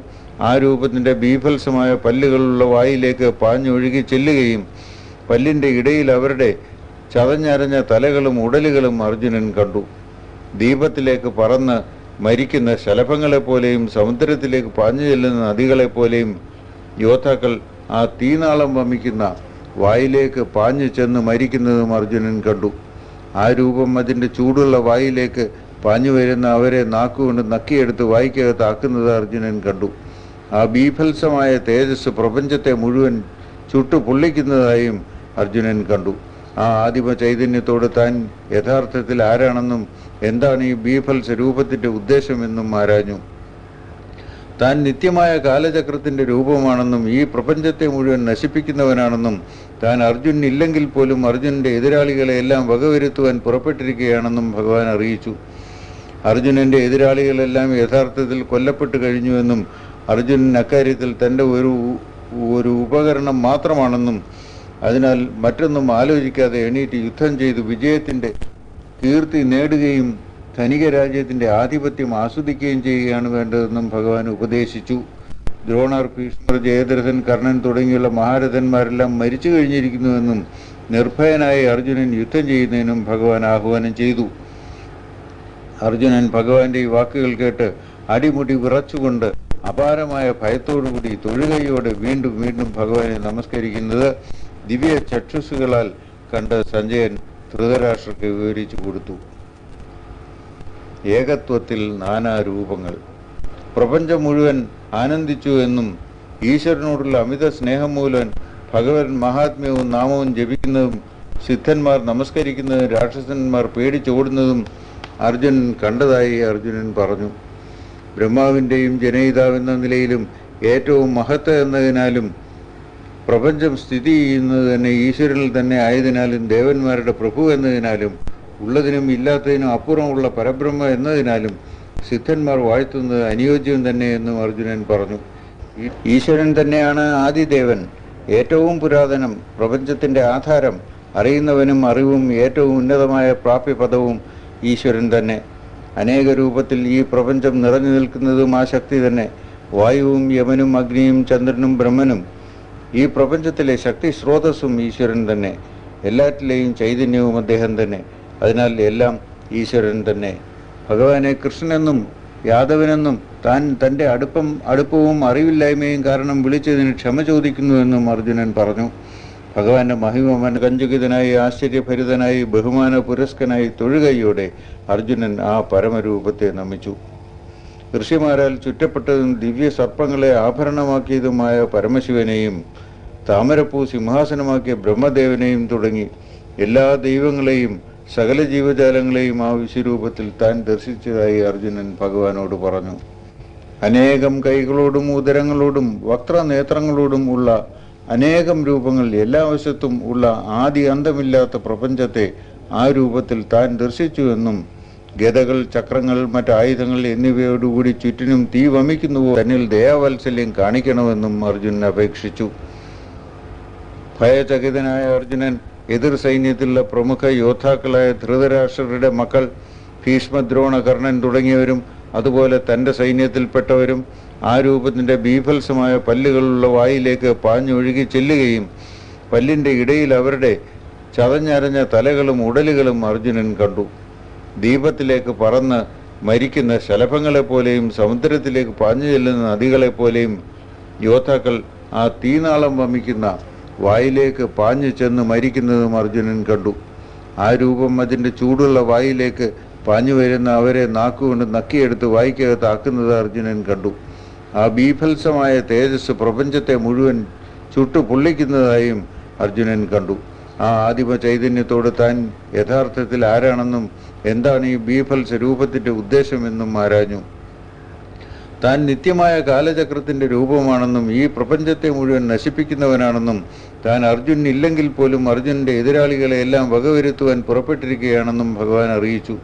ആ രൂപത്തിൻ്റെ ബീഭത്സമായ പല്ലുകളുള്ള വായിലേക്ക് പാഞ്ഞൊഴുകി ചെല്ലുകയും പല്ലിൻ്റെ ഇടയിൽ അവരുടെ ചതഞ്ഞരഞ്ഞ തലകളും ഉടലുകളും അർജുനൻ കണ്ടു. ദീപത്തിലേക്ക് പറന്ന് മരിക്കുന്ന ശലഭങ്ങളെപ്പോലെയും സമുദ്രത്തിലേക്ക് പാഞ്ഞു ചെല്ലുന്ന നദികളെപ്പോലെയും യോദ്ധാക്കൾ ആ തീനാളം വമിക്കുന്ന വായിലേക്ക് പാഞ്ഞു ചെന്ന് മരിക്കുന്നതും അർജുനൻ കണ്ടു. ആ രൂപം അതിൻ്റെ ചൂടുള്ള വായിലേക്ക് പാഞ്ഞു വരുന്ന അവരെ നാക്കുകൊണ്ട് നക്കിയെടുത്ത് വായിക്കകത്താക്കുന്നത് അർജുനൻ കണ്ടു. ആ ബീഭത്സമായ തേജസ് പ്രപഞ്ചത്തെ മുഴുവൻ ചുട്ടു പൊള്ളിക്കുന്നതായും അർജുനൻ കണ്ടു. ആ ആദിമ ചൈതന്യത്തോട് താൻ യഥാർത്ഥത്തിൽ ആരാണെന്നും എന്താണ് ഈ ബീഭത്സ രൂപത്തിൻ്റെ ഉദ്ദേശമെന്നും ആരാഞ്ഞു. താൻ നിത്യമായ കാലചക്രത്തിൻ്റെ രൂപമാണെന്നും ഈ പ്രപഞ്ചത്തെ മുഴുവൻ നശിപ്പിക്കുന്നവനാണെന്നും താൻ അർജുനനില്ലെങ്കിൽ പോലും അർജുനൻ്റെ എതിരാളികളെ എല്ലാം വകവരുത്തുവാൻ പുറപ്പെട്ടിരിക്കുകയാണെന്നും ഭഗവാൻ അറിയിച്ചു. അർജുനൻ്റെ എതിരാളികളെല്ലാം യഥാർത്ഥത്തിൽ കൊല്ലപ്പെട്ടു കഴിഞ്ഞുവെന്നും അർജുനൻ അക്കാര്യത്തിൽ തൻ്റെ ഒരു ഉപകരണം മാത്രമാണെന്നും അതിനാൽ മറ്റൊന്നും ആലോചിക്കാതെ എണീറ്റ് യുദ്ധം ചെയ്ത് വിജയത്തിൻ്റെ കീർത്തി നേടുകയും ധനിക രാജ്യത്തിൻ്റെ ആധിപത്യം ആസ്വദിക്കുകയും ചെയ്യുകയാണ് വേണ്ടതെന്നും ഭഗവാൻ ഉപദേശിച്ചു. ദ്രോണർ, ഭീഷ്മർ, ജയദ്രഥൻ, കർണൻ തുടങ്ങിയുള്ള മഹാരഥന്മാരെല്ലാം മരിച്ചു കഴിഞ്ഞിരിക്കുന്നുവെന്നും നിർഭയനായി അർജുനൻ യുദ്ധം ചെയ്യുന്നതിനും ഭഗവാൻ ആഹ്വാനം ചെയ്തു. അർജുനൻ ഭഗവാന്റെ ഈ വാക്കുകൾ കേട്ട് അടിമുടി വിറച്ചുകൊണ്ട് അപാരമായ ഭയത്തോടുകൂടി തൊഴുകയോടെ വീണ്ടും വീണ്ടും ഭഗവാനെ നമസ്കരിക്കുന്നത് ദിവ്യ ചക്ഷുസുകളാൽ കണ്ട് സഞ്ജയൻ ധൃതരാഷ്ട്രർക്ക് വിവരിച്ചു കൊടുത്തു. ഏകത്വത്തിൽ നാനാരൂപങ്ങൾ. പ്രപഞ്ചം മുഴുവൻ ആനന്ദിച്ചു എന്നും ഈശ്വരനോടുള്ള അമിത സ്നേഹം മൂലം ഭഗവൻ മഹാത്മ്യവും നാമവും ജപിക്കുന്നതും സിദ്ധന്മാർ നമസ്കരിക്കുന്നതും രാക്ഷസന്മാർ പേടിച്ചോടുന്നതും അർജുനൻ കണ്ടതായി അർജുനൻ പറഞ്ഞു. ബ്രഹ്മാവിൻ്റെയും ജനയിതാവെന്ന നിലയിലും ഏറ്റവും മഹത്വ എന്നതിനാലും പ്രപഞ്ചം സ്ഥിതി ചെയ്യുന്നത് തന്നെ ഈശ്വരനിൽ തന്നെ ആയതിനാലും ദേവന്മാരുടെ പ്രഭു എന്നതിനാലും ഉള്ളതിനും ഇല്ലാത്തതിനും അപ്പുറമുള്ള പരബ്രഹ്മ എന്നതിനാലും സിദ്ധന്മാർ വാഴ്ത്തുന്നത് അനുയോജ്യം തന്നെ എന്നും അർജുനൻ പറഞ്ഞു. ഈശ്വരൻ തന്നെയാണ് ആദിദേവൻ, ഏറ്റവും പുരാതനം, പ്രപഞ്ചത്തിൻ്റെ ആധാരം, അറിയുന്നവനും അറിവും ഏറ്റവും ഉന്നതമായ പ്രാപ്യപദവും ഈശ്വരൻ തന്നെ. അനേക രൂപത്തിൽ ഈ പ്രപഞ്ചം നിറഞ്ഞു നിൽക്കുന്നതും ആ ശക്തി തന്നെ. വായുവും യമനും അഗ്നിയും ചന്ദ്രനും ബ്രഹ്മനും ഈ പ്രപഞ്ചത്തിലെ ശക്തി സ്രോതസ്സും ഈശ്വരൻ തന്നെ. എല്ലാറ്റിലെയും ചൈതന്യവും അദ്ദേഹം തന്നെ. അതിനാൽ എല്ലാം ഈശ്വരൻ തന്നെ. ഭഗവാനെ കൃഷ്ണനെന്നും യാദവനെന്നും താൻ തൻ്റെ അടുപ്പവും അറിവില്ലായ്മയും കാരണം വിളിച്ചതിന് ക്ഷമ ചോദിക്കുന്നുവെന്നും അർജുനൻ പറഞ്ഞു. ഭഗവാന്റെ മഹിമ കഞ്ചുകിതനായി ആശ്ചര്യഭരിതനായി ബഹുമാന പുരസ്കനായി തൊഴുകയോടെ അർജുനൻ ആ പരമരൂപത്തെ നമിച്ചു. ഋഷിമാരാൽ ചുറ്റപ്പെട്ടതും ദിവ്യ സർപ്പങ്ങളെ ആഭരണമാക്കിയതുമായ പരമശിവനെയും താമരപ്പൂ സിംഹാസനമാക്കിയ ബ്രഹ്മദേവനെയും തുടങ്ങി എല്ലാ ദൈവങ്ങളെയും സകല ജീവജാലങ്ങളെയും ആ വിശ്വരൂപത്തിൽ താൻ ദർശിച്ചതായി അർജുനൻ ഭഗവാനോട് പറഞ്ഞു. അനേകം കൈകളോടും ഉദരങ്ങളോടും വക്രനേത്രങ്ങളോടും ഉള്ള അനേകം രൂപങ്ങൾ എല്ലാ വശത്തും ഉള്ള ആദി അന്തമില്ലാത്ത പ്രപഞ്ചത്തെ ആ രൂപത്തിൽ താൻ ദർശിച്ചുവെന്നും ഗദകൾ, ചക്രങ്ങൾ, മറ്റായുധങ്ങൾ എന്നിവയോടുകൂടി ചുറ്റിനും തീ വമിക്കുന്നുവോ തന്നിൽ ദയാവാത്സല്യം കാണിക്കണമെന്നും അർജുനൻ അപേക്ഷിച്ചു. ഭയചകിതനായ അർജുനൻ എതിർ സൈന്യത്തിലുള്ള പ്രമുഖ യോദ്ധാക്കളായ ധൃതരാഷ്ട്രരുടെ മക്കൾ ഭീഷ്മദ്രോണ, കർണൻ തുടങ്ങിയവരും അതുപോലെ തൻ്റെ സൈന്യത്തിൽപ്പെട്ടവരും ആ രൂപത്തിൻ്റെ ബീഭത്സമായ പല്ലുകളുള്ള വായിലേക്ക് പാഞ്ഞൊഴുകി ചെല്ലുകയും പല്ലിൻ്റെ ഇടയിൽ അവരുടെ ചതഞ്ഞരഞ്ഞ തലകളും ഉടലുകളും അർജുനൻ കണ്ടു. ദീപത്തിലേക്ക് പറന്ന് മരിക്കുന്ന ശലഭങ്ങളെപ്പോലെയും സമുദ്രത്തിലേക്ക് പാഞ്ഞു ചെല്ലുന്ന നദികളെപ്പോലെയും യോദ്ധാക്കൾ ആ തീനാളം വമിക്കുന്ന വായിലേക്ക് പാഞ്ഞു ചെന്ന് മരിക്കുന്നതും അർജുനൻ കണ്ടു. ആ രൂപം അതിൻ്റെ ചൂടുള്ള വായിലേക്ക് പാഞ്ഞു വരുന്ന അവരെ നാക്കുകൊണ്ട് നക്കിയെടുത്ത് വായ്ക്കകത്താക്കുന്നത് അർജുനൻ കണ്ടു. ആ ബീഭത്സമായ തേജസ് പ്രപഞ്ചത്തെ മുഴുവൻ ചുട്ടു പൊള്ളിക്കുന്നതായും അർജുനൻ കണ്ടു. ആ ആദിമ ചൈതന്യത്തോട് താൻ യഥാർത്ഥത്തിൽ ആരാണെന്നും എന്താണ് ഈ ബീഭത്സ രൂപത്തിന്റെ ഉദ്ദേശമെന്നും ആരാഞ്ഞു. താൻ നിത്യമായ കാലചക്രത്തിന്റെ രൂപമാണെന്നും ഈ പ്രപഞ്ചത്തെ മുഴുവൻ നശിപ്പിക്കുന്നവനാണെന്നും താൻ അർജുനൻ ഇല്ലെങ്കിൽ പോലും അർജുനന്റെ എതിരാളികളെ എല്ലാം വകവരുത്തുവാൻ പുറപ്പെട്ടിരിക്കുകയാണെന്നും ഭഗവാൻ അറിയിച്ചു.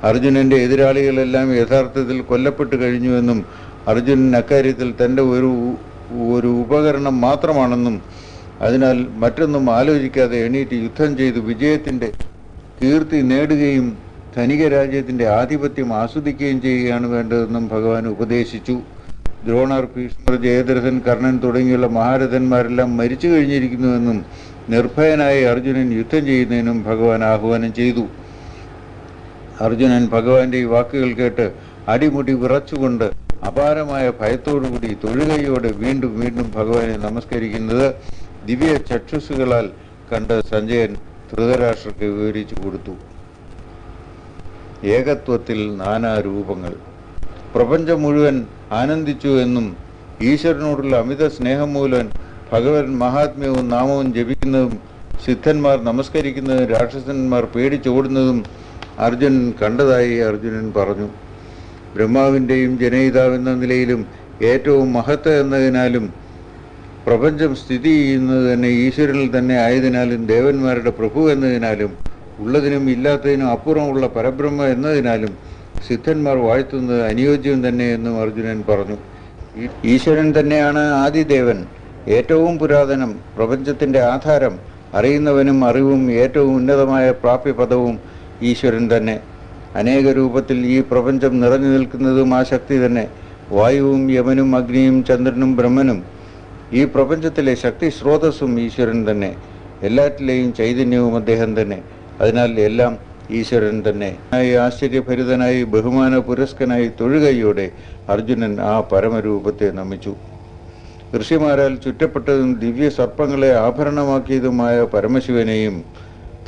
അർജുനന്റെ എതിരാളികളെല്ലാം യഥാർത്ഥത്തിൽ കൊല്ലപ്പെട്ടു കഴിഞ്ഞുവെന്നും അർജുനൻ അക്കാര്യത്തിൽ തൻ്റെ ഒരു ഉപകരണം മാത്രമാണെന്നും അതിനാൽ മറ്റൊന്നും ആലോചിക്കാതെ എണീറ്റ് യുദ്ധം ചെയ്ത് വിജയത്തിന്റെ കീർത്തി നേടുകയും ധനിക രാജ്യത്തിന്റെ ആധിപത്യം ആസ്വദിക്കുകയും ചെയ്യുകയാണ് വേണ്ടതെന്നും ഭഗവാൻ ഉപദേശിച്ചു. ദ്രോണർ, ഭീഷ്മർ, ജയദ്രഥൻ, കർണൻ തുടങ്ങിയുള്ള മഹാരഥന്മാരെല്ലാം മരിച്ചു കഴിഞ്ഞിരിക്കുന്നുവെന്നും നിർഭയനായി അർജുനൻ യുദ്ധം ചെയ്യുന്നതിനും ഭഗവാൻ ആഹ്വാനം ചെയ്തു. അർജുനൻ ഭഗവാന്റെ ഈ വാക്കുകൾ കേട്ട് അടിമുടി വിറച്ചുകൊണ്ട് അപാരമായ ഭയത്തോടുകൂടി തൊഴുകയോടെ വീണ്ടും വീണ്ടും ഭഗവാനെ നമസ്കരിക്കുന്നത് ദിവ്യ ചക്ഷുസുകളാൽ കണ്ട് സഞ്ജയൻ ധൃതരാഷ്ട്രർക്ക് വിവരിച്ചു കൊടുത്തു. ഏകത്വത്തിൽ നാനാരൂപങ്ങൾ. പ്രപഞ്ചം മുഴുവൻ ആനന്ദിച്ചു എന്നും ഈശ്വരനോടുള്ള അമിത സ്നേഹം മൂലം ഭഗവൻ മഹാത്മ്യവും നാമവും ജപിക്കുന്നതും സിദ്ധന്മാർ നമസ്കരിക്കുന്നതും രാക്ഷസന്മാർ പേടിച്ചോടുന്നതും അർജുനൻ കണ്ടതായി അർജുനൻ പറഞ്ഞു. ബ്രഹ്മാവിൻ്റെയും ജനയിതാവെന്ന നിലയിലും ഏറ്റവും മഹത്ത് എന്നതിനാലും പ്രപഞ്ചം സ്ഥിതി ചെയ്യുന്നത് തന്നെ ഈശ്വരനിൽ തന്നെ ആയതിനാലും ദേവന്മാരുടെ പ്രഭു എന്നതിനാലും ഉള്ളതിനും ഇല്ലാത്തതിനും അപ്പുറമുള്ള പരബ്രഹ്മ എന്നതിനാലും സിദ്ധന്മാർ വാഴ്ത്തുന്നത് അനുയോജ്യം തന്നെ എന്നും അർജുനൻ പറഞ്ഞു. ഈശ്വരൻ തന്നെയാണ് ആദിദേവൻ, ഏറ്റവും പുരാതനം, പ്രപഞ്ചത്തിന്റെ ആധാരം, അറിയുന്നവനും അറിവും ഏറ്റവും ഉന്നതമായ പ്രാപ്യപദവും ഈശ്വരൻ തന്നെ. അനേക രൂപത്തിൽ ഈ പ്രപഞ്ചം നിറഞ്ഞു നിൽക്കുന്നതും ആ ശക്തി തന്നെ. വായുവും യമനും അഗ്നിയും ചന്ദ്രനും ബ്രഹ്മനും ഈ പ്രപഞ്ചത്തിലെ ശക്തി സ്രോതസ്സും ഈശ്വരൻ തന്നെ. എല്ലാറ്റിലെയും ചൈതന്യവും അദ്ദേഹം തന്നെ. അതിനാൽ എല്ലാം ഈശ്വരൻ തന്നെ. ആശ്ചര്യഭരിതനായി ബഹുമാന പുരസ്കനായി തൊഴുകയോടെ അർജുനൻ ആ പരമരൂപത്തെ നമിച്ചു. ഋഷിമാരാൽ ചുറ്റപ്പെട്ടതും ദിവ്യ സർപ്പങ്ങളെ ആഭരണമാക്കിയതുമായ പരമശിവനെയും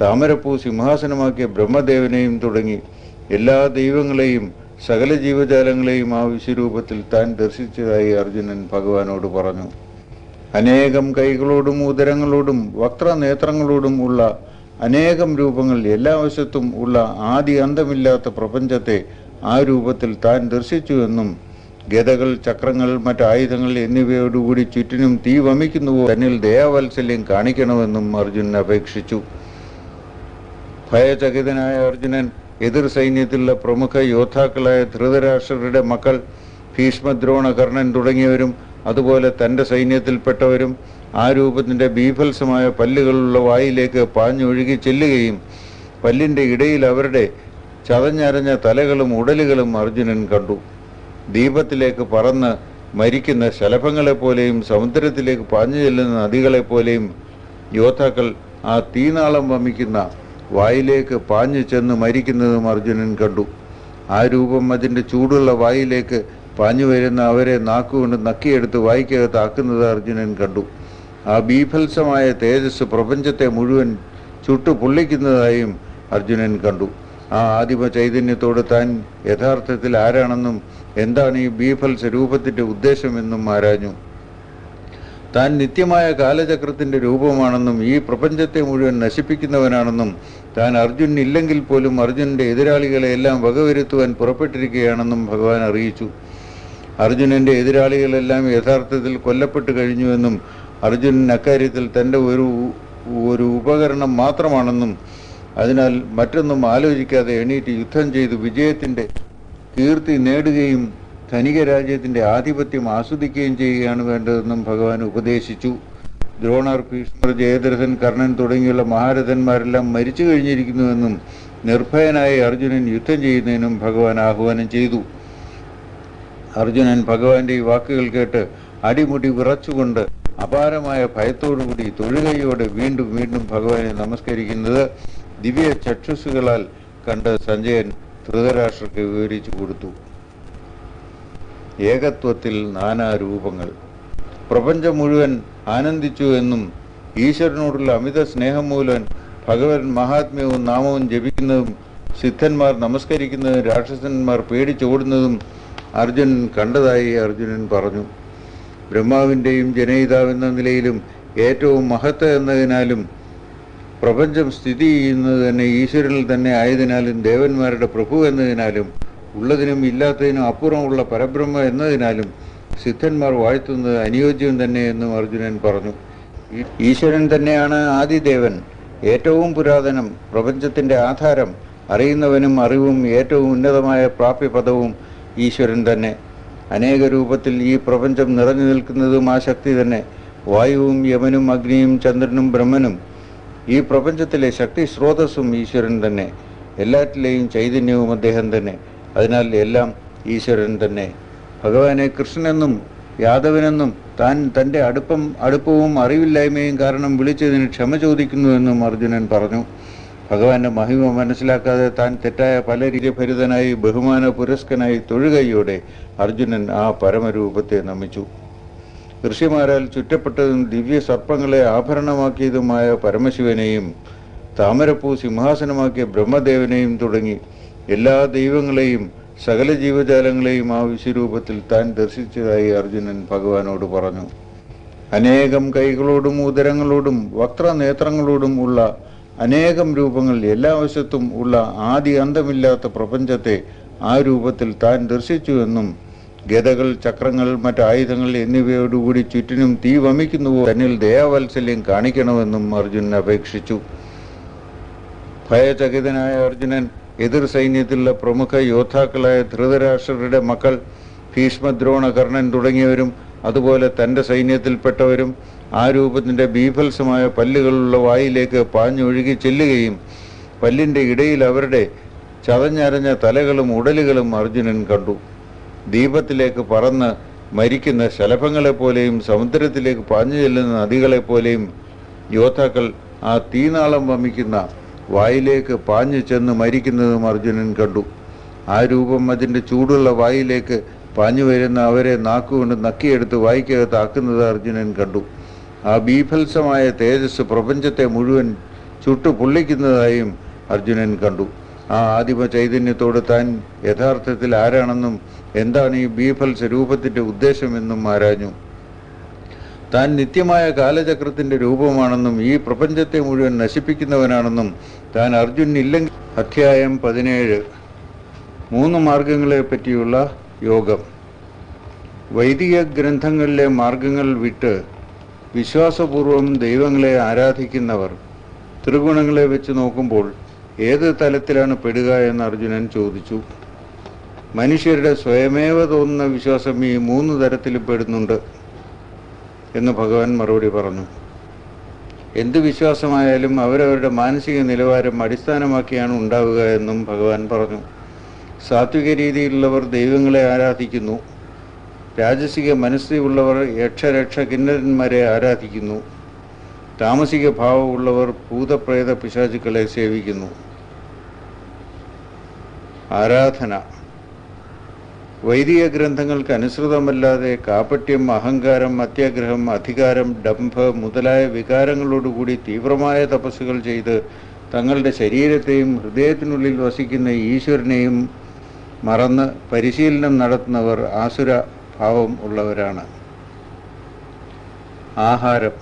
താമരപ്പൂ സിംഹാസനമാക്കിയ ബ്രഹ്മദേവനെയും തുടങ്ങി എല്ലാ ദൈവങ്ങളെയും സകല ജീവജാലങ്ങളെയും ആ വിശ്വരൂപത്തിൽ താൻ ദർശിച്ചതായി അർജുനൻ ഭഗവാനോട് പറഞ്ഞു. അനേകം കൈകളോടും ഉദരങ്ങളോടും വക്രനേത്രങ്ങളോടും ഉള്ള അനേകം രൂപങ്ങൾ, എല്ലാ വശത്തും ഉള്ള ആദി അന്തമില്ലാത്ത പ്രപഞ്ചത്തെ ആ രൂപത്തിൽ താൻ ദർശിച്ചുവെന്നും ഗദകൾ, ചക്രങ്ങൾ, മറ്റായുധങ്ങൾ എന്നിവയോടുകൂടി ചുറ്റിനും തീ വമിക്കുന്നുവോ തന്നിൽ ദയാവാത്സല്യം കാണിക്കണമെന്നും അർജുനൻ അപേക്ഷിച്ചു. ഭയചകിതനായ അർജുനൻ എതിർ സൈന്യത്തിലുള്ള പ്രമുഖ യോദ്ധാക്കളായ ധൃതരാഷ്ട്രരുടെ മക്കൾ ഭീഷ്മ, ദ്രോണ, കർണൻ തുടങ്ങിയവരും അതുപോലെ തൻ്റെ സൈന്യത്തിൽപ്പെട്ടവരും ആ രൂപത്തിൻ്റെ ബീഭത്സമായ പല്ലുകളുള്ള വായിലേക്ക് പാഞ്ഞൊഴുകി ചെല്ലുകയും പല്ലിൻ്റെ ഇടയിൽ അവരുടെ ചതഞ്ഞരഞ്ഞ തലകളും ഉടലുകളും അർജുനൻ കണ്ടു. ദീപത്തിലേക്ക് പറന്ന് മരിക്കുന്ന ശലഭങ്ങളെപ്പോലെയും സമുദ്രത്തിലേക്ക് പാഞ്ഞു ചെല്ലുന്ന നദികളെപ്പോലെയും യോദ്ധാക്കൾ ആ തീനാളം വമിക്കുന്ന വായിലേക്ക് പാഞ്ഞു ചെന്ന് മരിക്കുന്നതും അർജുനൻ കണ്ടു. ആ രൂപം അതിൻ്റെ ചൂടുള്ള വായിലേക്ക് പാഞ്ഞു വരുന്ന അവരെ നാക്കുകൊണ്ട് നക്കിയെടുത്ത് വായ്ക്കകത്താക്കുന്നത് അർജുനൻ കണ്ടു. ആ ബീഭത്സമായ തേജസ് പ്രപഞ്ചത്തെ മുഴുവൻ ചുട്ടു പൊള്ളിക്കുന്നതായും അർജുനൻ കണ്ടു. ആ ആദിമ ചൈതന്യത്തോട് താൻ യഥാർത്ഥത്തിൽ ആരാണെന്നും എന്താണ് ഈ ബീഭത്സ രൂപത്തിന്റെ ഉദ്ദേശമെന്നും ആരാഞ്ഞു. താൻ നിത്യമായ കാലചക്രത്തിന്റെ രൂപമാണെന്നും ഈ പ്രപഞ്ചത്തെ മുഴുവൻ നശിപ്പിക്കുന്നവനാണെന്നും താൻ അർജുനൻ ഇല്ലെങ്കിൽ പോലും അർജുനന്റെ എതിരാളികളെ എല്ലാം വകവരുത്തുവാൻ പുറപ്പെട്ടിരിക്കുകയാണെന്നും ഭഗവാൻ അറിയിച്ചു. അർജുനന്റെ എതിരാളികളെല്ലാം യഥാർത്ഥത്തിൽ കൊല്ലപ്പെട്ടു കഴിഞ്ഞുവെന്നും അർജുനൻ അക്കാര്യത്തിൽ തൻ്റെ ഒരു ഉപകരണം മാത്രമാണെന്നും അതിനാൽ മറ്റൊന്നും ആലോചിക്കാതെ എണീറ്റ് യുദ്ധം ചെയ്ത് വിജയത്തിന്റെ കീർത്തി നേടുകയും ധനിക രാജ്യത്തിന്റെ ആധിപത്യം ആസ്വദിക്കുകയും ചെയ്യുകയാണ് വേണ്ടതെന്നും ഭഗവാൻ ഉപദേശിച്ചു. ദ്രോണർ, ഭീഷ്മർ, ജയദ്രഥൻ, കർണൻ തുടങ്ങിയുള്ള മഹാരഥന്മാരെല്ലാം മരിച്ചു കഴിഞ്ഞിരിക്കുന്നുവെന്നും നിർഭയനായി അർജുനൻ യുദ്ധം ചെയ്യുന്നതിനും ഭഗവാൻ ആഹ്വാനം ചെയ്തു. അർജുനൻ ഭഗവാന്റെ ഈ വാക്കുകൾ കേട്ട് അടിമുടി വിറച്ചുകൊണ്ട് അപാരമായ ഭയത്തോടുകൂടി തൊഴുകയോടെ വീണ്ടും വീണ്ടും ഭഗവാനെ നമസ്കരിക്കുന്നത് ദിവ്യ ചക്ഷുസുകളാൽ കണ്ട് സഞ്ജയൻ ധൃതരാഷ്ട്രർക്ക് വിവരിച്ചു കൊടുത്തു. ഏകത്വത്തിൽ നാനാരൂപങ്ങൾ. പ്രപഞ്ചം മുഴുവൻ ആനന്ദിച്ചു എന്നും ഈശ്വരനോടുള്ള അമിത സ്നേഹം മൂലം ഭഗവൻ മഹാത്മ്യവും നാമവും ജപിക്കുന്നതും സിദ്ധന്മാർ നമസ്കരിക്കുന്നതും രാക്ഷസന്മാർ പേടിച്ചോടുന്നതും അർജുനൻ കണ്ടതായി അർജുനൻ പറഞ്ഞു. ബ്രഹ്മാവിൻ്റെയും ജനയിതാവെന്ന നിലയിലും ഏറ്റവും മഹത്ത് എന്നതിനാലും പ്രപഞ്ചം സ്ഥിതി ചെയ്യുന്നത് തന്നെ ഈശ്വരനിൽ തന്നെ ആയതിനാലും ദേവന്മാരുടെ പ്രഭു എന്നതിനാലും ഉള്ളതിനും ഇല്ലാത്തതിനും അപ്പുറമുള്ള പരബ്രഹ്മ എന്നതിനാലും സിദ്ധന്മാർ വാഴ്ത്തുന്നത് അനുയോജ്യം തന്നെ എന്നും അർജുനൻ പറഞ്ഞു. ഈശ്വരൻ തന്നെയാണ് ആദിദേവൻ, ഏറ്റവും പുരാതനം, പ്രപഞ്ചത്തിൻ്റെ ആധാരം, അറിയുന്നവനും അറിവും ഏറ്റവും ഉന്നതമായ പ്രാപ്യപദവും ഈശ്വരൻ തന്നെ. അനേക രൂപത്തിൽ ഈ പ്രപഞ്ചം നിറഞ്ഞു നിൽക്കുന്നതും ആ ശക്തി തന്നെ. വായുവും യമനും അഗ്നിയും ചന്ദ്രനും ബ്രഹ്മനും ഈ പ്രപഞ്ചത്തിലെ ശക്തി സ്രോതസ്സും ഈശ്വരൻ തന്നെ. എല്ലാറ്റിലെയും ചൈതന്യവും അദ്ദേഹം തന്നെ. അതിനാൽ എല്ലാം ഈശ്വരൻ തന്നെ. ഭഗവാനെ കൃഷ്ണനെന്നും യാദവനെന്നും താൻ തൻ്റെ അടുപ്പവും അറിവില്ലായ്മയും കാരണം വിളിച്ചതിന് ക്ഷമ ചോദിക്കുന്നുവെന്നും അർജുനൻ പറഞ്ഞു. ഭഗവാന്റെ മഹിമ മനസ്സിലാക്കാതെ താൻ തെറ്റായ പല രീതിഭരിതനായി ബഹുമാന പുരസ്കനായി തൊഴുകയോടെ അർജുനൻ ആ പരമരൂപത്തെ നമിച്ചു. ഋഷിമാരാൽ ചുറ്റപ്പെട്ടതും ദിവ്യ സർപ്പങ്ങളെ ആഭരണമാക്കിയതുമായ പരമശിവനെയും താമരപ്പൂ സിംഹാസനമാക്കിയ ബ്രഹ്മദേവനെയും തുടങ്ങി എല്ലാ ദൈവങ്ങളെയും സകല ജീവജാലങ്ങളെയും ആ വിശ്വരൂപത്തിൽ താൻ ദർശിച്ചതായി അർജുനൻ ഭഗവാനോട് പറഞ്ഞു. അനേകം കൈകളോടും ഉദരങ്ങളോടും വക്രനേത്രങ്ങളോടും ഉള്ള അനേകം രൂപങ്ങൾ, എല്ലാ വശത്തും ഉള്ള ആദി അന്തമില്ലാത്ത പ്രപഞ്ചത്തെ ആ രൂപത്തിൽ താൻ ദർശിച്ചുവെന്നും ഗദകൾ, ചക്രങ്ങൾ, മറ്റായുധങ്ങൾ എന്നിവയോടുകൂടി ചുറ്റിനും തീ വമിക്കുന്നുവോ തന്നിൽ ദയാവാത്സല്യം കാണിക്കണമെന്നും അർജുനൻ അപേക്ഷിച്ചു. ഭയചകിതനായ അർജുനൻ എതിർ സൈന്യത്തിലുള്ള പ്രമുഖ യോദ്ധാക്കളായ ധൃതരാഷ്ട്രരുടെ മക്കൾ ഭീഷ്മദ്രോണ, കർണൻ തുടങ്ങിയവരും അതുപോലെ തൻ്റെ സൈന്യത്തിൽപ്പെട്ടവരും ആ രൂപത്തിൻ്റെ ബീഭത്സമായ പല്ലുകളുള്ള വായിലേക്ക് പാഞ്ഞൊഴുകി ചെല്ലുകയും പല്ലിൻ്റെ ഇടയിൽ അവരുടെ ചതഞ്ഞരഞ്ഞ തലകളും ഉടലുകളും അർജുനൻ കണ്ടു. ദീപത്തിലേക്ക് പറന്ന് മരിക്കുന്ന ശലഭങ്ങളെപ്പോലെയും സമുദ്രത്തിലേക്ക് പാഞ്ഞു ചെല്ലുന്ന നദികളെപ്പോലെയും യോദ്ധാക്കൾ ആ തീനാളം വമിക്കുന്ന വായിലേക്ക് പാഞ്ഞു ചെന്ന് മരിക്കുന്നതും അർജുനൻ കണ്ടു. ആ രൂപം അതിൻ്റെ ചൂടുള്ള വായിലേക്ക് പാഞ്ഞു വരുന്ന അവരെ നാക്കുകൊണ്ട് നക്കിയെടുത്ത് വായിക്കകത്ത് ആക്കുന്നത് അർജുനൻ കണ്ടു. ആ ബീഭത്സമായ തേജസ് പ്രപഞ്ചത്തെ മുഴുവൻ ചുട്ടു പൊള്ളിക്കുന്നതായും അർജുനൻ കണ്ടു. ആ ആദിമ ചൈതന്യത്തോട് താൻ യഥാർത്ഥത്തിൽ ആരാണെന്നും എന്താണ് ഈ ബീഭത്സ രൂപത്തിൻ്റെ ഉദ്ദേശമെന്നും ആരാഞ്ഞു. താൻ നിത്യമായ കാലചക്രത്തിൻ്റെ രൂപമാണെന്നും ഈ പ്രപഞ്ചത്തെ മുഴുവൻ നശിപ്പിക്കുന്നവനാണെന്നും താൻ അർജുനനില്ലെങ്കിൽ. അധ്യായം 17. 3 മാർഗങ്ങളെ പറ്റിയുള്ള യോഗം. വൈദിക ഗ്രന്ഥങ്ങളിലെ മാർഗങ്ങൾ വിട്ട് വിശ്വാസപൂർവം ദൈവങ്ങളെ ആരാധിക്കുന്നവർ ത്രിഗുണങ്ങളെ വെച്ച് നോക്കുമ്പോൾ ഏത് തലത്തിലാണ് പെടുക എന്ന് അർജുനൻ ചോദിച്ചു. മനുഷ്യരുടെ സ്വയമേവ തോന്നുന്ന വിശ്വാസം ഈ 3 തരത്തിലും പെടുന്നുണ്ട് എന്ന് ഭഗവാൻ മറുപടി പറഞ്ഞു. എന്ത് വിശ്വാസമായാലും അവരവരുടെ മാനസിക നിലവാരം അടിസ്ഥാനമാക്കിയാണ് ഉണ്ടാവുക എന്നും ഭഗവാൻ പറഞ്ഞു. സാത്വിക രീതിയിലുള്ളവർ ദൈവങ്ങളെ ആരാധിക്കുന്നു. രാജസിക മനസ്സിലുള്ളവർ യക്ഷരക്ഷ കിന്നരന്മാരെ ആരാധിക്കുന്നു. താമസിക ഭാവമുള്ളവർ ഭൂതപ്രേത പിശാചുക്കളെ സേവിക്കുന്നു. ആരാധന. വൈദിക ഗ്രന്ഥങ്ങൾക്ക് അനുസൃതമല്ലാതെ കാപട്യം, അഹങ്കാരം, അത്യാഗ്രഹം, അധികാരം, ഡംഭ മുതലായ വികാരങ്ങളോടുകൂടി തീവ്രമായ തപസ്സുകൾ ചെയ്ത് തങ്ങളുടെ ശരീരത്തെയും ഹൃദയത്തിനുള്ളിൽ വസിക്കുന്ന ഈശ്വരനെയും മറന്ന് പരിശീലനം നടത്തുന്നവർ ആസുര ഭാവം ഉള്ളവരാണ്. ആഹാരം.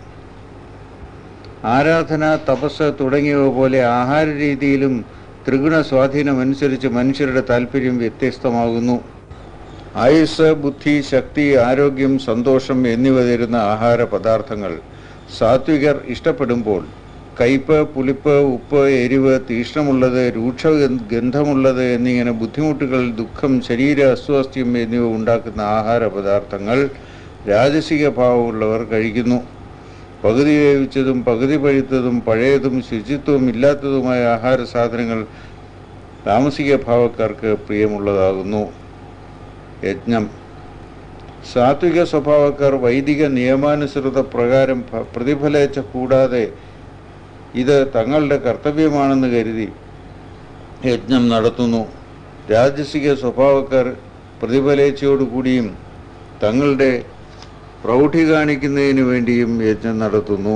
ആരാധന, തപസ് തുടങ്ങിയവ പോലെ ആഹാര രീതിയിലും ത്രിഗുണ സ്വാധീനമനുസരിച്ച് മനുഷ്യരുടെ താല്പര്യം വ്യത്യസ്തമാകുന്നു. ആയുസ്, ബുദ്ധി, ശക്തി, ആരോഗ്യം, സന്തോഷം എന്നിവ തരുന്ന ആഹാര പദാർത്ഥങ്ങൾ സാത്വികർ ഇഷ്ടപ്പെടുമ്പോൾ കയ്പ്, പുളിപ്പ്, ഉപ്പ്, എരിവ്, തീഷ്ണമുള്ളത്, രൂക്ഷ ഗന്ധമുള്ളത് എന്നിങ്ങനെ ബുദ്ധിമുട്ടുകൾ, ദുഃഖം, ശരീര അസ്വാസ്ഥ്യം എന്നിവ ഉണ്ടാക്കുന്ന ആഹാര പദാർത്ഥങ്ങൾ രാജസിക ഭാവമുള്ളവർ കഴിക്കുന്നു. പകുതി വേവിച്ചതും പകുതി പഴുത്തതും പഴയതും ശുചിത്വം ഇല്ലാത്തതുമായ ആഹാര സാധനങ്ങൾ താമസിക ഭാവക്കാർക്ക് പ്രിയമുള്ളതാകുന്നു. യജ്ഞം. സാത്വിക സ്വഭാവക്കാർ വൈദിക നിയമാനുസൃത പ്രകാരം പ്രതിഫലേച്ഛ കൂടാതെ ഇത് തങ്ങളുടെ കർത്തവ്യമാണെന്ന് കരുതി യജ്ഞം നടത്തുന്നു. രാജസിക സ്വഭാവക്കാർ പ്രതിഫലേച്ഛയോടുകൂടിയും തങ്ങളുടെ പ്രൗഢി കാണിക്കുന്നതിന് വേണ്ടിയും യജ്ഞം നടത്തുന്നു.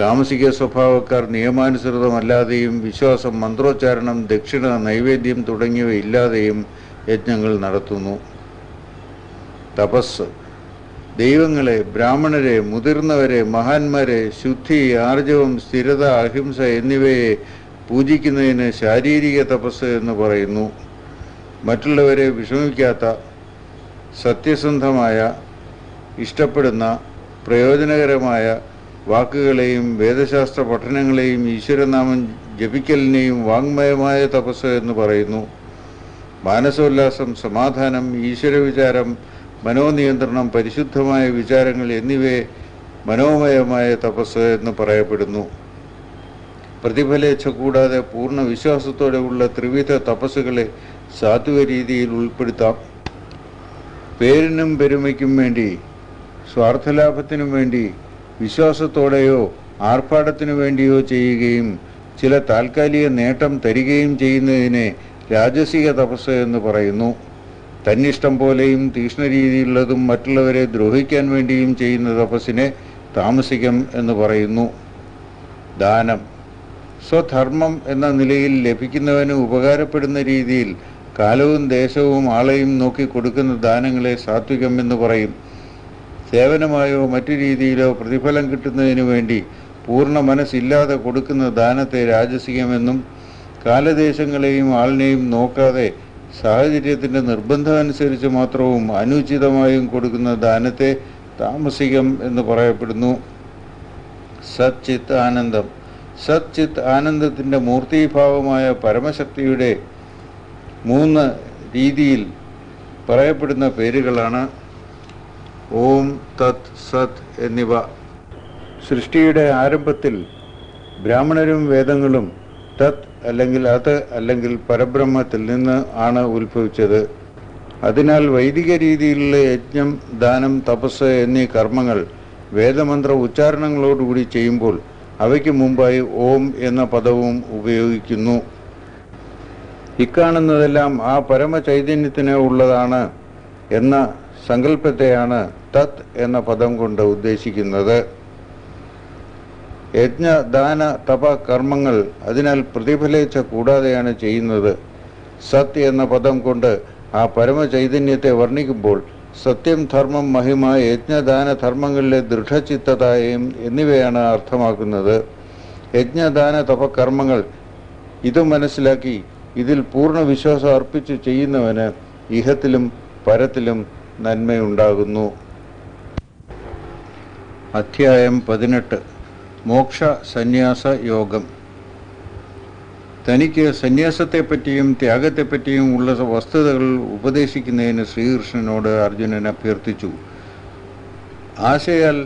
താമസിക സ്വഭാവക്കാർ നിയമാനുസൃതമല്ലാതെയും വിശ്വാസം, മന്ത്രോച്ചാരണം, ദക്ഷിണ, നൈവേദ്യം തുടങ്ങിയവ ഇല്ലാതെയും യജ്ഞങ്ങൾ നടത്തുന്നു. തപസ് ദൈവങ്ങളെ, ബ്രാഹ്മണരെ, മുതിർന്നവരെ, മഹാന്മാരെ, ശുദ്ധി, ആർജവം, സ്ഥിരത, അഹിംസ എന്നിവയെ പൂജിക്കുന്നതിന് ശാരീരിക തപസ് എന്ന് പറയുന്നു. മറ്റുള്ളവരെ വിഷമിക്കാത്ത, സത്യസന്ധമായ, ഇഷ്ടപ്പെടുന്ന, പ്രയോജനകരമായ വാക്കുകളെയും വേദശാസ്ത്ര പഠനങ്ങളെയും ഈശ്വരനാമം ജപിക്കലിനെയും വാങ്മയമായ തപസ് എന്ന് പറയുന്നു. മാനസോല്ലാസം, സമാധാനം, ഈശ്വരവിചാരം, മനോനിയന്ത്രണം, പരിശുദ്ധമായ വിചാരങ്ങൾ എന്നിവയെ മനോമയമായ തപസ് എന്ന് പറയപ്പെടുന്നു. പ്രതിഫലേച്ഛ കൂടാതെ പൂർണ്ണ വിശ്വാസത്തോടെയുള്ള ത്രിവിധ തപസ്സുകളെ സാത്വിക രീതിയിൽ ഉൾപ്പെടുത്താം. പേരിനും പെരുമയ്ക്കും വേണ്ടി, സ്വാർത്ഥലാഭത്തിനും വേണ്ടി, വിശ്വാസത്തോടെയോ ആർഭാടത്തിനു വേണ്ടിയോ ചെയ്യുകയും ചില താൽക്കാലിക നേട്ടം തരികയും ചെയ്യുന്നതിനെ രാജസിക തപസ് എന്ന് പറയുന്നു. തന്നിഷ്ടം പോലെയും തീക്ഷ്ണരീതിയുള്ളതും മറ്റുള്ളവരെ ദ്രോഹിക്കാൻ വേണ്ടിയും ചെയ്യുന്ന തപസ്സിനെ താമസികം എന്ന് പറയുന്നു. ദാനം സ്വധർമ്മം എന്ന നിലയിൽ ലഭിക്കുന്നവന് ഉപകാരപ്പെടുന്ന രീതിയിൽ കാലവും ദേശവും ആളെയും നോക്കി കൊടുക്കുന്ന ദാനങ്ങളെ സാത്വികം എന്ന് പറയും. സേവനമായോ മറ്റു രീതിയിലോ പ്രതിഫലം കിട്ടുന്നതിനു വേണ്ടി പൂർണ്ണ മനസ്സില്ലാതെ കൊടുക്കുന്ന ദാനത്തെ രാജസികമെന്നും, കാലദേശങ്ങളെയും ആളിനെയും നോക്കാതെ സാഹചര്യത്തിൻ്റെ നിർബന്ധമനുസരിച്ച് മാത്രവും അനുചിതമായും കൊടുക്കുന്ന ദാനത്തെ താമസികം എന്ന് പറയപ്പെടുന്നു. സച്ചിത് ആനന്ദം സച്ചിത് ആനന്ദത്തിൻ്റെ മൂർത്തീഭാവമായ പരമശക്തിയുടെ 3 രീതിയിൽ പറയപ്പെടുന്ന പേരുകളാണ് ഓം, തത്, സത് എന്നിവ. സൃഷ്ടിയുടെ ആരംഭത്തിൽ ബ്രാഹ്മണരും വേദങ്ങളും തത് അല്ലെങ്കിൽ അത് അല്ലെങ്കിൽ പരബ്രഹ്മത്തിൽ നിന്ന് ആണ് ഉത്ഭവിച്ചത്. അതിനാൽ വൈദിക രീതിയിലുള്ള യജ്ഞം, ദാനം, തപസ് എന്നീ കർമ്മങ്ങൾ വേദമന്ത്ര ഉച്ചാരണങ്ങളോടുകൂടി ചെയ്യുമ്പോൾ അവയ്ക്ക് മുമ്പായി ഓം എന്ന പദവും ഉപയോഗിക്കുന്നു. ഇക്കാണുന്നതെല്ലാം ആ പരമചൈതന്യത്തിന് ഉള്ളതാണ് എന്ന സങ്കല്പത്തെയാണ് തത് എന്ന പദം കൊണ്ട് ഉദ്ദേശിക്കുന്നത്. യജ്ഞ, ദാന, തപ കർമ്മങ്ങൾ അതിനാൽ പ്രതിഫലേച്ഛ കൂടാതെയാണ് ചെയ്യുന്നത്. സത് എന്ന പദം കൊണ്ട് ആ പരമചൈതന്യത്തെ വർണ്ണിക്കുമ്പോൾ സത്യം, ധർമ്മം, മഹിമ, യജ്ഞദാന ധർമ്മങ്ങളിലെ ദൃഢചിത്തതയും എന്നിവയാണ് അർത്ഥമാക്കുന്നത്. യജ്ഞദാന തപകർമ്മങ്ങൾ ഇത് മനസ്സിലാക്കി ഇതിൽ പൂർണ്ണ വിശ്വാസം അർപ്പിച്ച് ചെയ്യുന്നവന് ഇഹത്തിലും പരത്തിലും നന്മയുണ്ടാകുന്നു. അധ്യായം 18 മോക്ഷ സന്യാസ യോഗം. തനിക്ക് സന്യാസത്തെപ്പറ്റിയും ത്യാഗത്തെപ്പറ്റിയും ഉള്ള വസ്തുതകൾ ഉപദേശിക്കുന്നതിന് ശ്രീകൃഷ്ണനോട് അർജുനൻ അഭ്യർത്ഥിച്ചു. ആശയാൽ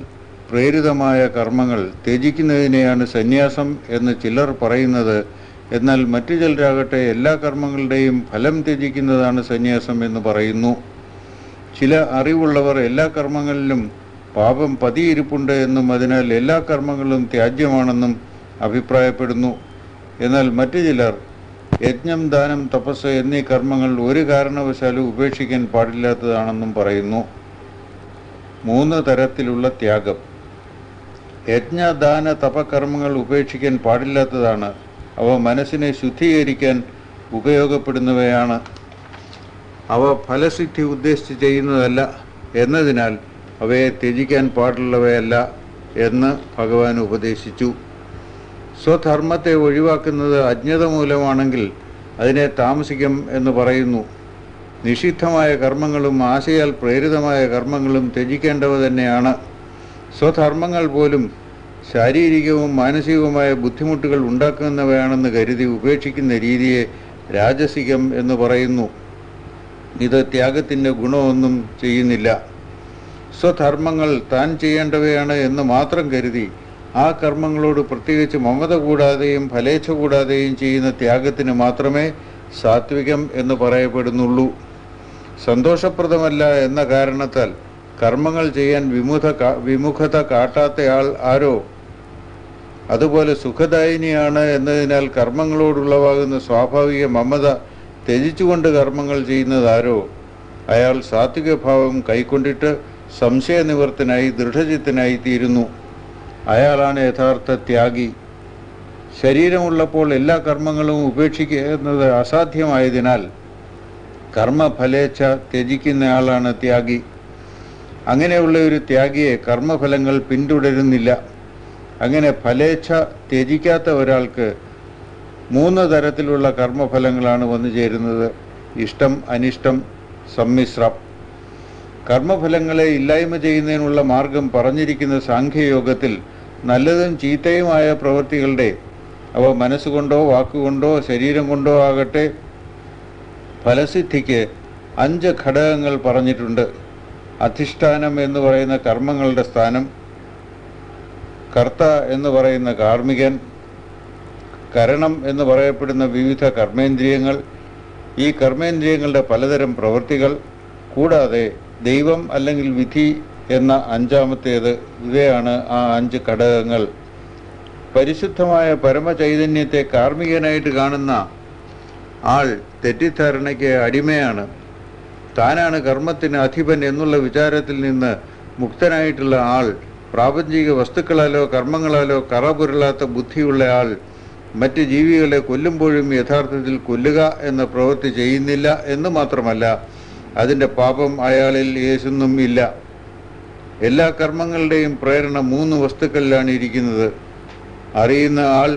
പ്രേരിതമായ കർമ്മങ്ങൾ ത്യജിക്കുന്നതിനെയാണ് സന്യാസം എന്ന് ചിലർ പറയുന്നത്. എന്നാൽ മറ്റു ചിലരാകട്ടെ എല്ലാ കർമ്മങ്ങളുടെയും ഫലം ത്യജിക്കുന്നതാണ് സന്യാസം എന്ന് പറയുന്നു. ചില അറിവുള്ളവർ എല്ലാ കർമ്മങ്ങളിലും പാപം പതിയിരിപ്പുണ്ട് എന്നും അതിനാൽ എല്ലാ കർമ്മങ്ങളും ത്യാജ്യമാണെന്നും അഭിപ്രായപ്പെടുന്നു. എന്നാൽ മറ്റു ചിലർ യജ്ഞം, ദാനം, തപസ് എന്നീ കർമ്മങ്ങൾ ഒരു കാരണവശാലും ഉപേക്ഷിക്കാൻ പാടില്ലാത്തതാണെന്നും പറയുന്നു. 3 തരത്തിലുള്ള ത്യാഗം. യജ്ഞ, ദാന, തപകർമ്മങ്ങൾ ഉപേക്ഷിക്കാൻ പാടില്ലാത്തതാണ്. അവ മനസ്സിനെ ശുദ്ധീകരിക്കാൻ ഉപയോഗപ്പെടുന്നവയാണ്. അവ ഫലസിദ്ധി ഉദ്ദേശിച്ച് ചെയ്യുന്നതല്ല എന്നതിനാൽ അവയെ ത്യജിക്കാൻ പാടുള്ളവയല്ല എന്ന് ഭഗവാൻ ഉപദേശിച്ചു. സ്വധർമ്മത്തെ ഒഴിവാക്കുന്നത് അജ്ഞത മൂലമാണെങ്കിൽ അതിനെ താമസികം എന്ന് പറയുന്നു. നിഷിദ്ധമായ കർമ്മങ്ങളും ആശയാൽ പ്രേരിതമായ കർമ്മങ്ങളും ത്യജിക്കേണ്ടവ തന്നെയാണ്. സ്വധർമ്മങ്ങൾ പോലും ശാരീരികവും മാനസികവുമായ ബുദ്ധിമുട്ടുകൾ ഉണ്ടാക്കുന്നവയാണെന്ന് കരുതി ഉപേക്ഷിക്കുന്ന രീതിയെ രാജസികം എന്ന് പറയുന്നു. ഇത് ത്യാഗത്തിൻ്റെ ഗുണമൊന്നും ചെയ്യുന്നില്ല. സ്വധർമ്മങ്ങൾ താൻ ചെയ്യേണ്ടവയാണ് എന്ന് മാത്രം കരുതി ആ കർമ്മങ്ങളോട് പ്രത്യേകിച്ച് മമത കൂടാതെയും ഫലേച്ഛ കൂടാതെയും ചെയ്യുന്ന ത്യാഗത്തിന് മാത്രമേ സാത്വികം എന്ന് പറയപ്പെടുന്നുള്ളൂ. സന്തോഷപ്രദമല്ല എന്ന കാരണത്താൽ കർമ്മങ്ങൾ ചെയ്യാൻ വിമുഖത കാട്ടാത്തയാൾ ആരോ, അതുപോലെ സുഖദായിനിയാണ് എന്നതിനാൽ കർമ്മങ്ങളോടുള്ളവാകുന്ന സ്വാഭാവിക മമത ത്യജിച്ചുകൊണ്ട് കർമ്മങ്ങൾ ചെയ്യുന്നതാരോ അയാൾ സാത്വിക ഭാവം കൈക്കൊണ്ടിട്ട് സംശയനിവർത്തനായി ദൃഢചിത്തനായി തീരുന്നു. അയാളാണ് യഥാർത്ഥ ത്യാഗി. ശരീരമുള്ളപ്പോൾ എല്ലാ കർമ്മങ്ങളും ഉപേക്ഷിക്കുക എന്നത് അസാധ്യമായതിനാൽ കർമ്മഫലേച്ഛ ത്യജിക്കുന്നയാളാണ് ത്യാഗി. അങ്ങനെയുള്ള ഒരു ത്യാഗിയെ കർമ്മഫലങ്ങൾ പിന്തുടരുന്നില്ല. അങ്ങനെ ഫലേച്ഛ ത്യജിക്കാത്ത ഒരാൾക്ക് 3 തരത്തിലുള്ള കർമ്മഫലങ്ങളാണ് വന്നു ചേരുന്നത്: ഇഷ്ടം, അനിഷ്ടം, സമ്മിശ്രം. കർമ്മഫലങ്ങളെ ഇല്ലായ്മ ചെയ്യുന്നതിനുള്ള മാർഗം പറഞ്ഞിരിക്കുന്ന സാഖ്യയോഗത്തിൽ നല്ലതും ചീത്തയുമായ പ്രവൃത്തികളുടെ, അവ മനസ്സുകൊണ്ടോ വാക്കുകൊണ്ടോ ശരീരം കൊണ്ടോ ആകട്ടെ, ഫലസിദ്ധിക്ക് 5 ഘടകങ്ങൾ പറഞ്ഞിട്ടുണ്ട്. അധിഷ്ഠാനം എന്ന് പറയുന്ന കർമ്മങ്ങളുടെ സ്ഥാനം, കർത്ത എന്ന് പറയുന്ന കാർമ്മികൻ, കരണം എന്ന് പറയപ്പെടുന്ന വിവിധ കർമ്മേന്ദ്രിയങ്ങൾ, ഈ കർമ്മേന്ദ്രിയങ്ങളുടെ പലതരം പ്രവൃത്തികൾ, കൂടാതെ ദൈവം അല്ലെങ്കിൽ വിധി എന്ന 5ാമത്തേത്. ഇവയാണ് ആ 5 ഘടകങ്ങൾ. പരിശുദ്ധമായ പരമചൈതന്യത്തെ കാർമ്മികനായിട്ട് കാണുന്ന ആൾ തെറ്റിദ്ധാരണയ്ക്ക് അടിമയാണ്. താനാണ് കർമ്മത്തിന് അധിപൻ എന്നുള്ള വിചാരത്തിൽ നിന്ന് മുക്തനായിട്ടുള്ള ആൾ, പ്രാപഞ്ചിക വസ്തുക്കളാലോ കർമ്മങ്ങളാലോ കറപുരളാത്ത ബുദ്ധിയുള്ള ആൾ, മറ്റ് ജീവികളെ കൊല്ലുമ്പോഴും യഥാർത്ഥത്തിൽ കൊല്ലുക എന്ന പ്രവൃത്തി ചെയ്യുന്നില്ല എന്ന് മാത്രമല്ല, അതിൻ്റെ പാപം അയാളിൽ യേശൊന്നും ഇല്ല. എല്ലാ കർമ്മങ്ങളുടെയും പ്രേരണ 3 വസ്തുക്കളിലാണ് ഇരിക്കുന്നത്: അറിയുന്ന ആൾ,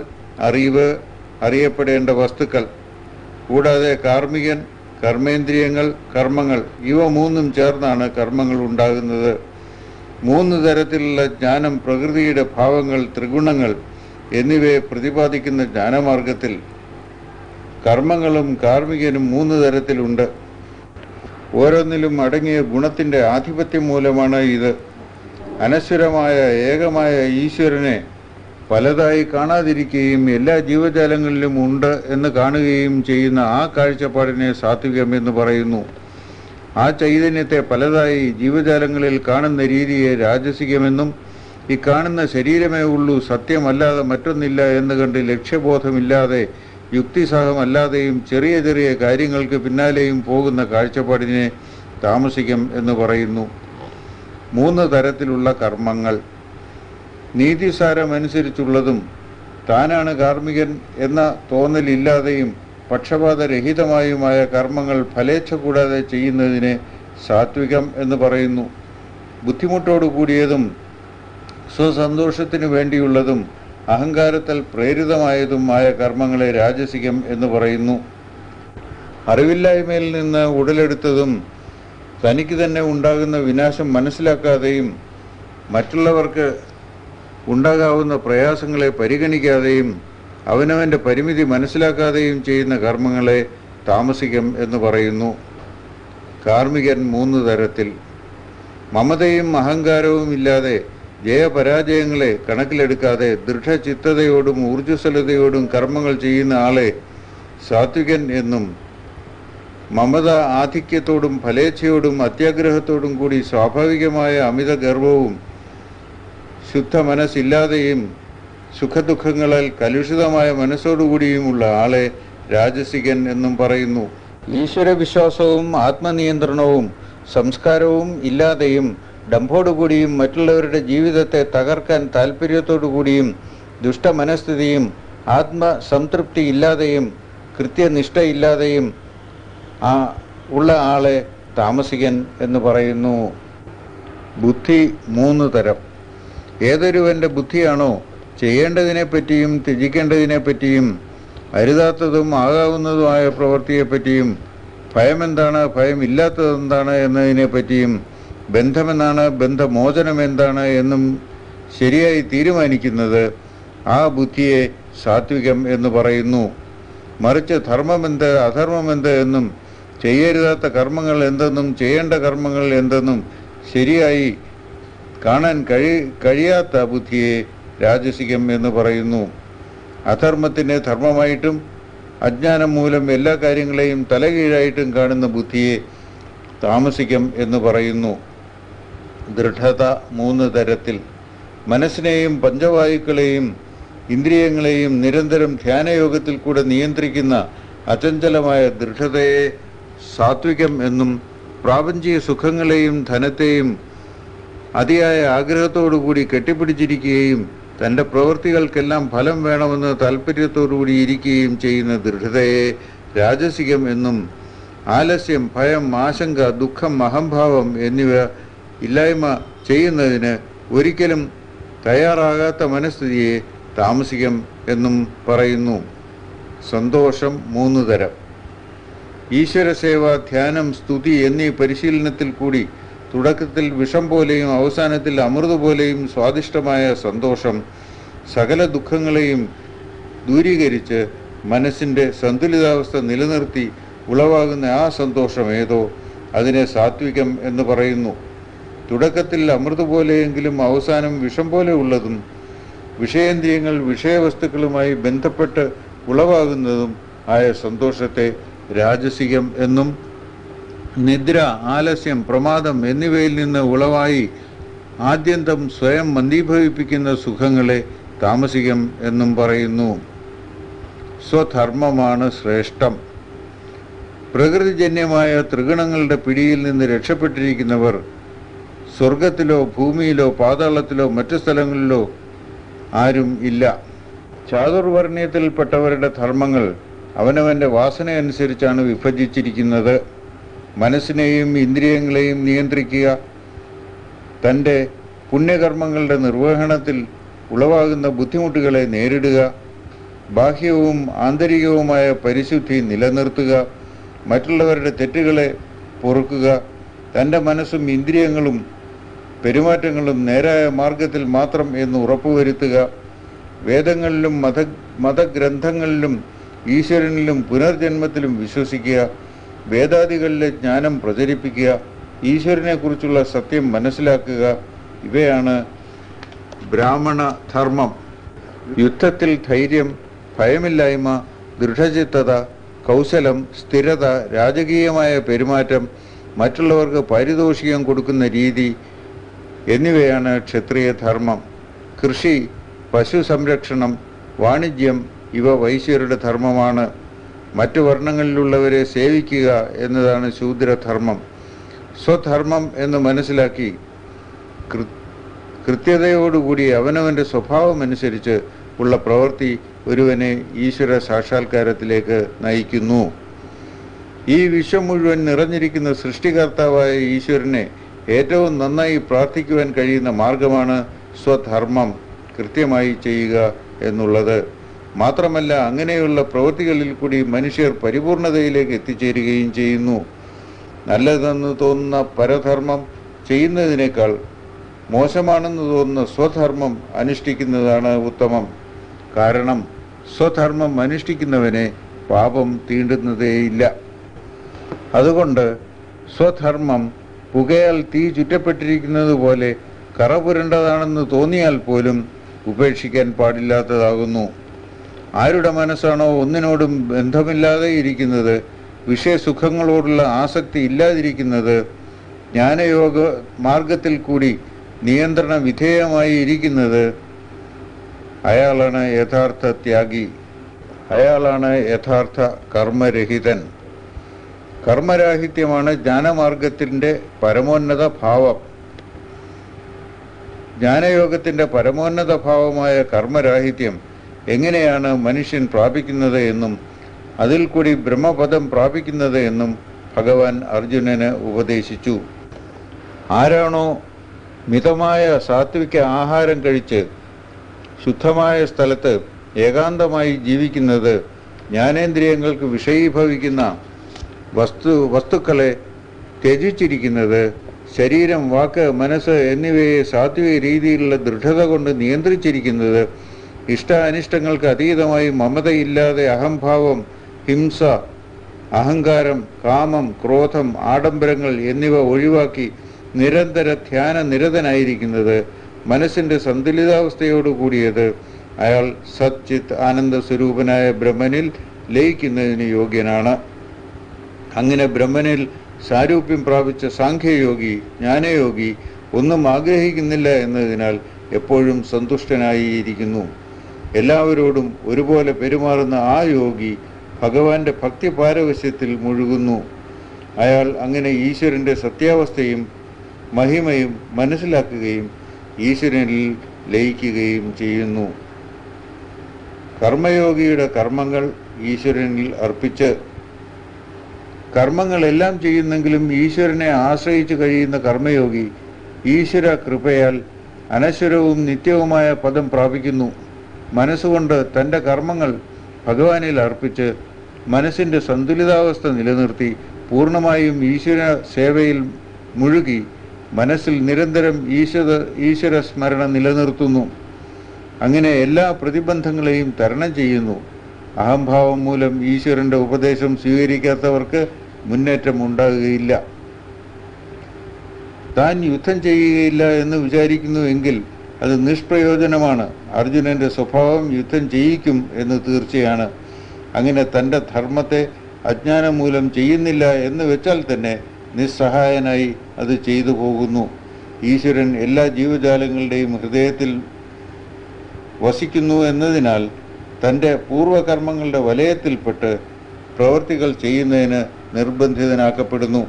അറിവ്, അറിയപ്പെടേണ്ട വസ്തുക്കൾ. കൂടാതെ കാർമ്മികൻ, കർമ്മേന്ദ്രിയങ്ങൾ, കർമ്മങ്ങൾ, ഇവ 3ഉം ചേർന്നാണ് കർമ്മങ്ങൾ ഉണ്ടാകുന്നത്. 3 തരത്തിലുള്ള ജ്ഞാനം, പ്രകൃതിയുടെ ഭാവങ്ങൾ, ത്രിഗുണങ്ങൾ എന്നിവയെ പ്രതിപാദിക്കുന്ന ജ്ഞാനമാർഗത്തിൽ കർമ്മങ്ങളും കാർമ്മികനും 3 തരത്തിലുണ്ട്. ഓരോന്നിലും അടങ്ങിയ ഗുണത്തിൻ്റെ ആധിപത്യം മൂലമാണ് ഇത്. അനശ്വരമായ ഏകമായ ഈശ്വരനെ പലതായി കാണാതിരിക്കുകയും എല്ലാ ജീവജാലങ്ങളിലും ഉണ്ട് എന്ന് കാണുകയും ചെയ്യുന്ന ആ കാഴ്ചപ്പാടിനെ സാത്വികം എന്ന് പറയുന്നു. ആ ചൈതന്യത്തെ പലതായി ജീവജാലങ്ങളിൽ കാണുന്ന രീതിയെ രാജസികമെന്നും, ഈ കാണുന്ന ശരീരമേ ഉള്ളൂ, സത്യമല്ലാതെ മറ്റൊന്നില്ല എന്ന് കണ്ട് ലക്ഷ്യബോധമില്ലാതെ യുക്തിസഹമല്ലാതെയും ചെറിയ ചെറിയ കാര്യങ്ങൾക്ക് പിന്നാലെയും പോകുന്ന കാഴ്ചപ്പാടിനെ താമസികം എന്ന് പറയുന്നു. 3 തരത്തിലുള്ള കർമ്മങ്ങൾ: നീതിസാരമനുസരിച്ചുള്ളതും താനാണ് കാർമ്മികൻ എന്ന തോന്നലില്ലാതെയും പക്ഷപാതരഹിതമായുമായ കർമ്മങ്ങൾ ഫലേച്ഛ കൂടാതെ ചെയ്യുന്നതിനെ സാത്വികം എന്ന് പറയുന്നു. ബുദ്ധിമുട്ടോടു കൂടിയതും സ്വസന്തോഷത്തിനു വേണ്ടിയുള്ളതും അഹങ്കാരത്താൽ പ്രേരിതമായതുമായ കർമ്മങ്ങളെ രാജസികം എന്ന് പറയുന്നു. അറിവില്ലായ്മയിൽ നിന്ന് ഉടലെടുത്തതും തനിക്ക് തന്നെ ഉണ്ടാകുന്ന വിനാശം മനസ്സിലാക്കാതെയും മറ്റുള്ളവർക്ക് ഉണ്ടാകാവുന്ന പ്രയാസങ്ങളെ പരിഗണിക്കാതെയും അവനവൻ്റെ പരിമിതി മനസ്സിലാക്കാതെയും ചെയ്യുന്ന കർമ്മങ്ങളെ താമസികം എന്ന് പറയുന്നു. കാർമ്മികൻ 3 തരത്തിൽ: മമതയും അഹങ്കാരവും ഇല്ലാതെ ജയപരാജയങ്ങളെ കണക്കിലെടുക്കാതെ ദൃഢചിത്തതയോടും ഊർജ്ജസ്വലതയോടും കർമ്മങ്ങൾ ചെയ്യുന്ന ആളെ സാത്വികൻ എന്നും, മമത ആധിക്യത്തോടും ഫലേച്ഛയോടും അത്യാഗ്രഹത്തോടും കൂടി സ്വാഭാവികമായ അമിത ഗർവവും ശുദ്ധ മനസ്സില്ലാതെയും സുഖദുഃഖങ്ങളാൽ കലുഷിതമായ മനസ്സോടുകൂടിയുമുള്ള ആളെ രാജസികൻ എന്നും പറയുന്നു. ഈശ്വരവിശ്വാസവും ആത്മനിയന്ത്രണവും സംസ്കാരവും ഇല്ലാതെയും ഡംഭോടുകൂടിയും മറ്റുള്ളവരുടെ ജീവിതത്തെ തകർക്കാൻ താല്പര്യത്തോടുകൂടിയും ദുഷ്ടമനസ്ഥിതിയും ആത്മസംതൃപ്തി ഇല്ലാതെയും കൃത്യനിഷ്ഠയില്ലാതെയും ഉള്ള ആളെ താമസികൻ എന്ന് പറയുന്നു. ബുദ്ധി 3 തരം. ഏതൊരുവൻ്റെ ബുദ്ധിയാണോ ചെയ്യേണ്ടതിനെപ്പറ്റിയും ത്യജിക്കേണ്ടതിനെപ്പറ്റിയും അരുതാത്തതും ആകാവുന്നതുമായ പ്രവൃത്തിയെപ്പറ്റിയും ഭയമെന്താണ്, ഭയമില്ലാത്തതെന്താണ് എന്നതിനെപ്പറ്റിയും ബന്ധമെന്നാണ്, ബന്ധമോചനമെന്താണ് എന്നും ശരിയായി തീരുമാനിക്കുന്നത്, ആ ബുദ്ധിയെ സാത്വികം എന്ന് പറയുന്നു. മറിച്ച് ധർമ്മമെന്ത് അധർമ്മമെന്ത് എന്നും ചെയ്യരുതാത്ത കർമ്മങ്ങൾ എന്തെന്നും ചെയ്യേണ്ട കർമ്മങ്ങൾ എന്തെന്നും ശരിയായി കാണാൻ കഴിയാത്ത ബുദ്ധിയെ രാജസികം എന്ന് പറയുന്നു. അധർമ്മത്തിനെ ധർമ്മമായിട്ടും അജ്ഞാനം മൂലം എല്ലാ കാര്യങ്ങളെയും തലകീഴായിട്ടും കാണുന്ന ബുദ്ധിയെ താമസികം എന്ന് പറയുന്നു. ദൃഢത 3 തരത്തിൽ: മനസ്സിനെയും പഞ്ചവായുക്കളെയും ഇന്ദ്രിയങ്ങളെയും നിരന്തരം ധ്യാനയോഗത്തിൽ കൂടെ നിയന്ത്രിക്കുന്ന അചഞ്ചലമായ ദൃഢതയെ സാത്വികം എന്നും, പ്രാപഞ്ചിക സുഖങ്ങളെയും ധനത്തെയും അതിയായ ആഗ്രഹത്തോടുകൂടി കെട്ടിപ്പിടിച്ചിരിക്കുകയും തൻ്റെ പ്രവൃത്തികൾക്കെല്ലാം ഫലം വേണമെന്ന് താല്പര്യത്തോടുകൂടി ഇരിക്കുകയും ചെയ്യുന്ന ദൃഢതയെ രാജസികം എന്നും, ആലസ്യം, ഭയം, ആശങ്ക, ദുഃഖം, അഹംഭാവം എന്നിവ ഇല്ലായ്മ ചെയ്യുന്നതിന് ഒരിക്കലും തയ്യാറാകാത്ത മനസ്ഥിതിയെ താമസികം എന്നും പറയുന്നു. സന്തോഷം 3 തരം. ഈശ്വരസേവ, ധ്യാനം, സ്തുതി എന്നീ പരിശീലനത്തിൽ കൂടി തുടക്കത്തിൽ വിഷം പോലെയും അവസാനത്തിൽ അമൃത് പോലെയും സ്വാദിഷ്ടമായ സന്തോഷം സകല ദുഃഖങ്ങളെയും ദൂരീകരിച്ച് മനസ്സിൻ്റെ സന്തുലിതാവസ്ഥ നിലനിർത്തി ഉളവാകുന്ന ആ സന്തോഷം ഏതോ അതിനെ സാത്വികം എന്ന് പറയുന്നു. തുടക്കത്തിൽ അമൃത് പോലെയെങ്കിലും അവസാനം വിഷം പോലെ ഉള്ളതും വിഷയേന്ദ്രിയങ്ങൾ വിഷയവസ്തുക്കളുമായി ബന്ധപ്പെട്ട് ഉളവാകുന്നതും ആയ സന്തോഷത്തെ രാജസികം എന്നും, നിദ്ര, ആലസ്യം, പ്രമാദം എന്നിവയിൽ നിന്ന് ഉളവായി ആദ്യന്തം സ്വയം മന്ദീഭവിപ്പിക്കുന്ന സുഖങ്ങളെ താമസികം എന്നും പറയുന്നു. സ്വധർമ്മമാണ് ശ്രേഷ്ഠം. പ്രകൃതിജന്യമായ ത്രിഗുണങ്ങളുടെ പിടിയിൽ നിന്ന് രക്ഷപ്പെട്ടിരിക്കുന്നവർ സ്വർഗത്തിലോ ഭൂമിയിലോ പാതാളത്തിലോ മറ്റു സ്ഥലങ്ങളിലോ ആരും ഇല്ല. ചാതുർവർണ്ണയത്തിൽപ്പെട്ടവരുടെ ധർമ്മങ്ങൾ അവനവൻ്റെ വാസനയനുസരിച്ചാണ് വിഭജിച്ചിരിക്കുന്നത്. മനസ്സിനെയും ഇന്ദ്രിയങ്ങളെയും നിയന്ത്രിക്കുക, തൻ്റെ പുണ്യകർമ്മങ്ങളുടെ നിർവഹണത്തിൽ ഉളവാകുന്ന ബുദ്ധിമുട്ടുകളെ നേരിടുക, ബാഹ്യവും ആന്തരികവുമായ പരിശുദ്ധി നിലനിർത്തുക, മറ്റുള്ളവരുടെ തെറ്റുകളെ പൊറുക്കുക, തൻ്റെ മനസ്സും ഇന്ദ്രിയങ്ങളും പെരുമാറ്റങ്ങളും നേരായ മാർഗത്തിൽ മാത്രം എന്ന് ഉറപ്പുവരുത്തുക, വേദങ്ങളിലും മതഗ്രന്ഥങ്ങളിലും ഈശ്വരനിലും പുനർജന്മത്തിലും വിശ്വസിക്കുക, വേദാദികളിലെ ജ്ഞാനം പ്രചരിപ്പിക്കുക, ഈശ്വരനെക്കുറിച്ചുള്ള സത്യം മനസ്സിലാക്കുക. ഇവയാണ് ബ്രാഹ്മണ ധർമ്മം. യുദ്ധത്തിൽ ധൈര്യം, ഭയമില്ലായ്മ, ദൃഢചിത്തത, കൗശലം, സ്ഥിരത, രാജകീയമായ പെരുമാറ്റം, മറ്റുള്ളവർക്ക് പാരിതോഷികം കൊടുക്കുന്ന രീതി എന്നിവയാണ് ക്ഷത്രിയ ധർമ്മം. കൃഷി, പശു സംരക്ഷണം, വാണിജ്യം ഇവ വൈശ്യരുടെ ധർമ്മമാണ്. മറ്റു വർണ്ണങ്ങളിലുള്ളവരെ സേവിക്കുക എന്നതാണ് ശൂദ്രധർമ്മം. സ്വധർമ്മം എന്ന് മനസ്സിലാക്കി കൃത്യതയോടുകൂടി അവനവൻ്റെ സ്വഭാവമനുസരിച്ച് ഉള്ള പ്രവൃത്തി ഒരുവനെ ഈശ്വര സാക്ഷാത്കാരത്തിലേക്ക് നയിക്കുന്നു. ഈ വിശ്വം മുഴുവൻ നിറഞ്ഞിരിക്കുന്ന സൃഷ്ടികർത്താവായ ഈശ്വരനെ ഏറ്റവും നന്നായി പ്രാർത്ഥിക്കുവാൻ കഴിയുന്ന മാർഗമാണ് സ്വധർമ്മം കൃത്യമായി ചെയ്യുക എന്നുള്ളത്. മാത്രമല്ല, അങ്ങനെയുള്ള പ്രവൃത്തികളിൽ കൂടി മനുഷ്യർ പരിപൂർണതയിലേക്ക് എത്തിച്ചേരുകയും ചെയ്യുന്നു. നല്ലതെന്ന് തോന്നുന്ന പരധർമ്മം ചെയ്യുന്നതിനേക്കാൾ മോശമാണെന്ന് തോന്നുന്ന സ്വധർമ്മം അനുഷ്ഠിക്കുന്നതാണ് ഉത്തമം. കാരണം സ്വധർമ്മം അനുഷ്ഠിക്കുന്നവനെ പാപം തീണ്ടുന്നതേയില്ല. അതുകൊണ്ട് സ്വധർമ്മം പുകയാൽ തീ ചുറ്റപ്പെട്ടിരിക്കുന്നത് പോലെ കറപുരണ്ടതാണെന്ന് തോന്നിയാൽ പോലും ഉപേക്ഷിക്കാൻ പാടില്ലാത്തതാകുന്നു. ആരുടെ മനസ്സാണോ ഒന്നിനോടും ബന്ധമില്ലാതെ ഇരിക്കുന്നത്, വിഷയസുഖങ്ങളോടുള്ള ആസക്തി ഇല്ലാതിരിക്കുന്നത്, ജ്ഞാനയോഗ മാർഗത്തിൽ കൂടി നിയന്ത്രണ വിധേയമായി ഇരിക്കുന്നത്, അയാളാണ് യഥാർത്ഥ ത്യാഗി. അയാളാണ് യഥാർത്ഥ കർമ്മരഹിതൻ. കർമ്മരാഹിത്യമാണ് ജ്ഞാനമാർഗത്തിൻ്റെ പരമോന്നത ഭാവം. ജ്ഞാനയോഗത്തിൻ്റെ പരമോന്നത ഭാവമായ കർമ്മരാഹിത്യം എങ്ങനെയാണ് മനുഷ്യൻ പ്രാപിക്കുന്നത് എന്നും അതിൽ കൂടി ബ്രഹ്മപദം പ്രാപിക്കുന്നത് എന്നും ഭഗവാൻ അർജുനന് ഉപദേശിച്ചു. ആരാണോ മിതമായ സാത്വിക ആഹാരം കഴിച്ച് ശുദ്ധമായ സ്ഥലത്ത് ഏകാന്തമായി ജീവിക്കുന്നത്, ജ്ഞാനേന്ദ്രിയങ്ങൾക്ക് വിഷയീഭവിക്കുന്ന വസ്തുക്കളെ ത്യജിച്ചിരിക്കുന്നത്, ശരീരം, വാക്ക്, മനസ്സ് എന്നിവയെ സാത്വിക രീതിയിലുള്ള ദൃഢത കൊണ്ട് നിയന്ത്രിച്ചിരിക്കുന്നത്, ഇഷ്ടാനിഷ്ടങ്ങൾക്ക് അതീതമായി മമതയില്ലാതെ അഹംഭാവം, ഹിംസ, അഹങ്കാരം, കാമം, ക്രോധം, ആഡംബരങ്ങൾ എന്നിവ ഒഴിവാക്കി നിരന്തര ധ്യാന നിരതനായിരിക്കുന്നത്, മനസ്സിൻ്റെ സന്തുലിതാവസ്ഥയോടുകൂടിയത്, അയാൾ സച്ചിത് ആനന്ദ സ്വരൂപനായ ബ്രഹ്മനിൽ ലയിക്കുന്നതിന് യോഗ്യനാണ്. അങ്ങനെ ബ്രഹ്മനിൽ സാരൂപ്യം പ്രാപിച്ച സാഖ്യയോഗി, ജ്ഞാനയോഗി ഒന്നും ആഗ്രഹിക്കുന്നില്ല എന്നതിനാൽ എപ്പോഴും സന്തുഷ്ടനായിരിക്കുന്നു. എല്ലാവരോടും ഒരുപോലെ പെരുമാറുന്ന ആ യോഗി ഭഗവാന്റെ ഭക്തി പാരവശ്യത്തിൽ മുഴുകുന്നു. അയാൾ അങ്ങനെ ഈശ്വരൻ്റെ സത്യാവസ്ഥയും മഹിമയും മനസ്സിലാക്കുകയും ഈശ്വരനിൽ ലയിക്കുകയും ചെയ്യുന്നു. കർമ്മയോഗിയുടെ കർമ്മങ്ങൾ ഈശ്വരനിൽ അർപ്പിച്ച് കർമ്മങ്ങളെല്ലാം ചെയ്യുന്നെങ്കിലും ഈശ്വരനെ ആശ്രയിച്ച് കഴിയുന്ന കർമ്മയോഗി ഈശ്വര കൃപയാൽ അനശ്വരവും നിത്യവുമായ പദം പ്രാപിക്കുന്നു. മനസ്സുകൊണ്ട് തൻ്റെ കർമ്മങ്ങൾ ഭഗവാനിൽ അർപ്പിച്ച് മനസ്സിൻ്റെ സന്തുലിതാവസ്ഥ നിലനിർത്തി പൂർണ്ണമായും ഈശ്വര സേവയിൽ മുഴുകി മനസ്സിൽ നിരന്തരം ഈശ്വര സ്മരണ നിലനിർത്തുന്നു. അങ്ങനെ എല്ലാ പ്രതിബന്ധങ്ങളെയും തരണം ചെയ്യുന്നു. അഹംഭാവം മൂലം ഈശ്വരൻ്റെ ഉപദേശം സ്വീകരിക്കാത്തവർക്ക് മുന്നേറ്റം ഉണ്ടാകുകയില്ല. താൻ യുദ്ധം ചെയ്യുകയില്ല എന്ന് വിചാരിക്കുന്നുവെങ്കിൽ അത് നിഷ്പ്രയോജനമാണ്. അർജുനന്റെ സ്വഭാവം യുദ്ധം ചെയ്യിക്കും എന്ന് തീർച്ചയാണ്. അങ്ങനെ തൻ്റെ ധർമ്മത്തെ അജ്ഞാനം മൂലം ചെയ്യുന്നില്ല എന്ന് വെച്ചാൽ തന്നെ നിസ്സഹായനായി അത് ചെയ്തു പോകുന്നു. ഈശ്വരൻ എല്ലാ ജീവജാലങ്ങളുടെയും ഹൃദയത്തിൽ വസിക്കുന്നു എന്നതിനാൽ തൻ്റെ പൂർവകർമ്മങ്ങളുടെ വലയത്തിൽപ്പെട്ട് പ്രവൃത്തികൾ ചെയ്യുന്നതിന് നിർബന്ധിതനാക്കപ്പെടുന്നു.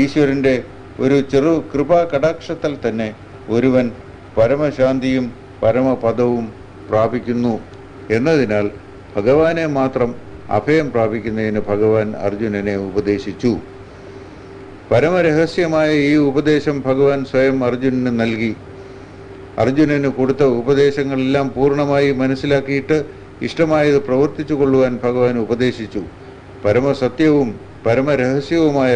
ഈശ്വരൻ്റെ ഒരു ചെറു കൃപാ കടാക്ഷത്താൽ തന്നെ ഒരുവൻ പരമശാന്തിയും പരമപദവും പ്രാപിക്കുന്നു എന്നതിനാൽ ഭഗവാനെ മാത്രം അഭയം പ്രാപിക്കുന്നതിന് ഭഗവാൻ അർജുനനെ ഉപദേശിച്ചു. പരമരഹസ്യമായ ഈ ഉപദേശം ഭഗവാൻ സ്വയം അർജുനന് നൽകി. അർജുനന് കൊടുത്ത ഉപദേശങ്ങളെല്ലാം പൂർണ്ണമായി മനസ്സിലാക്കിയിട്ട് ഇഷ്ടമായത് പ്രവർത്തിച്ചു കൊള്ളുവാൻ ഭഗവാൻ ഉപദേശിച്ചു. പരമസത്യവും പരമരഹസ്യവുമായ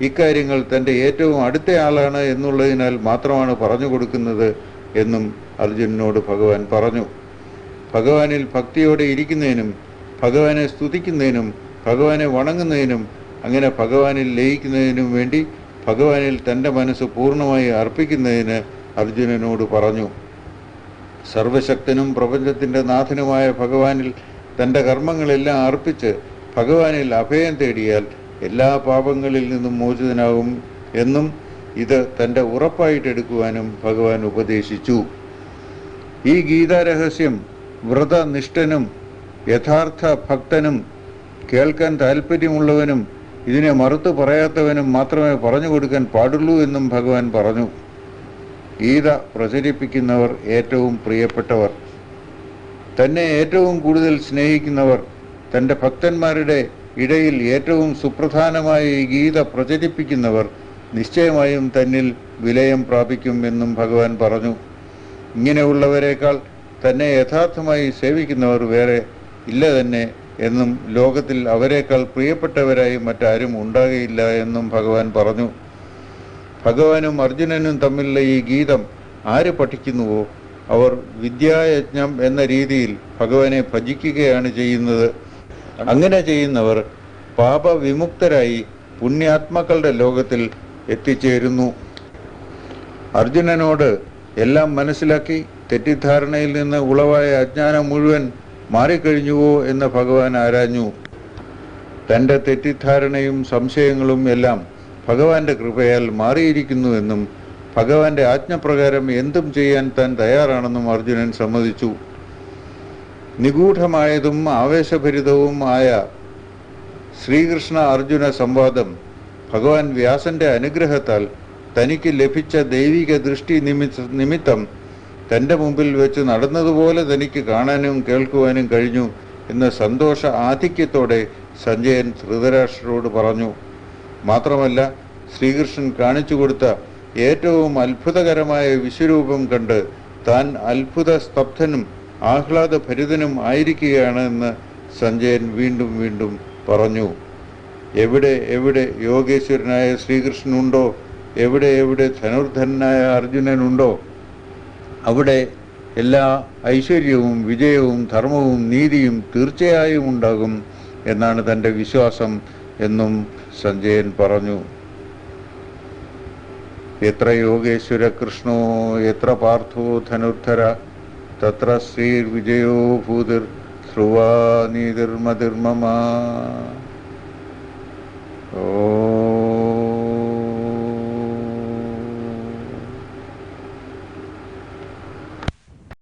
ഇക്കാര്യങ്ങൾ തൻ്റെ ഏറ്റവും അടുത്ത ആളാണ് എന്നുള്ളതിനാൽ മാത്രമാണ് പറഞ്ഞു കൊടുക്കുന്നത് എന്നും അർജുനനോട് ഭഗവാൻ പറഞ്ഞു. ഭഗവാനിൽ ഭക്തിയോടെ ഇരിക്കുന്നതിനും ഭഗവാനെ സ്തുതിക്കുന്നതിനും ഭഗവാനെ വണങ്ങുന്നതിനും അങ്ങനെ ഭഗവാനിൽ ലയിക്കുന്നതിനും വേണ്ടി ഭഗവാനിൽ തൻ്റെ മനസ്സ് പൂർണ്ണമായി അർപ്പിക്കുന്നതിന് അർജുനനോട് പറഞ്ഞു. സർവശക്തനും പ്രപഞ്ചത്തിൻ്റെ നാഥനുമായ ഭഗവാനിൽ തൻ്റെ കർമ്മങ്ങളെല്ലാം അർപ്പിച്ച് ഭഗവാനിൽ അഭയം തേടിയാൽ എല്ലാ പാപങ്ങളിൽ നിന്നും മോചിതനാകും എന്നും ഇത് തൻ്റെ ഉറപ്പായിട്ടെടുക്കുവാനും ഭഗവാൻ ഉപദേശിച്ചു. ഈ ഗീതാരഹസ്യം വ്രതനിഷ്ഠനും യഥാർത്ഥ ഭക്തനും കേൾക്കാൻ താല്പര്യമുള്ളവനും ഇതിനെ മറുത്തു പറയാത്തവനും മാത്രമേ പറഞ്ഞു കൊടുക്കാൻ പാടുള്ളൂ എന്നും ഭഗവാൻ പറഞ്ഞു. ഗീത പ്രചരിപ്പിക്കുന്നവർ ഏറ്റവും പ്രിയപ്പെട്ടവർ, തന്നെ ഏറ്റവും കൂടുതൽ സ്നേഹിക്കുന്നവർ, തൻ്റെ ഭക്തന്മാരുടെ ഇടയിൽ ഏറ്റവും സുപ്രധാനമായ ഈ ഗീത പ്രചരിപ്പിക്കുന്നവർ നിശ്ചയമായും തന്നിൽ വിലയം പ്രാപിക്കും എന്നും ഭഗവാൻ പറഞ്ഞു. ഇങ്ങനെയുള്ളവരെക്കാൾ തന്നെ യഥാർത്ഥമായി സേവിക്കുന്നവർ വേറെ ഇല്ല തന്നെ എന്നും ലോകത്തിൽ അവരെക്കാൾ പ്രിയപ്പെട്ടവരായി മറ്റാരും ഉണ്ടാകുകയില്ല എന്നും ഭഗവാൻ പറഞ്ഞു. ഭഗവാനും അർജുനനും തമ്മിലുള്ള ഈ ഗീതം ആര് പഠിക്കുന്നുവോ അവർ വിദ്യായജ്ഞം എന്ന രീതിയിൽ ഭഗവാനെ ഭജിക്കുകയാണ് ചെയ്യുന്നത്. അങ്ങനെ ചെയ്യുന്നവർ പാപവിമുക്തരായി പുണ്യാത്മാക്കളുടെ ലോകത്തിൽ എത്തിച്ചേരുന്നു. അർജുനനോട് എല്ലാം മനസ്സിലാക്കി തെറ്റിദ്ധാരണയിൽ നിന്ന് ഉളവായ അജ്ഞാനം മുഴുവൻ മാറിക്കഴിഞ്ഞുവോ എന്ന് ഭഗവാൻ ആരാഞ്ഞു. തൻ്റെ തെറ്റിദ്ധാരണയും സംശയങ്ങളും എല്ലാം ഭഗവാന്റെ കൃപയാൽ മാറിയിരിക്കുന്നുവെന്നും ഭഗവാന്റെ ആജ്ഞപ്രകാരം എന്തും ചെയ്യാൻ താൻ തയ്യാറാണെന്നും അർജുനൻ സമ്മതിച്ചു. നിഗൂഢമായതും ആവേശഭരിതവും ആയ ശ്രീകൃഷ്ണ അർജുന സംവാദം ഭഗവാൻ വ്യാസന്റെ അനുഗ്രഹത്താൽ തനിക്ക് ലഭിച്ച ദൈവിക ദൃഷ്ടി നിമിത്തം തൻ്റെ മുമ്പിൽ വെച്ച് നടന്നതുപോലെ തനിക്ക് കാണാനും കേൾക്കുവാനും കഴിഞ്ഞു എന്ന സന്തോഷ ആധിക്യത്തോടെ സഞ്ജയൻ ധൃതരാഷ്ട്രരോട് പറഞ്ഞു. മാത്രമല്ല ശ്രീകൃഷ്ണൻ കാണിച്ചു കൊടുത്ത ഏറ്റവും അത്ഭുതകരമായ വിശ്വരൂപം കണ്ട് താൻ അത്ഭുത സ്തബ്ധനും ആഹ്ലാദഭരിതനും ആയിരിക്കുകയാണ് എന്ന് സഞ്ജയൻ വീണ്ടും വീണ്ടും പറഞ്ഞു. എവിടെ എവിടെ യോഗേശ്വരനായ ശ്രീകൃഷ്ണനുണ്ടോ, എവിടെ എവിടെ ധനുർധനായ അർജുനനുണ്ടോ അവിടെ എല്ലാ ഐശ്വര്യവും വിജയവും ധർമ്മവും നീതിയും തീർച്ചയായും ഉണ്ടാകും എന്നാണ് തൻ്റെ വിശ്വാസം എന്നും സഞ്ജയൻ പറഞ്ഞു. എത്ര യോഗേശ്വര കൃഷ്ണോ എത്ര പാർത്ഥോ ധനുർധര തത്ര ശ്രീർവിജയോ ഭൂതിർ ധ്രുവാ നീതിർമതിർമമ.